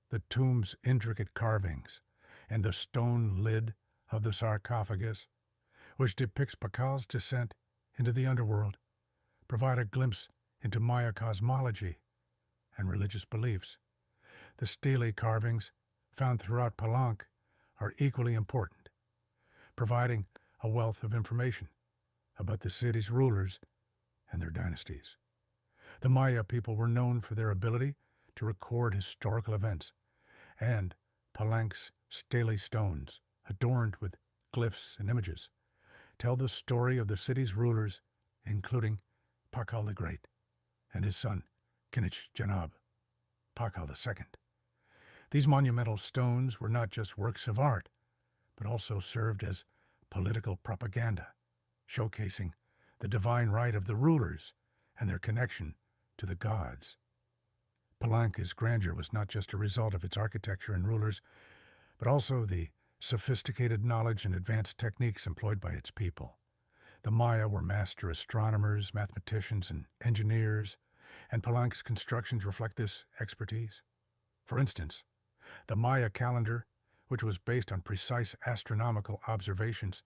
The tomb's intricate carvings and the stone lid of the sarcophagus, which depicts Tikal's descent into the underworld, provide a glimpse into Maya cosmology and religious beliefs. The stele carvings found throughout Palenque are equally important, providing a wealth of information about the city's rulers and their dynasties. The Maya people were known for their ability to record historical events, and Palenque's stele stones, adorned with glyphs and images, tell the story of the city's rulers, including Tikal the Great and his son, Kinich Janab, Tikal II. These monumental stones were not just works of art, but also served as political propaganda, showcasing the divine right of the rulers and their connection to the gods. Palenque's grandeur was not just a result of its architecture and rulers, but also the sophisticated knowledge and advanced techniques employed by its people. The Maya were master astronomers, mathematicians, and engineers, and Palenque's constructions reflect this expertise. For instance, the Maya calendar, which was based on precise astronomical observations,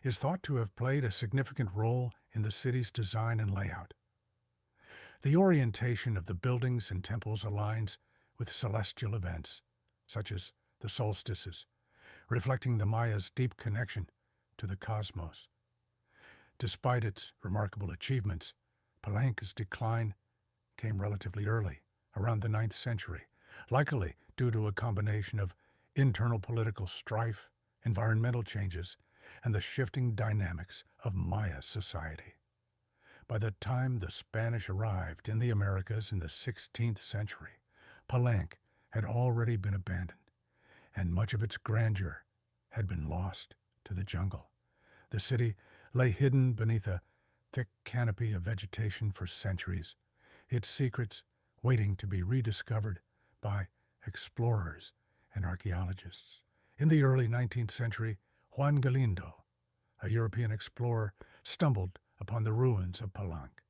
is thought to have played a significant role in the city's design and layout. The orientation of the buildings and temples aligns with celestial events, such as the solstices, reflecting the Maya's deep connection to the cosmos. Despite its remarkable achievements, Palenque's decline came relatively early, around the 9th century, likely due to a combination of internal political strife, environmental changes, and the shifting dynamics of Maya society. By the time the Spanish arrived in the Americas in the 16th century, Palenque had already been abandoned, and much of its grandeur had been lost to the jungle. The city lay hidden beneath a thick canopy of vegetation for centuries, its secrets waiting to be rediscovered by explorers and archaeologists. In the early 19th century, Juan Galindo, a European explorer, stumbled upon the ruins of Palenque.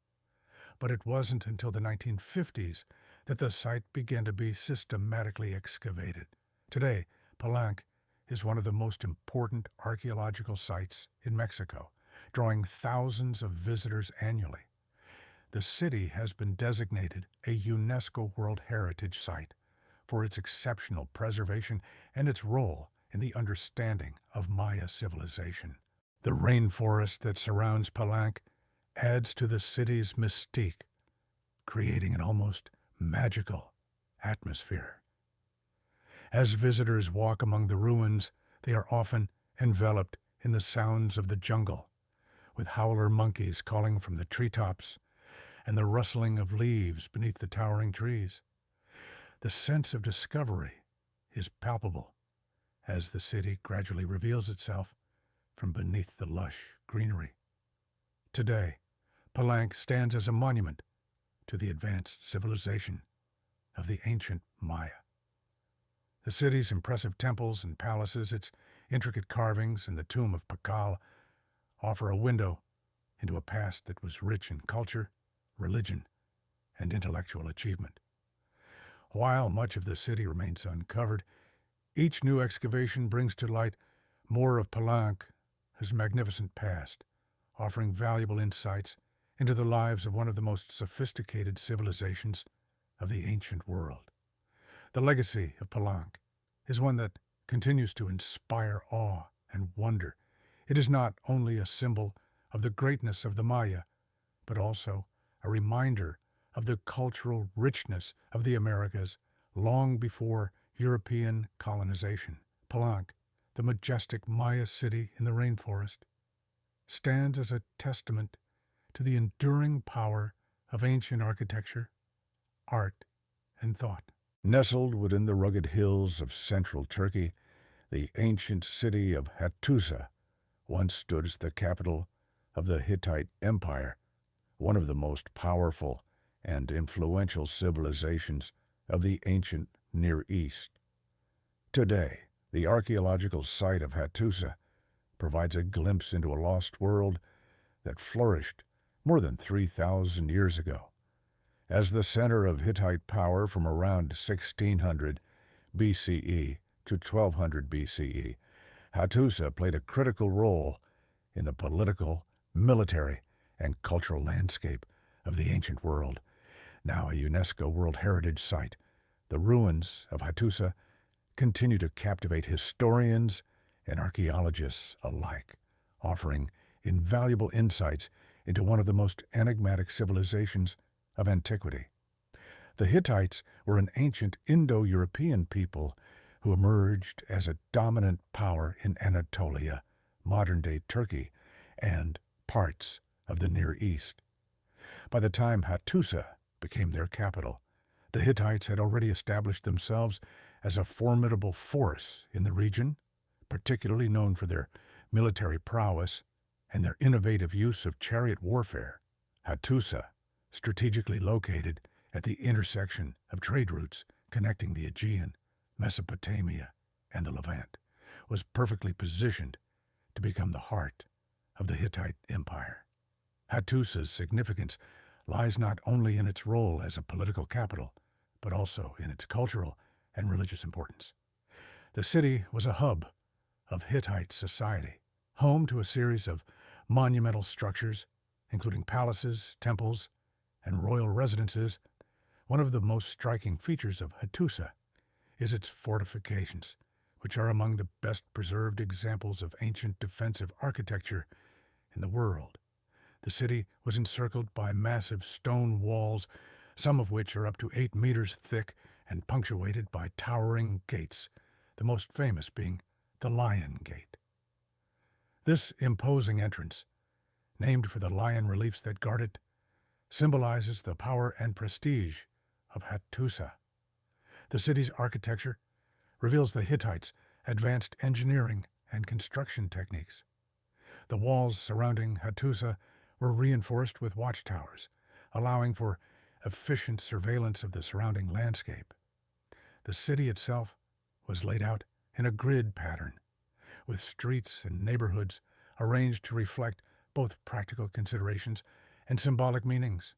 But it wasn't until the 1950s that the site began to be systematically excavated. Today, Palenque is one of the most important archaeological sites in Mexico, drawing thousands of visitors annually. The city has been designated a UNESCO World Heritage Site for its exceptional preservation and its role in the understanding of Maya civilization. The rainforest that surrounds Palenque adds to the city's mystique, creating an almost magical atmosphere. As visitors walk among the ruins, they are often enveloped in the sounds of the jungle, with howler monkeys calling from the treetops and the rustling of leaves beneath the towering trees. The sense of discovery is palpable as the city gradually reveals itself from beneath the lush greenery. Today, Palenque stands as a monument to the advanced civilization of the ancient Maya. The city's impressive temples and palaces, its intricate carvings, and the tomb of Tikal offer a window into a past that was rich in culture, religion, and intellectual achievement. While much of the city remains uncovered, each new excavation brings to light more of Palenque's magnificent past, offering valuable insights into the lives of one of the most sophisticated civilizations of the ancient world. The legacy of Palenque is one that continues to inspire awe and wonder. It is not only a symbol of the greatness of the Maya, but also a reminder of the cultural richness of the Americas long before European colonization. Palenque, the majestic Maya city in the rainforest, stands as a testament to the enduring power of ancient architecture, art, and thought. Nestled within the rugged hills of central Turkey, the ancient city of Hattusa once stood as the capital of the Hittite Empire, one of the most powerful and influential civilizations of the ancient Near East. Today, the archaeological site of Hattusa provides a glimpse into a lost world that flourished more than 3,000 years ago. As the center of Hittite power from around 1600 BCE to 1200 BCE, Hattusa played a critical role in the political, military, and cultural landscape of the ancient world. Now a UNESCO World Heritage Site, the ruins of Hattusa continue to captivate historians and archaeologists alike, offering invaluable insights into one of the most enigmatic civilizations of antiquity. The Hittites were an ancient Indo-European people who emerged as a dominant power in Anatolia, modern-day Turkey, and parts of the Near East. By the time Hattusa became their capital, the Hittites had already established themselves as a formidable force in the region, particularly known for their military prowess and their innovative use of chariot warfare. Hattusa, strategically located at the intersection of trade routes connecting the Aegean, Mesopotamia, and the Levant, was perfectly positioned to become the heart of the Hittite Empire. Hattusa's significance lies not only in its role as a political capital, but also in its cultural and religious importance. The city was a hub of Hittite society, home to a series of monumental structures, including palaces, temples, and royal residences. One of the most striking features of Hattusa is its fortifications, which are among the best preserved examples of ancient defensive architecture in the world. The city was encircled by massive stone walls, some of which are up to 8 meters thick and punctuated by towering gates, the most famous being the Lion Gate. This imposing entrance, named for the lion reliefs that guard it, symbolizes the power and prestige of Hattusa. The city's architecture reveals the Hittites' advanced engineering and construction techniques. The walls surrounding Hattusa were reinforced with watchtowers, allowing for efficient surveillance of the surrounding landscape. The city itself was laid out in a grid pattern, with streets and neighborhoods arranged to reflect both practical considerations and symbolic meanings.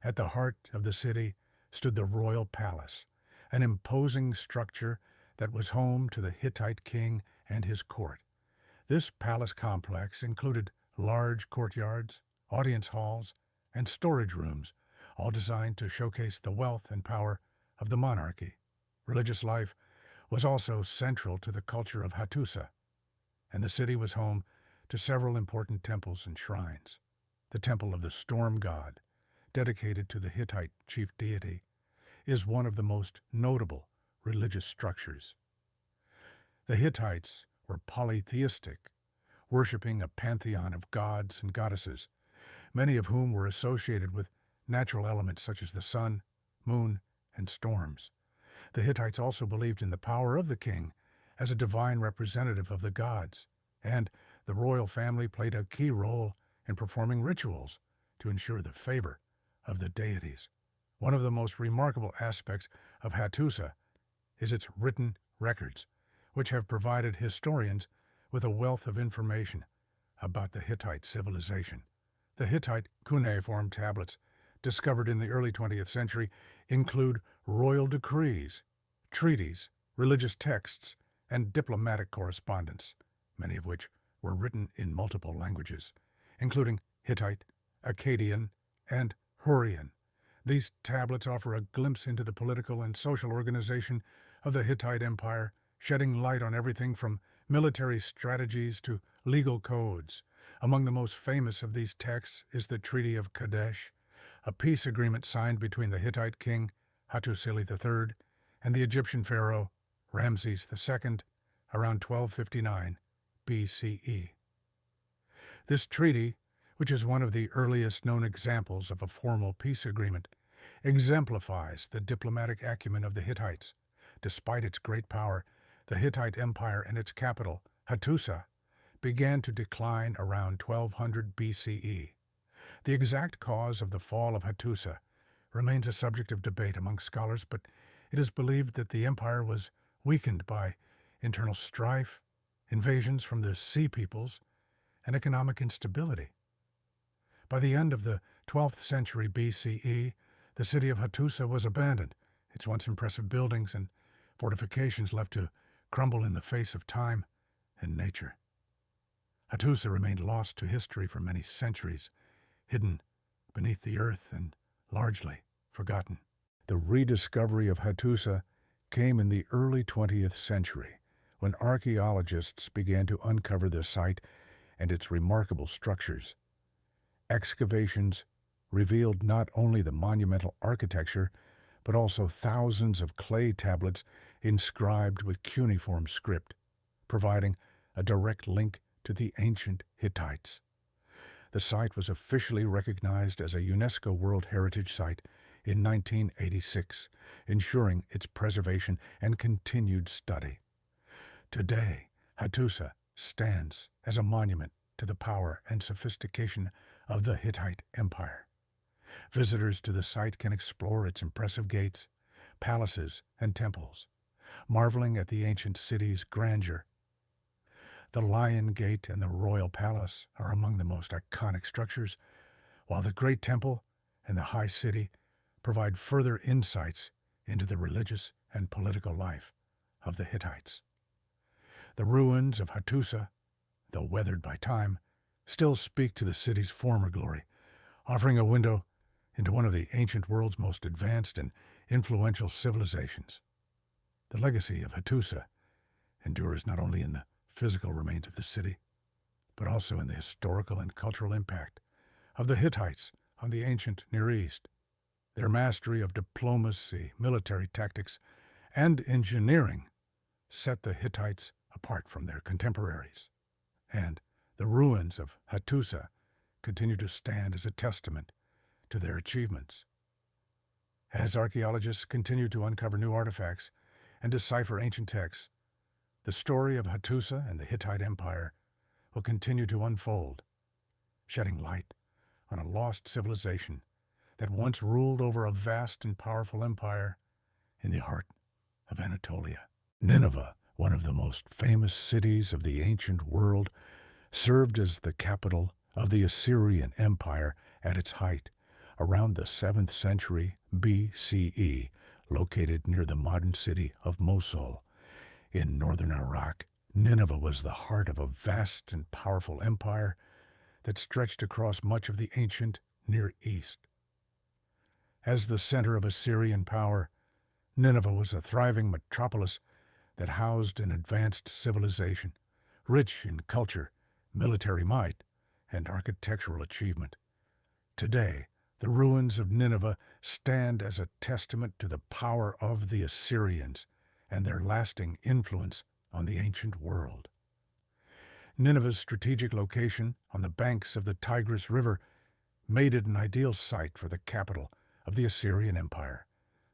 At the heart of the city stood the royal palace, an imposing structure that was home to the Hittite king and his court. This palace complex included large courtyards, audience halls, and storage rooms, all designed to showcase the wealth and power of the monarchy. Religious life was also central to the culture of Hattusa, and the city was home to several important temples and shrines. The Temple of the Storm God, dedicated to the Hittite chief deity, is one of the most notable religious structures. The Hittites were polytheistic, worshipping a pantheon of gods and goddesses, many of whom were associated with natural elements such as the sun, moon, and storms. The Hittites also believed in the power of the king as a divine representative of the gods, and the royal family played a key role in performing rituals to ensure the favor of the deities. One of the most remarkable aspects of Hattusa is its written records, which have provided historians with a wealth of information about the Hittite civilization. The Hittite cuneiform tablets discovered in the early 20th century include royal decrees, treaties, religious texts, and diplomatic correspondence, many of which were written in multiple languages, including Hittite, Akkadian, and Hurrian. These tablets offer a glimpse into the political and social organization of the Hittite Empire, shedding light on everything from military strategies to legal codes. Among the most famous of these texts is the Treaty of Kadesh, a peace agreement signed between the Hittite king, Hattusili III, and the Egyptian pharaoh, Ramses II, around 1259 BCE. This treaty, which is one of the earliest known examples of a formal peace agreement, exemplifies the diplomatic acumen of the Hittites. Despite its great power, the Hittite Empire and its capital, Hattusa, began to decline around 1200 BCE. The exact cause of the fall of Hattusa remains a subject of debate among scholars, but it is believed that the empire was weakened by internal strife, invasions from the Sea Peoples, and economic instability. By the end of the 12th century BCE, the city of Hattusa was abandoned, its once impressive buildings and fortifications left to crumble in the face of time and nature. Hattusa remained lost to history for many centuries, hidden beneath the earth and largely forgotten. The rediscovery of Hattusa came in the early 20th century, when archaeologists began to uncover the site and its remarkable structures. Excavations revealed not only the monumental architecture, but also thousands of clay tablets inscribed with cuneiform script, providing a direct link to the ancient Hittites. The site was officially recognized as a UNESCO World Heritage Site in 1986, ensuring its preservation and continued study. Today, Hattusa stands as a monument to the power and sophistication of the Hittite Empire. Visitors to the site can explore its impressive gates, palaces, and temples, marveling at the ancient city's grandeur. The Lion Gate and the Royal Palace are among the most iconic structures, while the Great Temple and the High City provide further insights into the religious and political life of the Hittites. The ruins of Hattusa, though weathered by time, still speak to the city's former glory, offering a window into one of the ancient world's most advanced and influential civilizations. The legacy of Hattusa endures not only in the physical remains of the city, but also in the historical and cultural impact of the Hittites on the ancient Near East. Their mastery of diplomacy, military tactics, and engineering set the Hittites apart from their contemporaries, and the ruins of Hattusa continue to stand as a testament to their achievements. As archaeologists continue to uncover new artifacts and decipher ancient texts, the story of Hattusa and the Hittite Empire will continue to unfold, shedding light on a lost civilization that once ruled over a vast and powerful empire in the heart of Anatolia. Nineveh, one of the most famous cities of the ancient world, served as the capital of the Assyrian Empire at its height, around the 7th century BCE, located near the modern city of Mosul. In northern Iraq, Nineveh was the heart of a vast and powerful empire that stretched across much of the ancient Near East. As the center of Assyrian power, Nineveh was a thriving metropolis that housed an advanced civilization, rich in culture, military might, and architectural achievement. Today, the ruins of Nineveh stand as a testament to the power of the Assyrians and their lasting influence on the ancient world. Nineveh's strategic location on the banks of the Tigris River made it an ideal site for the capital of the Assyrian Empire.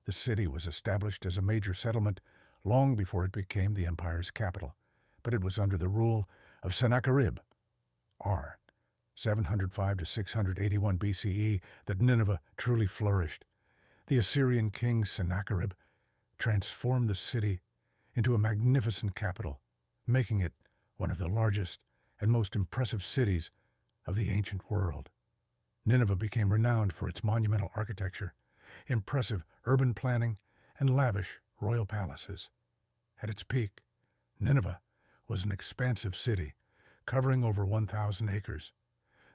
The city was established as a major settlement long before it became the empire's capital, but it was under the rule of Sennacherib, R. 705 to 681 BCE, that Nineveh truly flourished. The Assyrian king Sennacherib transformed the city into a magnificent capital, making it one of the largest and most impressive cities of the ancient world. Nineveh became renowned for its monumental architecture, impressive urban planning, and lavish royal palaces. At its peak, Nineveh was an expansive city, covering over 1,000 acres.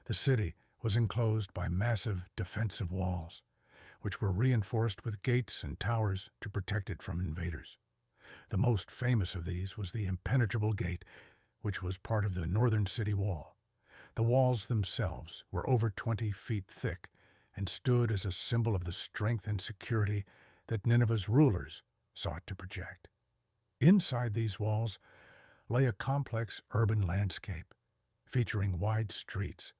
The city was enclosed by massive defensive walls, which were reinforced with gates and towers to protect it from invaders. The most famous of these was the Impenetrable Gate, which was part of the northern city wall. The walls themselves were over 20 feet thick and stood as a symbol of the strength and security that Nineveh's rulers sought to project. Inside these walls lay a complex urban landscape, featuring wide streets,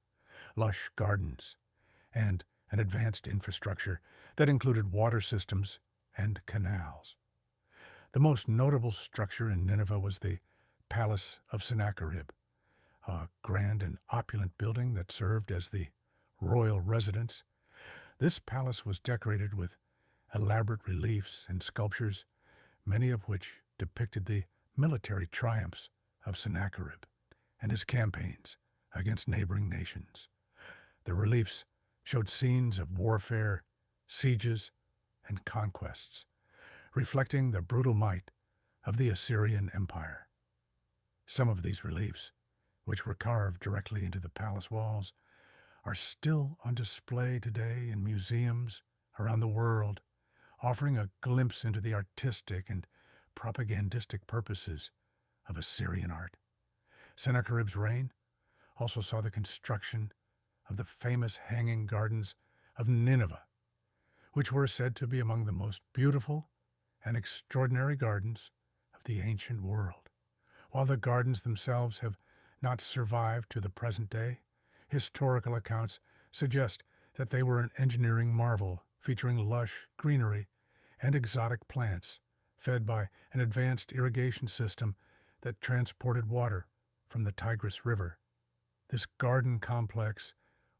lush gardens, and an advanced infrastructure that included water systems and canals. The most notable structure in Nineveh was the Palace of Sennacherib, a grand and opulent building that served as the royal residence. This palace was decorated with elaborate reliefs and sculptures, many of which depicted the military triumphs of Sennacherib and his campaigns against neighboring nations. The reliefs showed scenes of warfare, sieges, and conquests, reflecting the brutal might of the Assyrian Empire. Some of these reliefs, which were carved directly into the palace walls, are still on display today in museums around the world, offering a glimpse into the artistic and propagandistic purposes of Assyrian art. Sennacherib's reign also saw the construction of the famous Hanging Gardens of Nineveh, which were said to be among the most beautiful and extraordinary gardens of the ancient world. While the gardens themselves have not survived to the present day, historical accounts suggest that they were an engineering marvel featuring lush greenery and exotic plants, fed by an advanced irrigation system that transported water from the Tigris River. This garden complex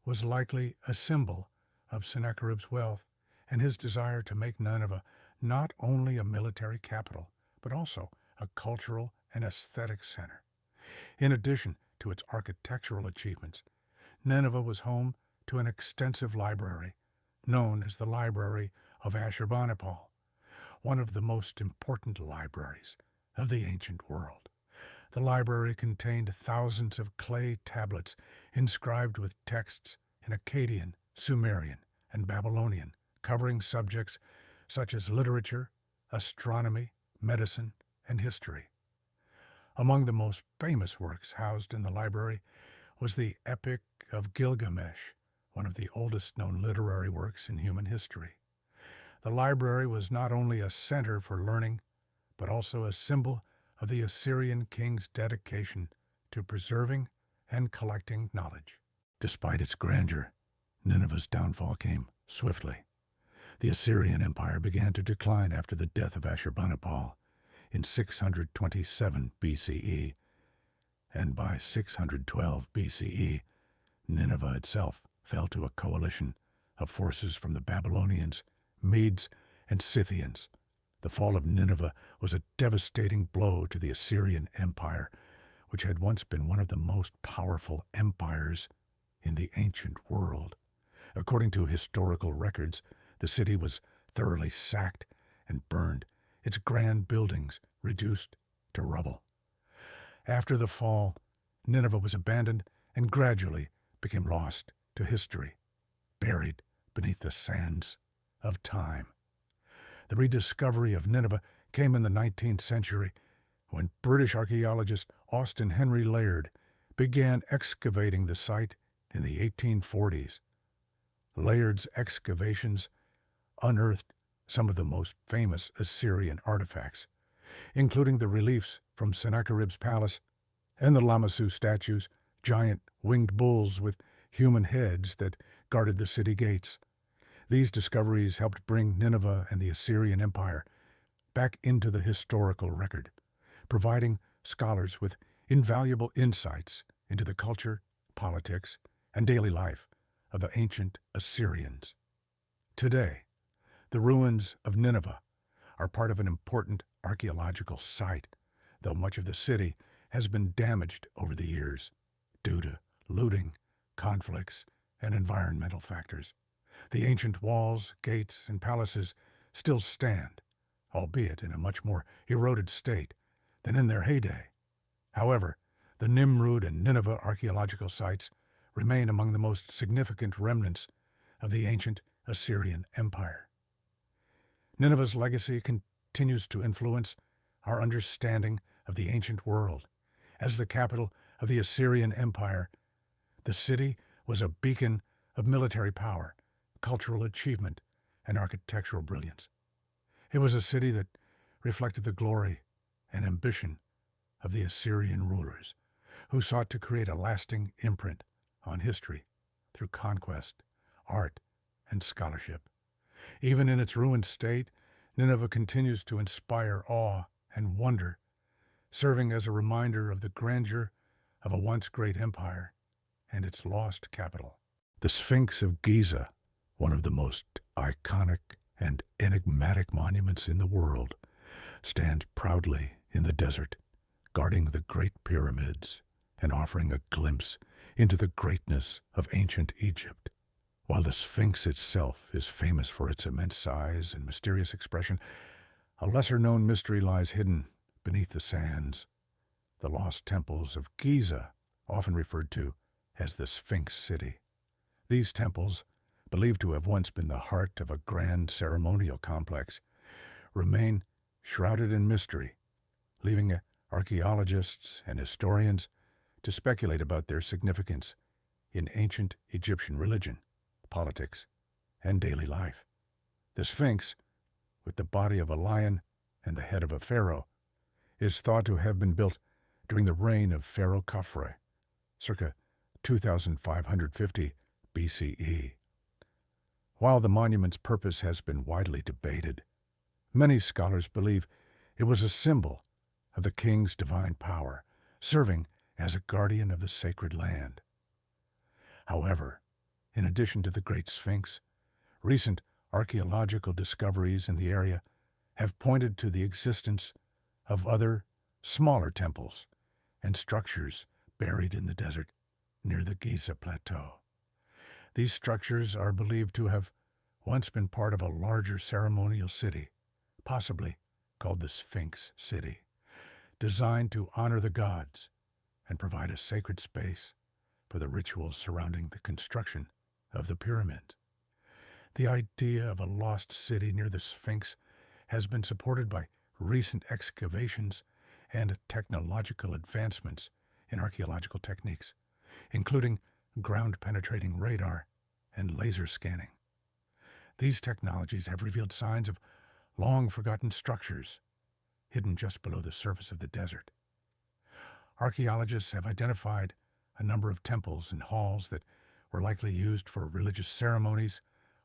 was likely a symbol of Sennacherib's wealth and his desire to make Nineveh not only a military capital, but also a cultural and aesthetic center. In addition to its architectural achievements, Nineveh was home to an extensive library, known as the Library of Ashurbanipal, one of the most important libraries of the ancient world. The library contained thousands of clay tablets inscribed with texts in Akkadian, Sumerian, and Babylonian, covering subjects such as literature, astronomy, medicine, and history. Among the most famous works housed in the library was the Epic of Gilgamesh, one of the oldest known literary works in human history. The library was not only a center for learning, but also a symbol of the Assyrian king's dedication to preserving and collecting knowledge. Despite its grandeur, Nineveh's downfall came swiftly. The Assyrian Empire began to decline after the death of Ashurbanipal in 627 BCE, and by 612 BCE, Nineveh itself fell to a coalition of forces from the Babylonians, Medes, and Scythians. The fall of Nineveh was a devastating blow to the Assyrian Empire, which had once been one of the most powerful empires in the ancient world. According to historical records, the city was thoroughly sacked and burned, its grand buildings reduced to rubble. After the fall, Nineveh was abandoned and gradually became lost to history, buried beneath the sands of time. The rediscovery of Nineveh came in the 19th century when British archaeologist Austen Henry Layard began excavating the site in the 1840s. Layard's excavations unearthed some of the most famous Assyrian artifacts, including the reliefs from Sennacherib's palace and the Lamassu statues, giant winged bulls with human heads that guarded the city gates. These discoveries helped bring Nineveh and the Assyrian Empire back into the historical record, providing scholars with invaluable insights into the culture, politics, and daily life of the ancient Assyrians. Today, the ruins of Nineveh are part of an important archaeological site, though much of the city has been damaged over the years due to looting, conflicts, and environmental factors. The ancient walls, gates, and palaces still stand, albeit in a much more eroded state than in their heyday. However, the Nimrud and Nineveh archaeological sites remain among the most significant remnants of the ancient Assyrian Empire. Nineveh's legacy continues to influence our understanding of the ancient world. As the capital of the Assyrian Empire, the city was a beacon of military power, cultural achievement, and architectural brilliance. It was a city that reflected the glory and ambition of the Assyrian rulers, who sought to create a lasting imprint on history through conquest, art, and scholarship. Even in its ruined state, Nineveh continues to inspire awe and wonder, serving as a reminder of the grandeur of a once great empire and its lost capital. The Sphinx of Giza, one of the most iconic and enigmatic monuments in the world, stands proudly in the desert, guarding the Great Pyramids and offering a glimpse into the greatness of ancient Egypt. While the Sphinx itself is famous for its immense size and mysterious expression, a lesser-known mystery lies hidden beneath the sands. The lost temples of Giza, often referred to as the Sphinx City. These temples, believed to have once been the heart of a grand ceremonial complex, remain shrouded in mystery, leaving archaeologists and historians to speculate about their significance in ancient Egyptian religion, politics, and daily life. The Sphinx, with the body of a lion and the head of a pharaoh, is thought to have been built during the reign of Pharaoh Khafre, circa 2550 BCE. While the monument's purpose has been widely debated, many scholars believe it was a symbol of the king's divine power, serving as a guardian of the sacred land. However, in addition to the Great Sphinx, recent archaeological discoveries in the area have pointed to the existence of other, smaller temples and structures buried in the desert near the Giza Plateau. These structures are believed to have once been part of a larger ceremonial city, possibly called the Sphinx City, designed to honor the gods and provide a sacred space for the rituals surrounding the construction of the pyramids. The idea of a lost city near the Sphinx has been supported by recent excavations and technological advancements in archaeological techniques, including ground-penetrating radar and laser scanning. These technologies have revealed signs of long-forgotten structures hidden just below the surface of the desert. Archaeologists have identified a number of temples and halls that were likely used for religious ceremonies,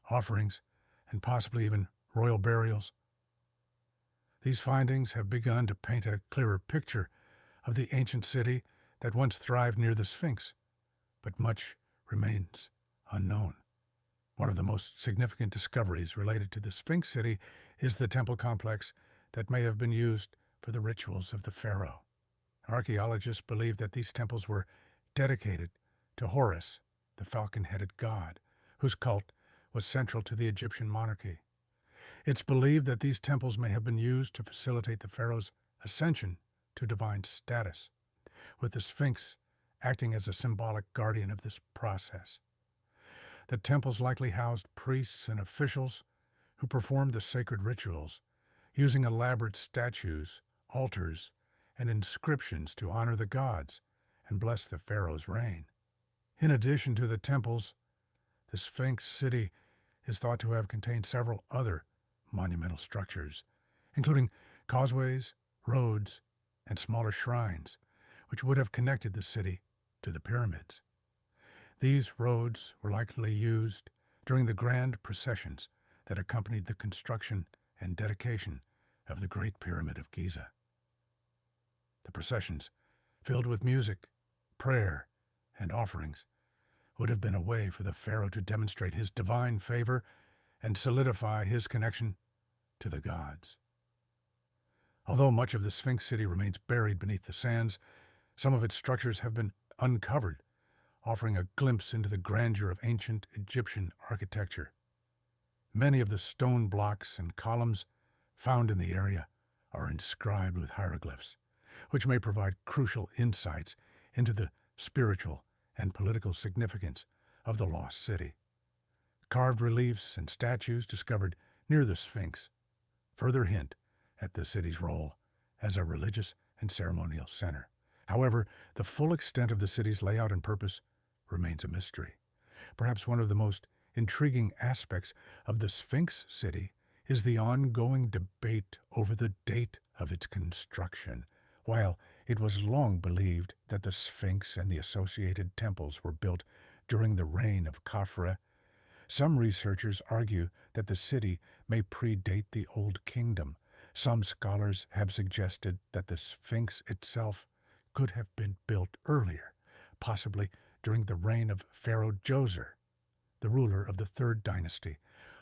offerings, and possibly even royal burials. These findings have begun to paint a clearer picture of the ancient city that once thrived near the Sphinx, but much remains unknown. One of the most significant discoveries related to the Sphinx city is the temple complex that may have been used for the rituals of the pharaoh. Archaeologists believe that these temples were dedicated to Horus, the falcon-headed god, whose cult was central to the Egyptian monarchy. It's believed that these temples may have been used to facilitate the pharaoh's ascension to divine status, with the Sphinx acting as a symbolic guardian of this process. The temples likely housed priests and officials who performed the sacred rituals, using elaborate statues, altars, and inscriptions to honor the gods and bless the pharaoh's reign. In addition to the temples, the Sphinx city is thought to have contained several other monumental structures, including causeways, roads, and smaller shrines, which would have connected the city to the pyramids. These roads were likely used during the grand processions that accompanied the construction and dedication of the Great Pyramid of Giza. The processions, filled with music, prayer, and offerings, would have been a way for the pharaoh to demonstrate his divine favor and solidify his connection to the gods. Although much of the Sphinx city remains buried beneath the sands, some of its structures have been uncovered, offering a glimpse into the grandeur of ancient Egyptian architecture. Many of the stone blocks and columns found in the area are inscribed with hieroglyphs, which may provide crucial insights into the spiritual and political significance of the lost city. Carved reliefs and statues discovered near the Sphinx further hint at the city's role as a religious and ceremonial center. However, the full extent of the city's layout and purpose remains a mystery. Perhaps one of the most intriguing aspects of the Sphinx city is the ongoing debate over the date of its construction. While it was long believed that the Sphinx and the associated temples were built during the reign of Khafre, some researchers argue that the city may predate the Old Kingdom. Some scholars have suggested that the Sphinx itself could have been built earlier, possibly during the reign of Pharaoh Djoser, the ruler of the Third Dynasty,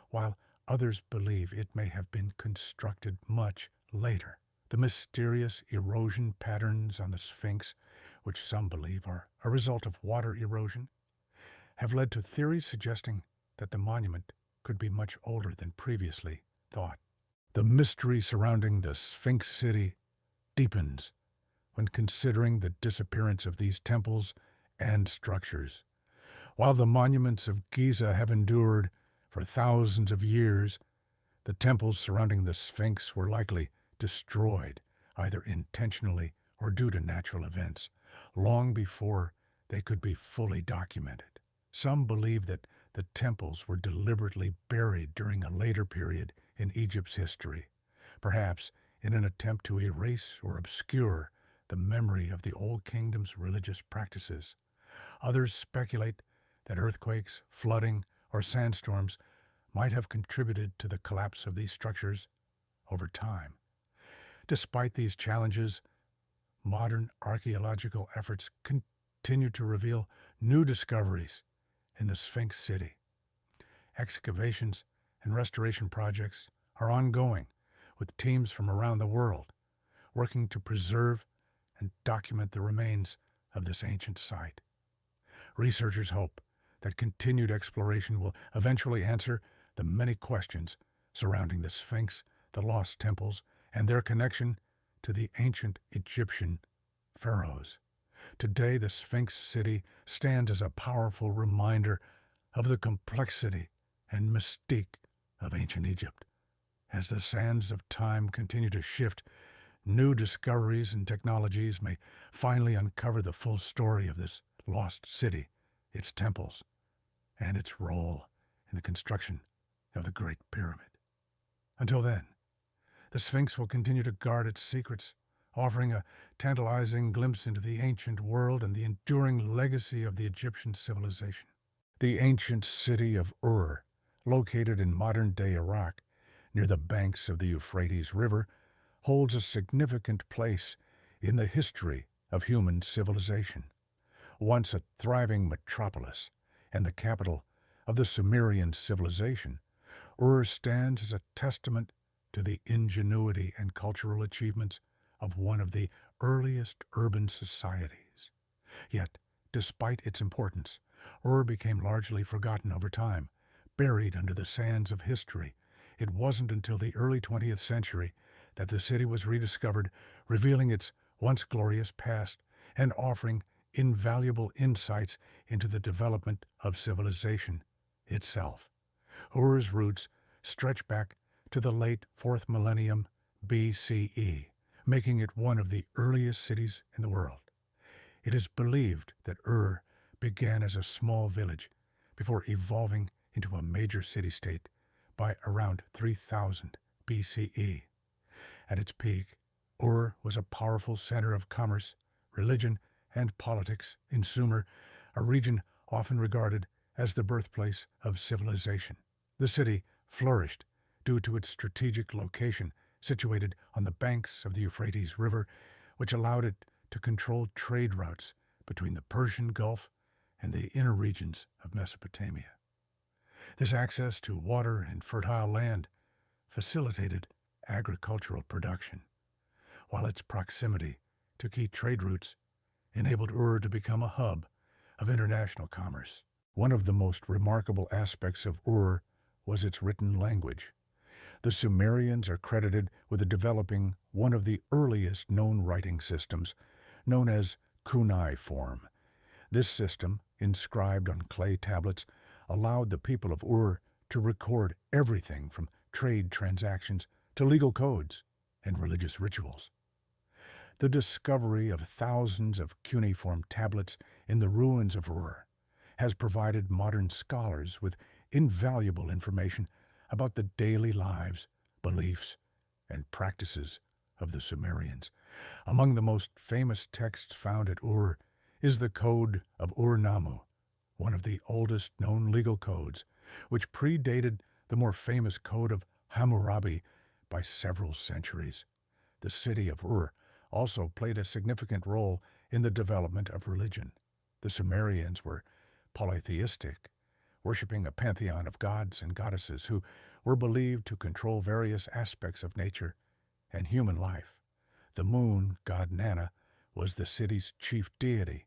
while others believe it may have been constructed much later. The mysterious erosion patterns on the Sphinx, which some believe are a result of water erosion, have led to theories suggesting that the monument could be much older than previously thought. The mystery surrounding the Sphinx city deepens when considering the disappearance of these temples and structures. While the monuments of Giza have endured for thousands of years, the temples surrounding the Sphinx were likely destroyed, either intentionally or due to natural events, long before they could be fully documented. Some believe that the temples were deliberately buried during a later period in Egypt's history, perhaps in an attempt to erase or obscure the memory of the Old Kingdom's religious practices. Others speculate that earthquakes, flooding, or sandstorms might have contributed to the collapse of these structures over time. Despite these challenges, modern archaeological efforts continue to reveal new discoveries in the Sphinx city. Excavations and restoration projects are ongoing, with teams from around the world working to preserve and document the remains of this ancient site. Researchers hope that continued exploration will eventually answer the many questions surrounding the Sphinx, the lost temples, and their connection to the ancient Egyptian pharaohs. Today, the Sphinx city stands as a powerful reminder of the complexity and mystique of ancient Egypt. As the sands of time continue to shift, new discoveries and technologies may finally uncover the full story of this lost city, its temples, and its role in the construction of the Great Pyramid. Until then, the Sphinx will continue to guard its secrets, offering a tantalizing glimpse into the ancient world and the enduring legacy of the Egyptian civilization. The ancient city of Ur, located in modern-day Iraq, near the banks of the Euphrates River, holds a significant place in the history of human civilization. Once a thriving metropolis and the capital of the Sumerian civilization, Ur stands as a testament to the ingenuity and cultural achievements of one of the earliest urban societies. Yet, despite its importance, Ur became largely forgotten over time, buried under the sands of history. It wasn't until the early 20th century that the city was rediscovered, revealing its once glorious past and offering invaluable insights into the development of civilization itself. Ur's roots stretch back to the late 4th millennium BCE, making it one of the earliest cities in the world. It is believed that Ur began as a small village before evolving into a major city-state by around 3000 BCE. At its peak, Ur was a powerful center of commerce, religion, and politics in Sumer, a region often regarded as the birthplace of civilization. The city flourished due to its strategic location, situated on the banks of the Euphrates River, which allowed it to control trade routes between the Persian Gulf and the inner regions of Mesopotamia. This access to water and fertile land facilitated agricultural production, while its proximity to key trade routes enabled Ur to become a hub of international commerce. One of the most remarkable aspects of Ur was its written language. The Sumerians are credited with developing one of the earliest known writing systems, known as cuneiform. This system, inscribed on clay tablets, allowed the people of Ur to record everything from trade transactions to legal codes and religious rituals. The discovery of thousands of cuneiform tablets in the ruins of Ur has provided modern scholars with invaluable information about the daily lives, beliefs, and practices of the Sumerians. Among the most famous texts found at Ur is the Code of Ur-Nammu, one of the oldest known legal codes, which predated the more famous Code of Hammurabi by several centuries. The city of Ur also played a significant role in the development of religion. The Sumerians were polytheistic, worshipping a pantheon of gods and goddesses who were believed to control various aspects of nature and human life. The moon god Nana was the city's chief deity,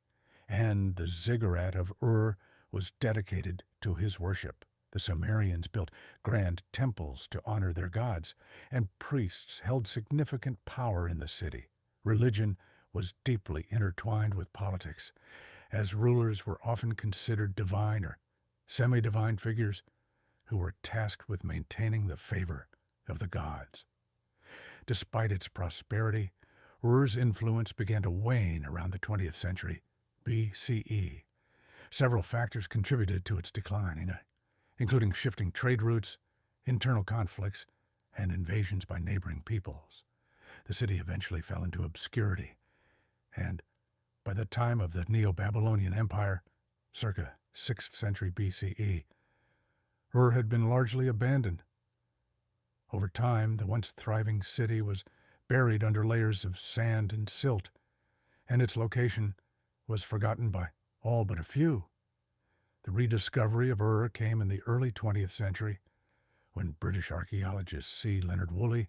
and the ziggurat of Ur was dedicated to his worship. The Sumerians built grand temples to honor their gods, and priests held significant power in the city. Religion was deeply intertwined with politics, as rulers were often considered divine or semi-divine figures who were tasked with maintaining the favor of the gods. Despite its prosperity, Ur's influence began to wane around the 20th century BCE. Several factors contributed to its decline, including shifting trade routes, internal conflicts, and invasions by neighboring peoples. The city eventually fell into obscurity, and by the time of the Neo-Babylonian Empire, circa 6th century BCE, Ur had been largely abandoned. Over time, the once thriving city was buried under layers of sand and silt, and its location was forgotten by all but a few. The rediscovery of Ur came in the early 20th century, when British archaeologist C. Leonard Woolley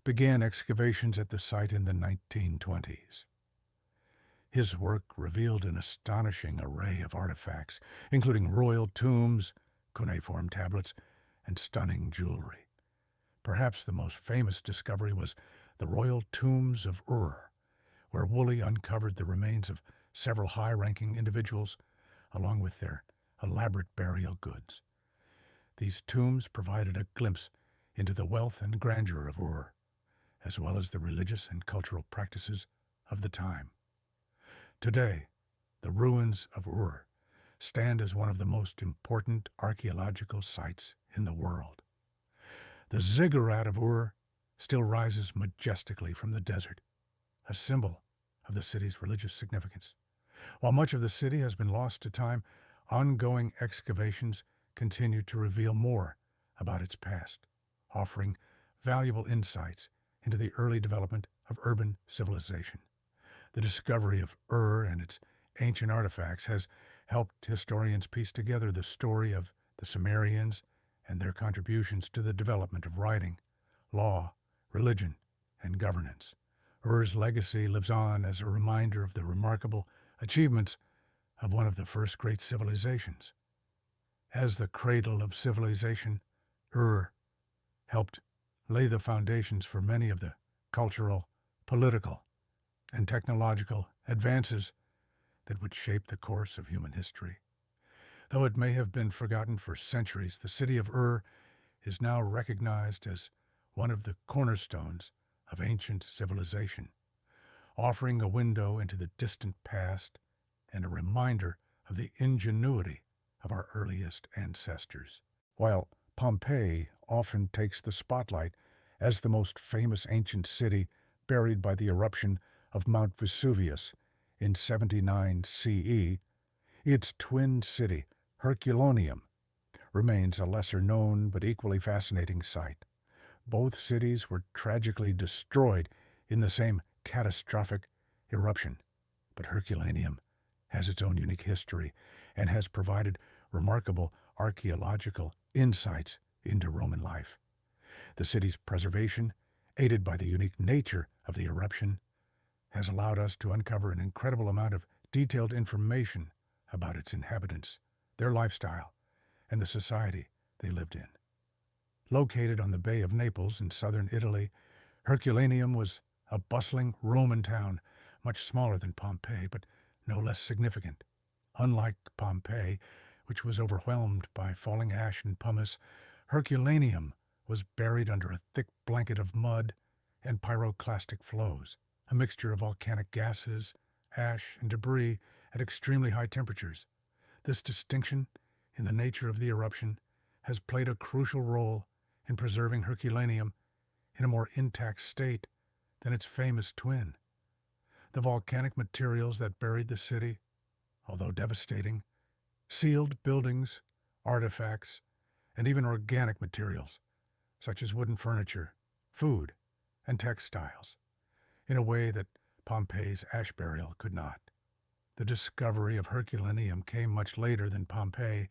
began excavations at the site in the 1920s. His work revealed an astonishing array of artifacts, including royal tombs, cuneiform tablets, and stunning jewelry. Perhaps the most famous discovery was the royal tombs of Ur, where Woolley uncovered the remains of several high-ranking individuals, along with their elaborate burial goods. These tombs provided a glimpse into the wealth and grandeur of Ur, as well as the religious and cultural practices of the time. Today, the ruins of Ur stand as one of the most important archaeological sites in the world. The ziggurat of Ur still rises majestically from the desert, a symbol of the city's religious significance. While much of the city has been lost to time, ongoing excavations continue to reveal more about its past, offering valuable insights into the early development of urban civilization. The discovery of Ur and its ancient artifacts has helped historians piece together the story of the Sumerians, and their contributions to the development of writing, law, religion, and governance. Ur's legacy lives on as a reminder of the remarkable achievements of one of the first great civilizations. As the cradle of civilization, Ur helped lay the foundations for many of the cultural, political, and technological advances that would shape the course of human history. Though it may have been forgotten for centuries, the city of Ur is now recognized as one of the cornerstones of ancient civilization, offering a window into the distant past and a reminder of the ingenuity of our earliest ancestors. While Pompeii often takes the spotlight as the most famous ancient city buried by the eruption of Mount Vesuvius in 79 CE, its twin city, Herculaneum, remains a lesser-known but equally fascinating sight. Both cities were tragically destroyed in the same catastrophic eruption, but Herculaneum has its own unique history and has provided remarkable archaeological insights into Roman life. The city's preservation, aided by the unique nature of the eruption, has allowed us to uncover an incredible amount of detailed information about its inhabitants, their lifestyle, and the society they lived in. Located on the Bay of Naples in southern Italy, Herculaneum was a bustling Roman town, much smaller than Pompeii, but no less significant. Unlike Pompeii, which was overwhelmed by falling ash and pumice, Herculaneum was buried under a thick blanket of mud and pyroclastic flows, a mixture of volcanic gases, ash, and debris at extremely high temperatures. This distinction in the nature of the eruption has played a crucial role in preserving Herculaneum in a more intact state than its famous twin. The volcanic materials that buried the city, although devastating, sealed buildings, artifacts, and even organic materials, such as wooden furniture, food, and textiles, in a way that Pompeii's ash burial could not. The discovery of Herculaneum came much later than Pompeii,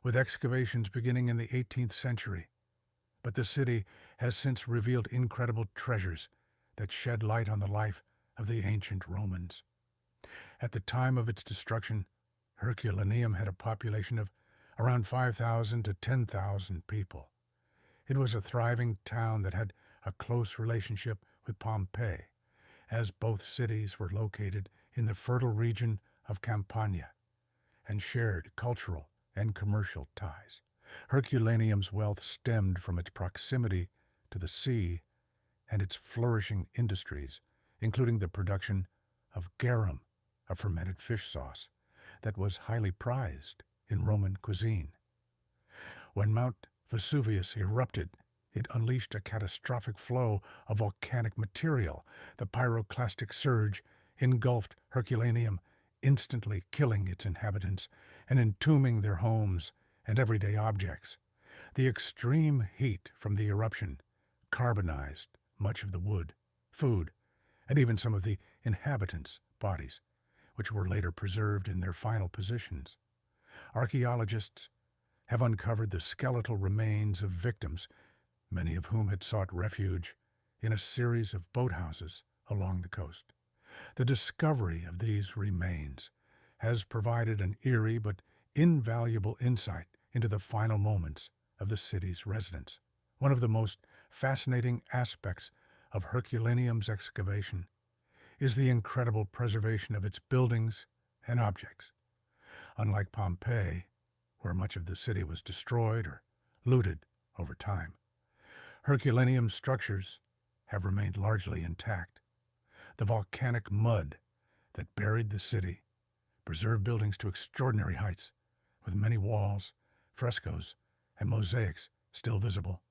with excavations beginning in the 18th century. But the city has since revealed incredible treasures that shed light on the life of the ancient Romans. At the time of its destruction, Herculaneum had a population of around 5,000 to 10,000 people. It was a thriving town that had a close relationship with Pompeii, as both cities were located in the fertile region of Campania and shared cultural and commercial ties. Herculaneum's wealth stemmed from its proximity to the sea and its flourishing industries, including the production of garum, a fermented fish sauce that was highly prized in Roman cuisine. When Mount Vesuvius erupted, it unleashed a catastrophic flow of volcanic material. The pyroclastic surge engulfed Herculaneum, instantly killing its inhabitants and entombing their homes and everyday objects. The extreme heat from the eruption carbonized much of the wood, food, and even some of the inhabitants' bodies, which were later preserved in their final positions. Archaeologists have uncovered the skeletal remains of victims, many of whom had sought refuge in a series of boathouses along the coast. The discovery of these remains has provided an eerie but invaluable insight into the final moments of the city's residents. One of the most fascinating aspects of Herculaneum's excavation is the incredible preservation of its buildings and objects. Unlike Pompeii, where much of the city was destroyed or looted over time, Herculaneum's structures have remained largely intact. The volcanic mud that buried the city preserved buildings to extraordinary heights, with many walls, frescoes, and mosaics still visible.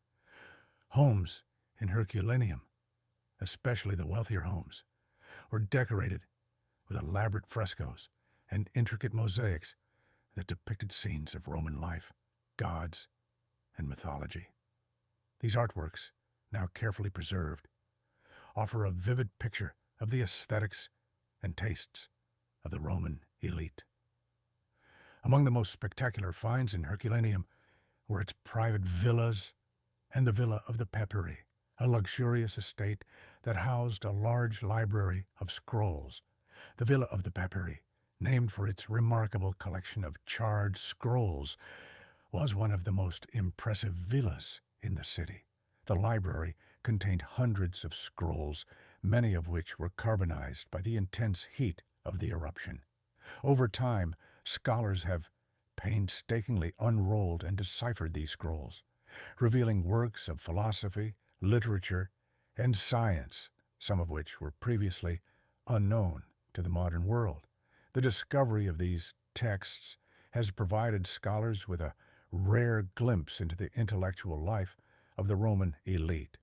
Homes in Herculaneum, especially the wealthier homes, were decorated with elaborate frescoes and intricate mosaics that depicted scenes of Roman life, gods, and mythology. These artworks, now carefully preserved, offer a vivid picture of the aesthetics and tastes of the Roman elite. Among the most spectacular finds in Herculaneum were its private villas and the Villa of the Peperi, a luxurious estate that housed a large library of scrolls. The Villa of the Peperi, named for its remarkable collection of charred scrolls, was one of the most impressive villas in the city. The library contained hundreds of scrolls, many of which were carbonized by the intense heat of the eruption. Over time, scholars have painstakingly unrolled and deciphered these scrolls, revealing works of philosophy, literature, and science, some of which were previously unknown to the modern world. The discovery of these texts has provided scholars with a rare glimpse into the intellectual life of the Roman elite.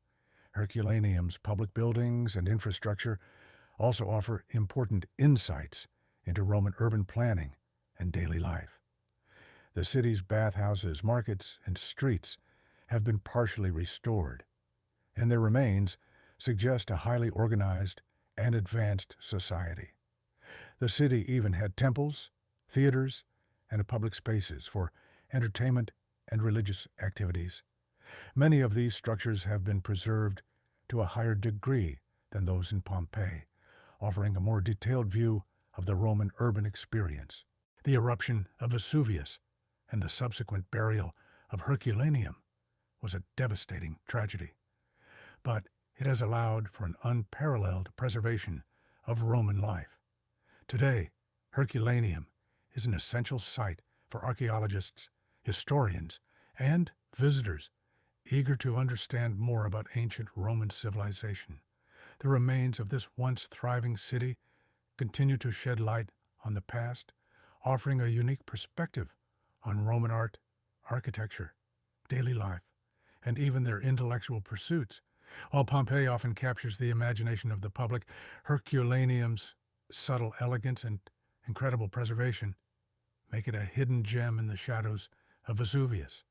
Herculaneum's public buildings and infrastructure also offer important insights into Roman urban planning and daily life. The city's bathhouses, markets, and streets have been partially restored, and their remains suggest a highly organized and advanced society. The city even had temples, theaters, and public spaces for entertainment and religious activities. Many of these structures have been preserved to a higher degree than those in Pompeii, offering a more detailed view of the Roman urban experience. The eruption of Vesuvius and the subsequent burial of Herculaneum was a devastating tragedy, but it has allowed for an unparalleled preservation of Roman life. Today, Herculaneum is an essential site for archaeologists, historians, and visitors eager to understand more about ancient Roman civilization. The remains of this once thriving city continue to shed light on the past, offering a unique perspective on Roman art, architecture, daily life, and even their intellectual pursuits. While Pompeii often captures the imagination of the public, Herculaneum's subtle elegance and incredible preservation make it a hidden gem in the shadows of Vesuvius.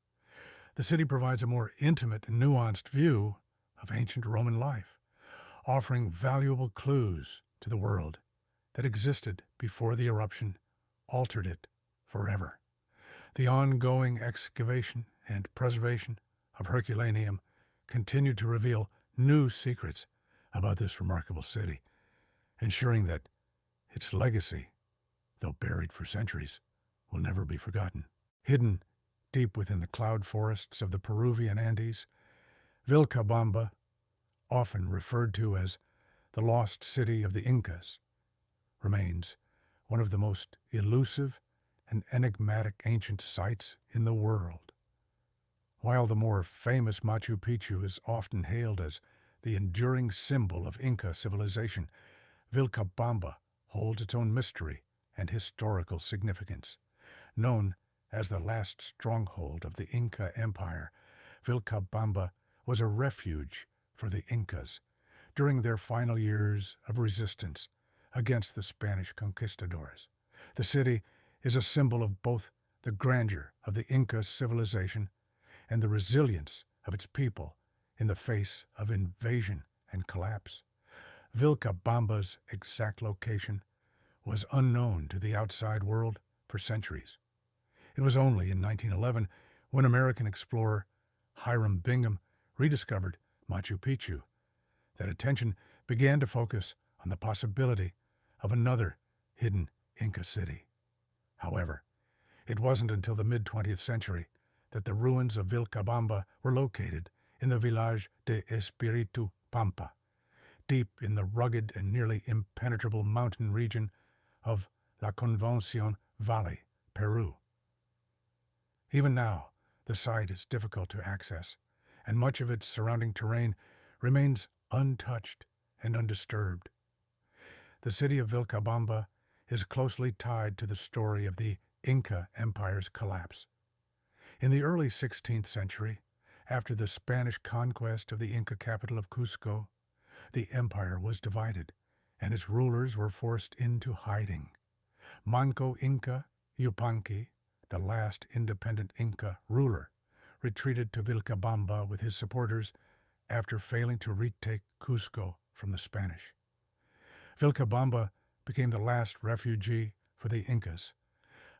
The city provides a more intimate and nuanced view of ancient Roman life, offering valuable clues to the world that existed before the eruption altered it forever. The ongoing excavation and preservation of Herculaneum continue to reveal new secrets about this remarkable city, ensuring that its legacy, though buried for centuries, will never be forgotten. Hidden deep within the cloud forests of the Peruvian Andes, Vilcabamba, often referred to as the lost city of the Incas, remains one of the most elusive and enigmatic ancient sites in the world. While the more famous Machu Picchu is often hailed as the enduring symbol of Inca civilization, Vilcabamba holds its own mystery and historical significance. Known as the last stronghold of the Inca Empire, Vilcabamba was a refuge for the Incas during their final years of resistance against the Spanish conquistadors. The city is a symbol of both the grandeur of the Inca civilization and the resilience of its people in the face of invasion and collapse. Vilcabamba's exact location was unknown to the outside world for centuries. It was only in 1911 when American explorer Hiram Bingham rediscovered Machu Picchu that attention began to focus on the possibility of another hidden Inca city. However, it wasn't until the mid-20th century that the ruins of Vilcabamba were located in the village de Espiritu Pampa, deep in the rugged and nearly impenetrable mountain region of La Convención Valley, Peru. Even now, the site is difficult to access, and much of its surrounding terrain remains untouched and undisturbed. The city of Vilcabamba is closely tied to the story of the Inca Empire's collapse. In the early 16th century, after the Spanish conquest of the Inca capital of Cusco, the empire was divided, and its rulers were forced into hiding. Manco Inca Yupanqui, the last independent Inca ruler, retreated to Vilcabamba with his supporters after failing to retake Cusco from the Spanish. Vilcabamba became the last refuge for the Incas,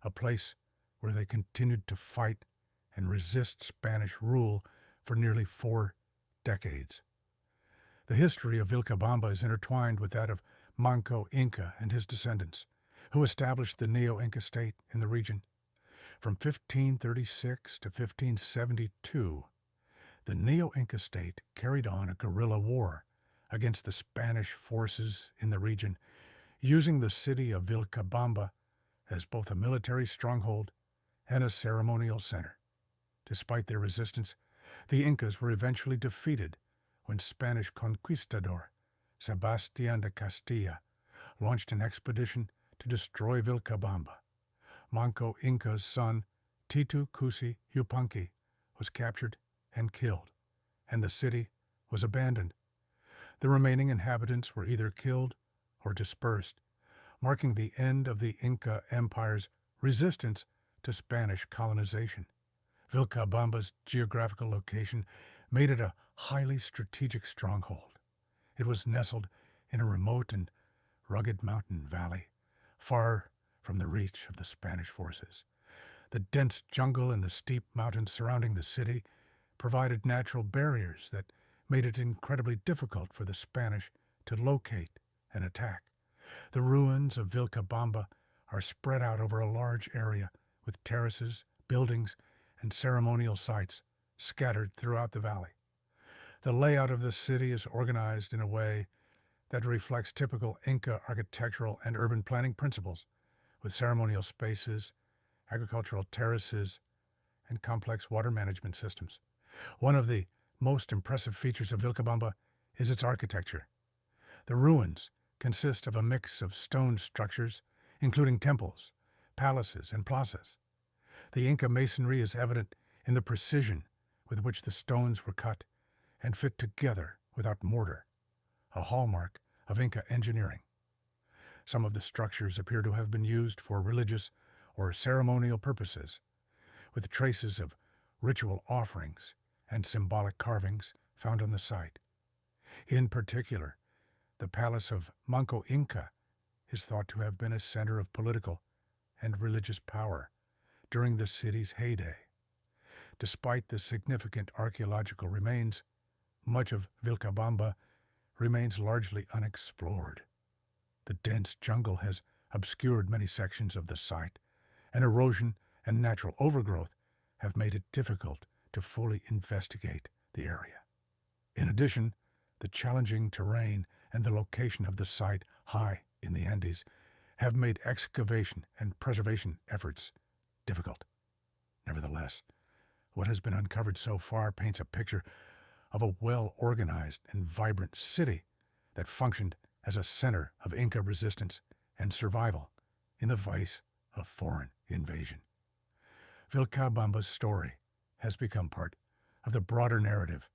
a place where they continued to fight and resist Spanish rule for nearly 4 decades. The history of Vilcabamba is intertwined with that of Manco Inca and his descendants, who established the Neo-Inca state in the region. From 1536 to 1572, the Neo-Inca state carried on a guerrilla war against the Spanish forces in the region, using the city of Vilcabamba as both a military stronghold and a ceremonial center. Despite their resistance, the Incas were eventually defeated when Spanish conquistador Sebastián de Castilla launched an expedition to destroy Vilcabamba. Manco Inca's son, Titu Cusi Yupanqui, was captured and killed, and the city was abandoned. The remaining inhabitants were either killed or dispersed, marking the end of the Inca Empire's resistance to Spanish colonization. Vilcabamba's geographical location made it a highly strategic stronghold. It was nestled in a remote and rugged mountain valley, far from the reach of the Spanish forces. The dense jungle and the steep mountains surrounding the city provided natural barriers that made it incredibly difficult for the Spanish to locate and attack. The ruins of Vilcabamba are spread out over a large area with terraces, buildings, and ceremonial sites scattered throughout the valley. The layout of the city is organized in a way that reflects typical Inca architectural and urban planning principles, with ceremonial spaces, agricultural terraces, and complex water management systems. One of the most impressive features of Vilcabamba is its architecture. The ruins consist of a mix of stone structures, including temples, palaces, and plazas. The Inca masonry is evident in the precision with which the stones were cut and fit together without mortar, a hallmark of Inca engineering. Some of the structures appear to have been used for religious or ceremonial purposes, with traces of ritual offerings and symbolic carvings found on the site. In particular, the palace of Manco Inca is thought to have been a center of political and religious power during the city's heyday. Despite the significant archaeological remains, much of Vilcabamba remains largely unexplored. The dense jungle has obscured many sections of the site, and erosion and natural overgrowth have made it difficult to fully investigate the area. In addition, the challenging terrain and the location of the site high in the Andes have made excavation and preservation efforts difficult. Nevertheless, what has been uncovered so far paints a picture of a well-organized and vibrant city that functioned as a center of Inca resistance and survival in the face of foreign invasion. Vilcabamba's story has become part of the broader narrative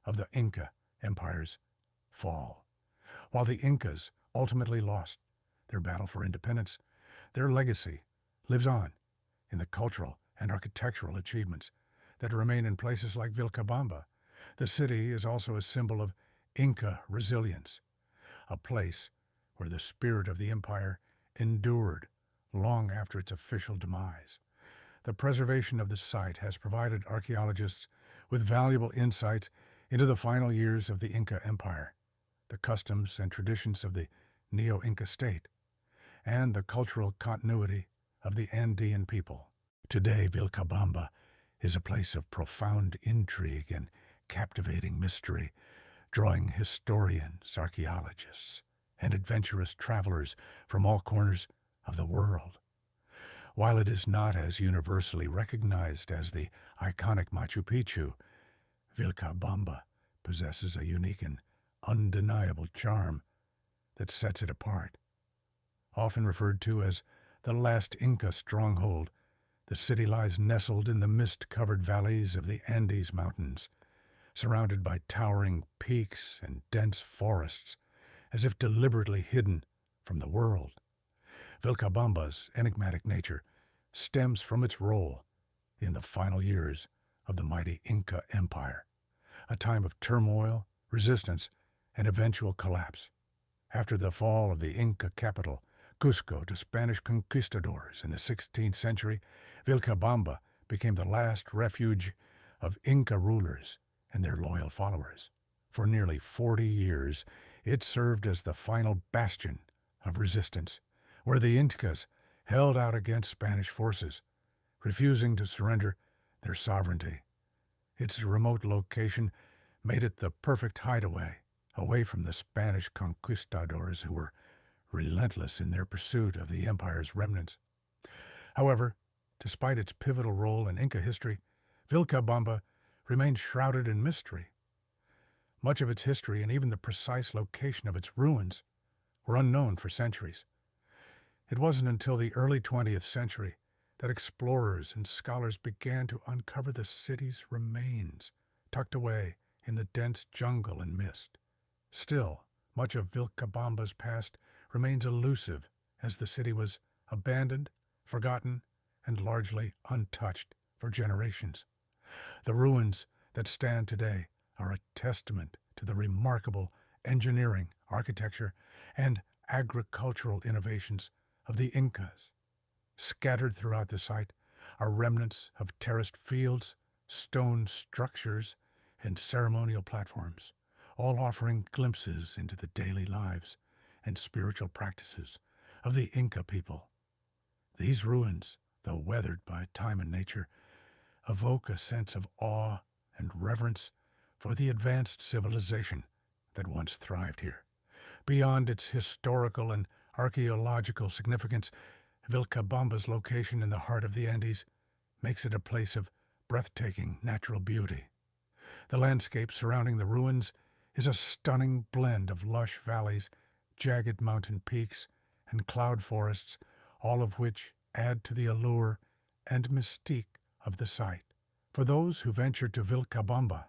of the Inca Empire's fall. While the Incas ultimately lost their battle for independence, their legacy lives on in the cultural and architectural achievements that remain in places like Vilcabamba. The city is also a symbol of Inca resilience, a place where the spirit of the empire endured long after its official demise. The preservation of the site has provided archaeologists with valuable insights into the final years of the Inca Empire, the customs and traditions of the Neo-Inca state, and the cultural continuity of the Andean people. Today, Vilcabamba is a place of profound intrigue and captivating mystery, drawing historians, archaeologists, and adventurous travelers from all corners of the world. While it is not as universally recognized as the iconic Machu Picchu, Vilcabamba possesses a unique and undeniable charm that sets it apart. Often referred to as the last Inca stronghold, the city lies nestled in the mist-covered valleys of the Andes Mountains, surrounded by towering peaks and dense forests, as if deliberately hidden from the world. Vilcabamba's enigmatic nature stems from its role in the final years of the mighty Inca Empire, a time of turmoil, resistance, and eventual collapse. After the fall of the Inca capital, Cusco, to Spanish conquistadors in the 16th century, Vilcabamba became the last refuge of Inca rulers and their loyal followers. For nearly 40 years, it served as the final bastion of resistance, where the Incas held out against Spanish forces, refusing to surrender their sovereignty. Its remote location made it the perfect hideaway, away from the Spanish conquistadors who were relentless in their pursuit of the empire's remnants. However, despite its pivotal role in Inca history, Vilcabamba remained shrouded in mystery. Much of its history and even the precise location of its ruins were unknown for centuries. It wasn't until the early 20th century that explorers and scholars began to uncover the city's remains, tucked away in the dense jungle and mist. Still, much of Vilcabamba's past remains elusive, as the city was abandoned, forgotten, and largely untouched for generations. The ruins that stand today are a testament to the remarkable engineering, architecture, and agricultural innovations of the Incas. Scattered throughout the site are remnants of terraced fields, stone structures, and ceremonial platforms, all offering glimpses into the daily lives and spiritual practices of the Inca people. These ruins, though weathered by time and nature, evoke a sense of awe and reverence for the advanced civilization that once thrived here. Beyond its historical and archaeological significance, Vilcabamba's location in the heart of the Andes makes it a place of breathtaking natural beauty. The landscape surrounding the ruins is a stunning blend of lush valleys, jagged mountain peaks, and cloud forests, all of which add to the allure and mystique of the site. For those who venture to Vilcabamba,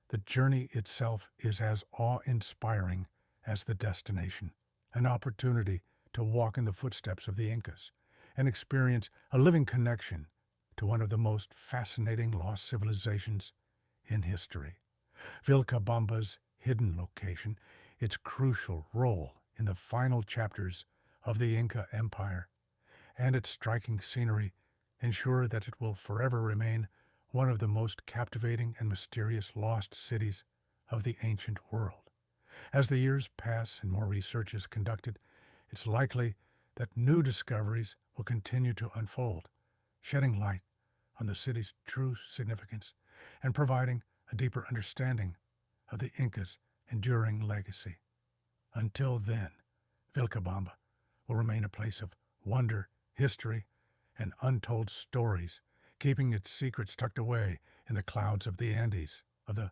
the journey itself is as awe-inspiring as the destination, an opportunity to walk in the footsteps of the Incas and experience a living connection to one of the most fascinating lost civilizations in history. Vilcabamba's hidden location, its crucial role in the final chapters of the Inca Empire, and its striking scenery ensure that it will forever remain one of the most captivating and mysterious lost cities of the ancient world. As the years pass and more research is conducted, it's likely that new discoveries will continue to unfold, shedding light on the city's true significance and providing a deeper understanding of the Incas' enduring legacy. Until then, Vilcabamba will remain a place of wonder, history, and untold stories, keeping its secrets tucked away in the clouds of the Andes, of the